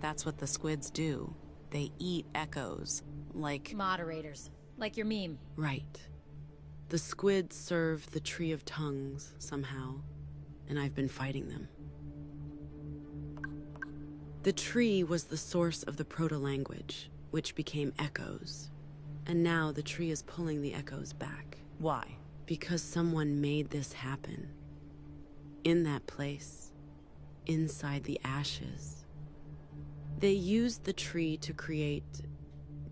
That's what the squids do. They eat echoes, like... Moderators. Like your meme. Right. The squids serve the Tree of Tongues, somehow, and I've been fighting them. The tree was the source of the proto-language, which became echoes. And now the tree is pulling the echoes back. Why? Because someone made this happen. In that place. Inside the ashes. They used the tree to create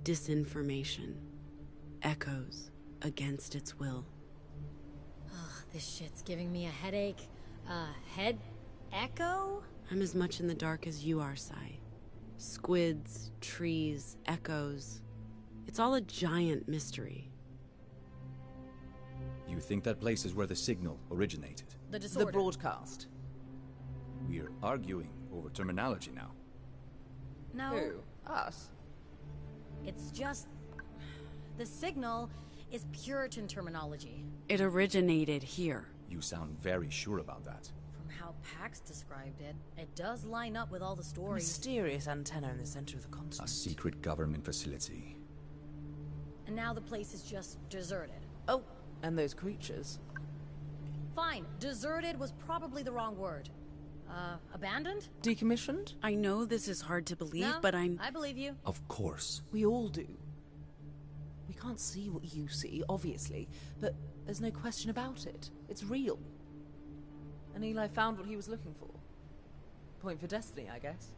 disinformation. Echoes against its will. Ugh, this shit's giving me a headache. Head echo? I'm as much in the dark as you are, Sai. Squids, trees, echoes. It's all a giant mystery. You think that place is where the signal originated? The disorder. The broadcast. We're arguing over terminology now. No. Who? Us? It's just... The signal is Puritan terminology. It originated here. You sound very sure about that. From how Pax described it, it does line up with all the stories. Mysterious antenna in the center of the continent. A secret government facility. And now the place is just deserted. Oh, and those creatures. Fine, deserted was probably the wrong word. Abandoned? Decommissioned? I know this is hard to believe, No, but I'm... I believe you. Of course. We all do. We can't see what you see, obviously, but there's no question about it. It's real. And Eli found what he was looking for. Point for destiny, I guess.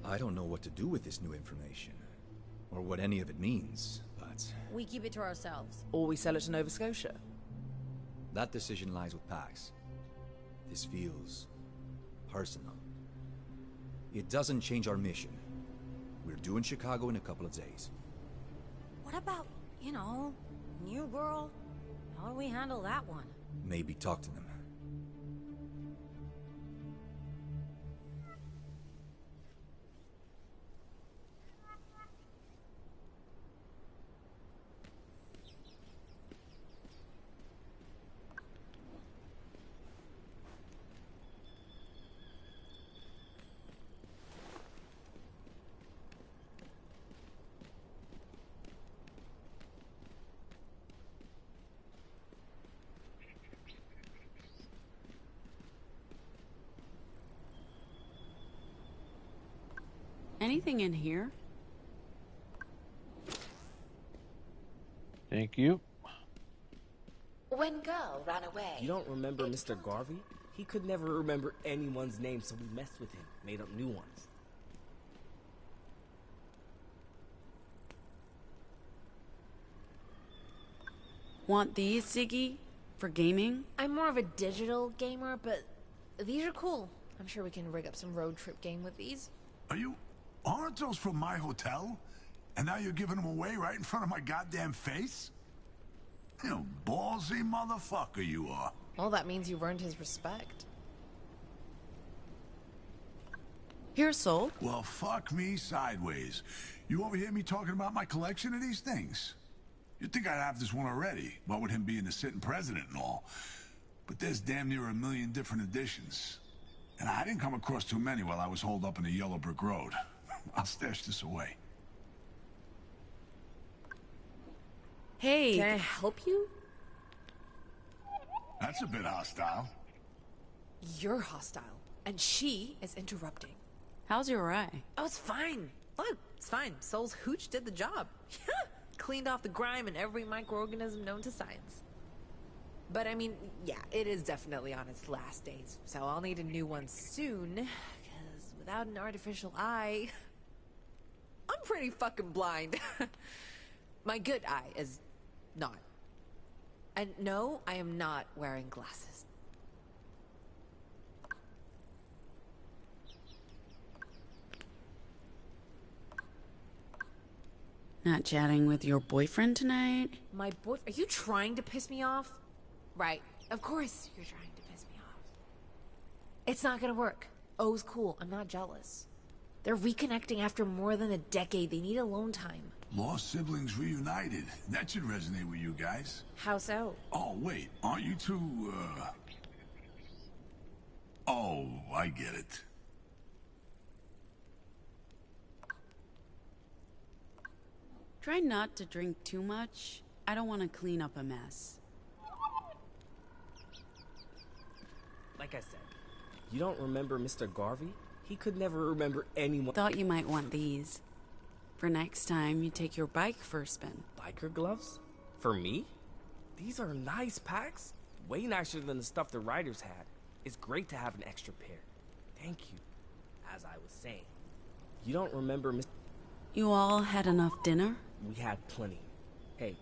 I don't know what to do with this new information. or what any of it means, but We keep it to ourselves. Or we sell it to Nova Scotia. that decision lies with Pax. This feels personal. It doesn't change our mission. We're due in Chicago in a couple of days. What about, New Girl? How do we handle that one? Maybe talk to them. Anything in here? Thank you. When Girl ran away... You don't remember Mr. Garvey? He could never remember anyone's name, so we messed with him, made up new ones. Want these, Ziggy? For gaming? I'm more of a digital gamer, but these are cool. I'm sure we can rig up some road trip game with these. Aren't those from my hotel? And now you're giving them away right in front of my goddamn face? You ballsy motherfucker you are. Well, that means you've earned his respect. Here, Soul. Well, fuck me sideways. You overhear me talking about my collection of these things? You'd think I'd have this one already, what with him being the sitting president and all. But there's damn near 1 million different editions. And I didn't come across too many while I was holed up in the Yellow Brick Road. I'll stash this away. Hey. Can I help you? That's a bit hostile. You're hostile. And she is interrupting. How's your eye? Oh, it's fine. Look, it's fine. Soul's hooch did the job. Cleaned off the grime and every microorganism known to science. But I mean, yeah, it is definitely on its last days. So I'll need a new one soon. Because without an artificial eye... I'm pretty fucking blind. My good eye is not. And no, I am not wearing glasses. Not chatting with your boyfriend tonight? My boyfriend? Are you trying to piss me off? Right. Of course you're trying to piss me off. It's not gonna work. O's cool. I'm not jealous. They're reconnecting after more than a decade. They need alone time. Lost siblings reunited. That should resonate with you guys. How so? Oh, wait. Aren't you two, Oh, I get it. Try not to drink too much. I don't want to clean up a mess. Like I said, you don't remember Mr. Garvey? He could never remember anyone. Thought you might want these. For next time you take your bike for a spin. Biker gloves? For me? These are nice packs. Way nicer than the stuff the riders had. It's great to have an extra pair. Thank you. As I was saying, you don't remember Mr. You all had enough dinner? We had plenty. Hey,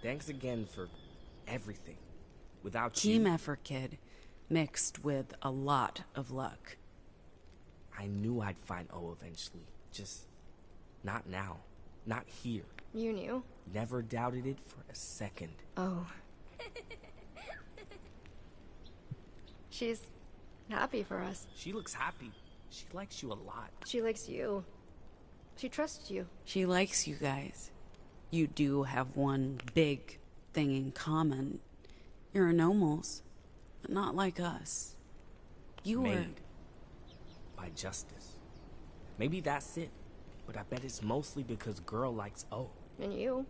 thanks again for everything. Without Team effort, kid. Mixed with a lot of luck. I knew I'd find O eventually. Just not now. Not here. You knew? Never doubted it for a second. Oh. She's happy for us. She looks happy. She likes you a lot. She likes you. She trusts you. She likes you guys. You do have one big thing in common. You're anomals, but not like us. You were... Made by justice. Maybe that's it, but I bet it's mostly because girl likes O. And you.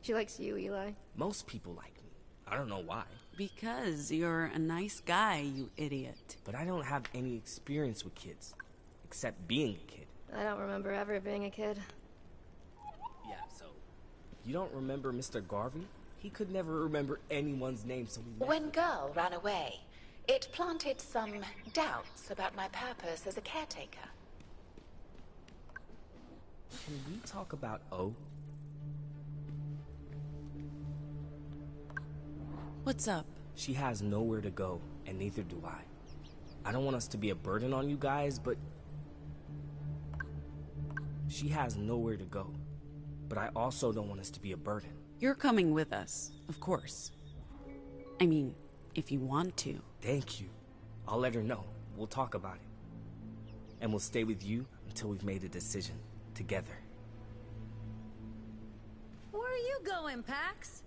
She likes you, Eli. Most people like me. I don't know why. Because you're a nice guy, you idiot. But I don't have any experience with kids, except being a kid. I don't remember ever being a kid. Yeah, so... You don't remember Mr. Garvey? He could never remember anyone's name, so we... When Girl ran away, it planted some doubts about my purpose as a caretaker. Can we talk about O? What's up? She has nowhere to go, and neither do I. I don't want us to be a burden on you guys, but... She has nowhere to go. But I also don't want us to be a burden. You're coming with us, of course. I mean, if you want to. Thank you. I'll let her know. We'll talk about it. And we'll stay with you until we've made a decision. Together. Where are you going, Pax?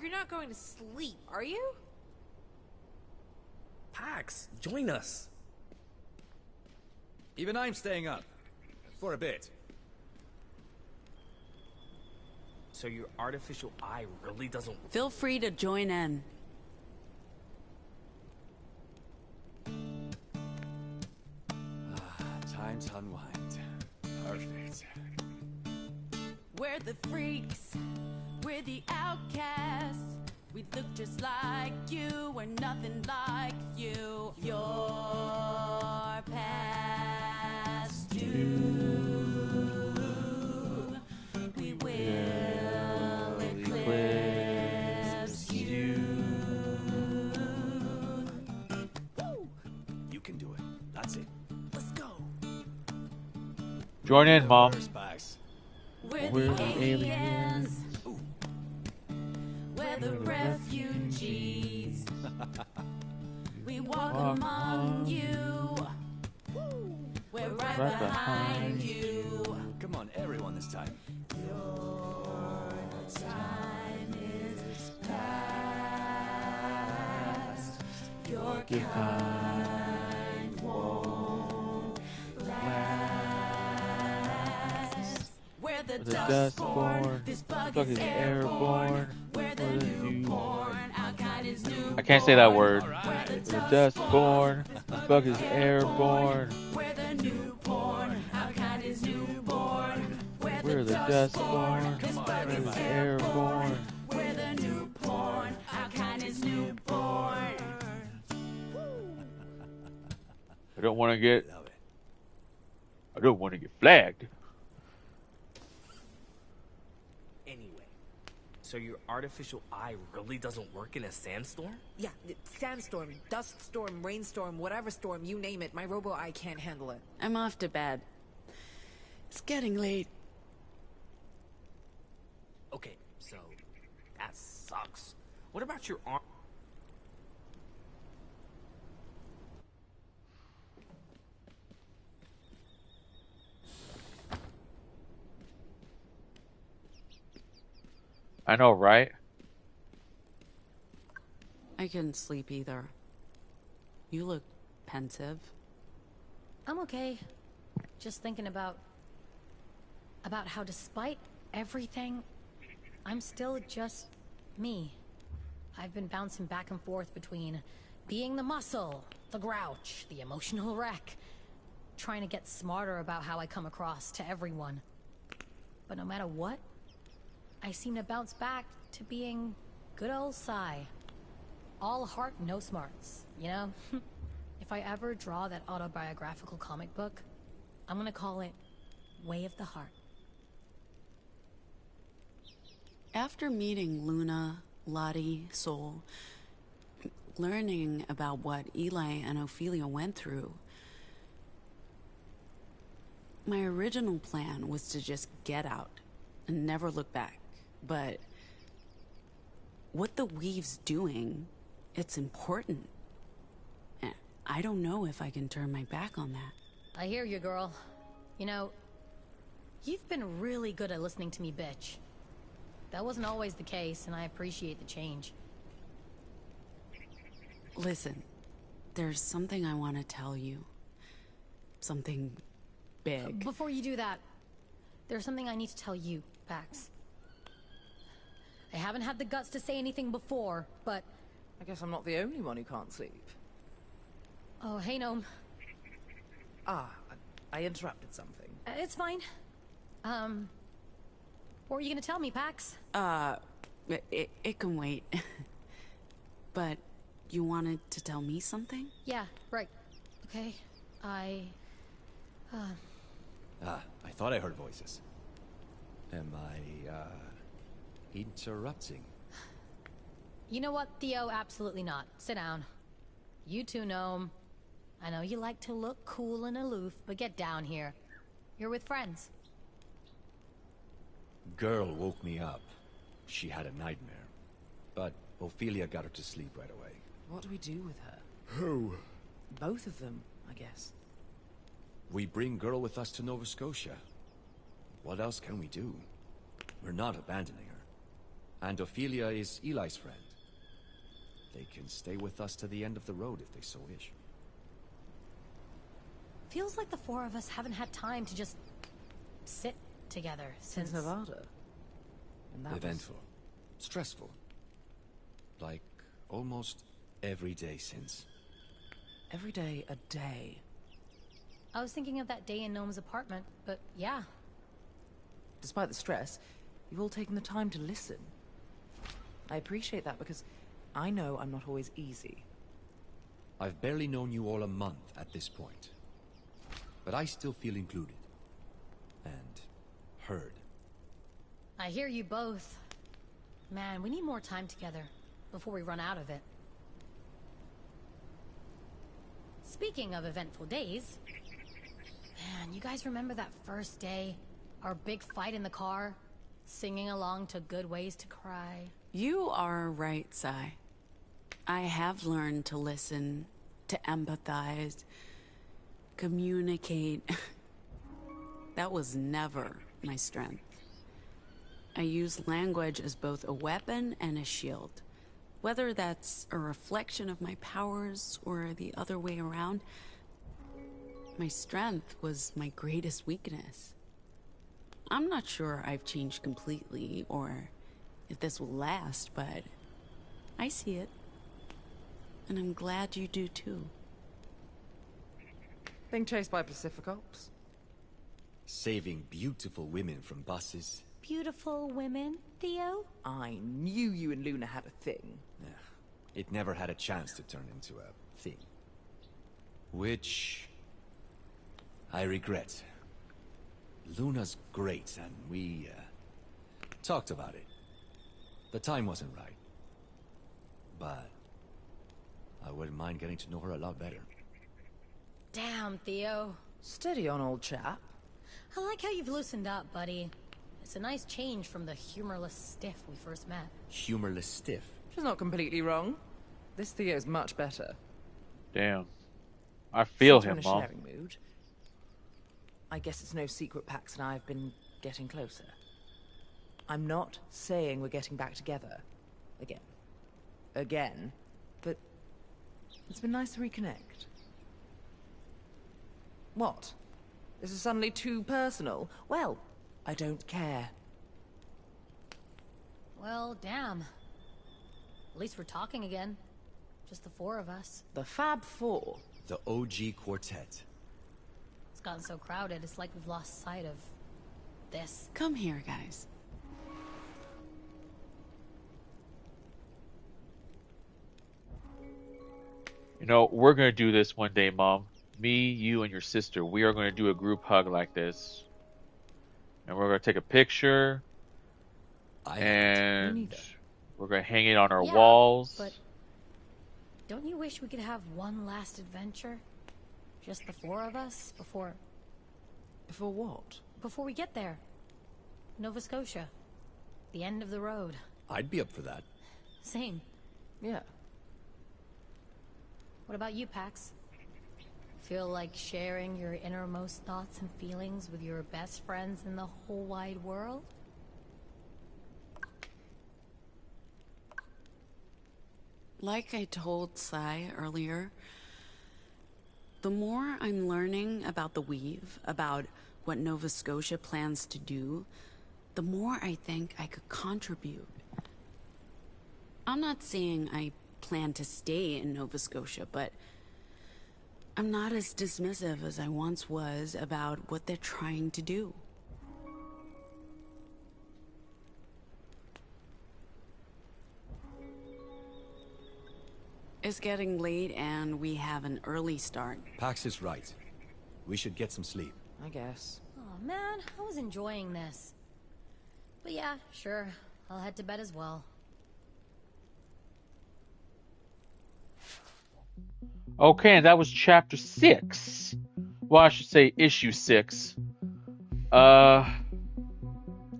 You're not going to sleep, are you? Pax, join us. Even I'm staying up. For a bit. So your artificial eye really doesn't... Feel free to join in. Time to unwind. Perfect. We're the freaks. We're the outcasts. We look just like you. We're nothing like you. Your past due. We will eclipse you. Woo! You can do it. That's it. Let's go. Join in, Mom. We're the aliens. We're the refugees. We walk among you. We're right behind you. Come on, everyone this time. Your time is past. Your kind won't last. We're the Dustborn. This bug is airborne. We're the newborn. Our kind is newborn. I can't say that word. The Dustborn. This bug is airborne. We're the newborn. Our kind is newborn. We're the Dustborn. This bug is airborne. We're the newborn. Our kind is newborn. I don't want to get flagged. Anyway, so your artificial eye really doesn't work in a sandstorm? Yeah, sandstorm, dust storm, rainstorm, whatever storm, you name it. My robo-eye can't handle it. I'm off to bed. It's getting late. Okay, so that sucks. What about your arm? I know, right? I couldn't sleep either. You look pensive. I'm okay. Just thinking about how despite everything, I'm still just me. I've been bouncing back and forth between being the muscle, the grouch, the emotional wreck, trying to get smarter about how I come across to everyone. But no matter what, I seem to bounce back to being good old Psy. All heart, no smarts, you know? If I ever draw that autobiographical comic book, I'm gonna call it Way of the Heart. After meeting Luna, Lottie, Soul, learning about what Eli and Ophelia went through, my original plan was to just get out and never look back. But what the Weave's doing, it's important. And I don't know if I can turn my back on that. I hear you, girl. You know, you've been really good at listening to me, bitch. That wasn't always the case, and I appreciate the change. Listen, there's something I want to tell you. Something big. Before you do that, there's something I need to tell you, Pax. I haven't had the guts to say anything before, but... I guess I'm not the only one who can't sleep. Oh, hey, Gnome. I interrupted something. It's fine. What were you gonna tell me, Pax? It can wait. But you wanted to tell me something? Yeah, right. Okay. I thought I heard voices. Am I, interrupting? You know what, Theo? Absolutely not. Sit down. You two, Gnome. I know you like to look cool and aloof, but get down here. You're with friends. Girl woke me up. She had a nightmare. But Ophelia got her to sleep right away. What do we do with her? Who? Both of them, I guess. We bring Girl with us to Nova Scotia. What else can we do? We're not abandoning her. And Ophelia is Eli's friend. They can stay with us to the end of the road if they so wish. Feels like the four of us haven't had time to just sit together since Nevada. And that eventful. Stressful. Like almost every day since. Every day a day. I was thinking of that day in Gnome's apartment, but yeah. Despite the stress, you've all taken the time to listen. I appreciate that because I know I'm not always easy. I've barely known you all a month at this point. But I still feel included. And heard. I hear you both. Man, we need more time together before we run out of it. Speaking of eventful days, man, you guys remember that first day? Our big fight in the car? Singing along to Good Ways to Cry? You are right, Sai. I have learned to listen, to empathize, communicate. That was never my strength. I use language as both a weapon and a shield. Whether that's a reflection of my powers or the other way around, my strength was my greatest weakness. I'm not sure I've changed completely or if this will last, but I see it. And I'm glad you do too. Being chased by Pacificops? Saving beautiful women from buses. Beautiful women, Theo? I knew you and Luna had a thing. Yeah, it never had a chance to turn into a thing. Which I regret. Luna's great, and we talked about it. The time wasn't right. But I wouldn't mind getting to know her a lot better. Damn, Theo. Steady on, old chap. I like how you've loosened up, buddy. It's a nice change from the humorless stiff we first met. Humorless stiff? She's not completely wrong. This Theo's much better. Damn. I feel Since we're him, in a Mom. sharing mood, I guess it's no secret Pax and I have been getting closer. I'm not saying we're getting back together. Again. But it's been nice to reconnect. What? This is suddenly too personal? Well, I don't care. Well, damn. At least we're talking again. Just the four of us. The Fab Four. The OG quartet. It's gotten so crowded, it's like we've lost sight of this. Come here, guys. You know, we're going to do this one day, Mom. Me, you, and your sister. We are going to do a group hug like this. And we're going to take a picture. And we're going to hang it on our walls. But don't you wish we could have one last adventure? Just the four of us before... Before what? Before we get there. Nova Scotia. The end of the road. I'd be up for that. Same. Yeah. What about you, Pax? Feel like sharing your innermost thoughts and feelings with your best friends in the whole wide world? Like I told Sai earlier, the more I'm learning about the Weave, about what Nova Scotia plans to do, the more I think I could contribute. I'm not saying I plan to stay in Nova Scotia, but I'm not as dismissive as I once was about what they're trying to do. It's getting late and we have an early start. Pax is right. We should get some sleep. I guess. man, I was enjoying this. But yeah, sure, I'll head to bed as well. Okay, and that was chapter 6. Well, I should say issue 6. I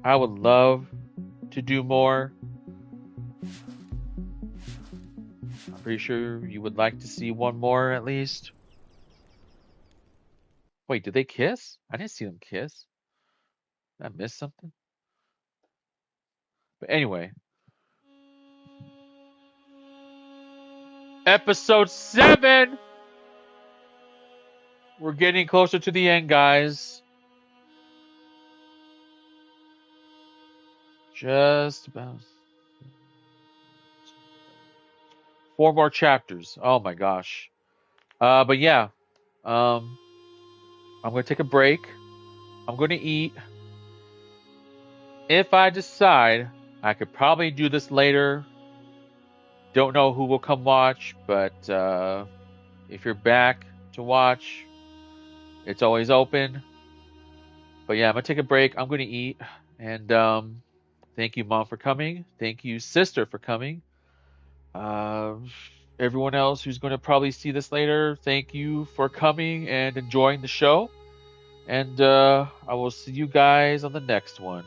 would love to do more. I'm pretty sure you would like to see one more at least. Wait, did they kiss? I didn't see them kiss. Did I miss something? But anyway. Episode 7! We're getting closer to the end, guys. Just about 4 more chapters. Oh my gosh. But yeah. I'm going to take a break. I'm going to eat. If I decide, I could probably do this later. Don't know who will come watch, but if you're back to watch, it's always open. But yeah, I'm going to take a break. I'm going to eat. And thank you, Mom, for coming. Thank you, Sister, for coming. Everyone else who's going to probably see this later, thank you for coming and enjoying the show. And I will see you guys on the next one.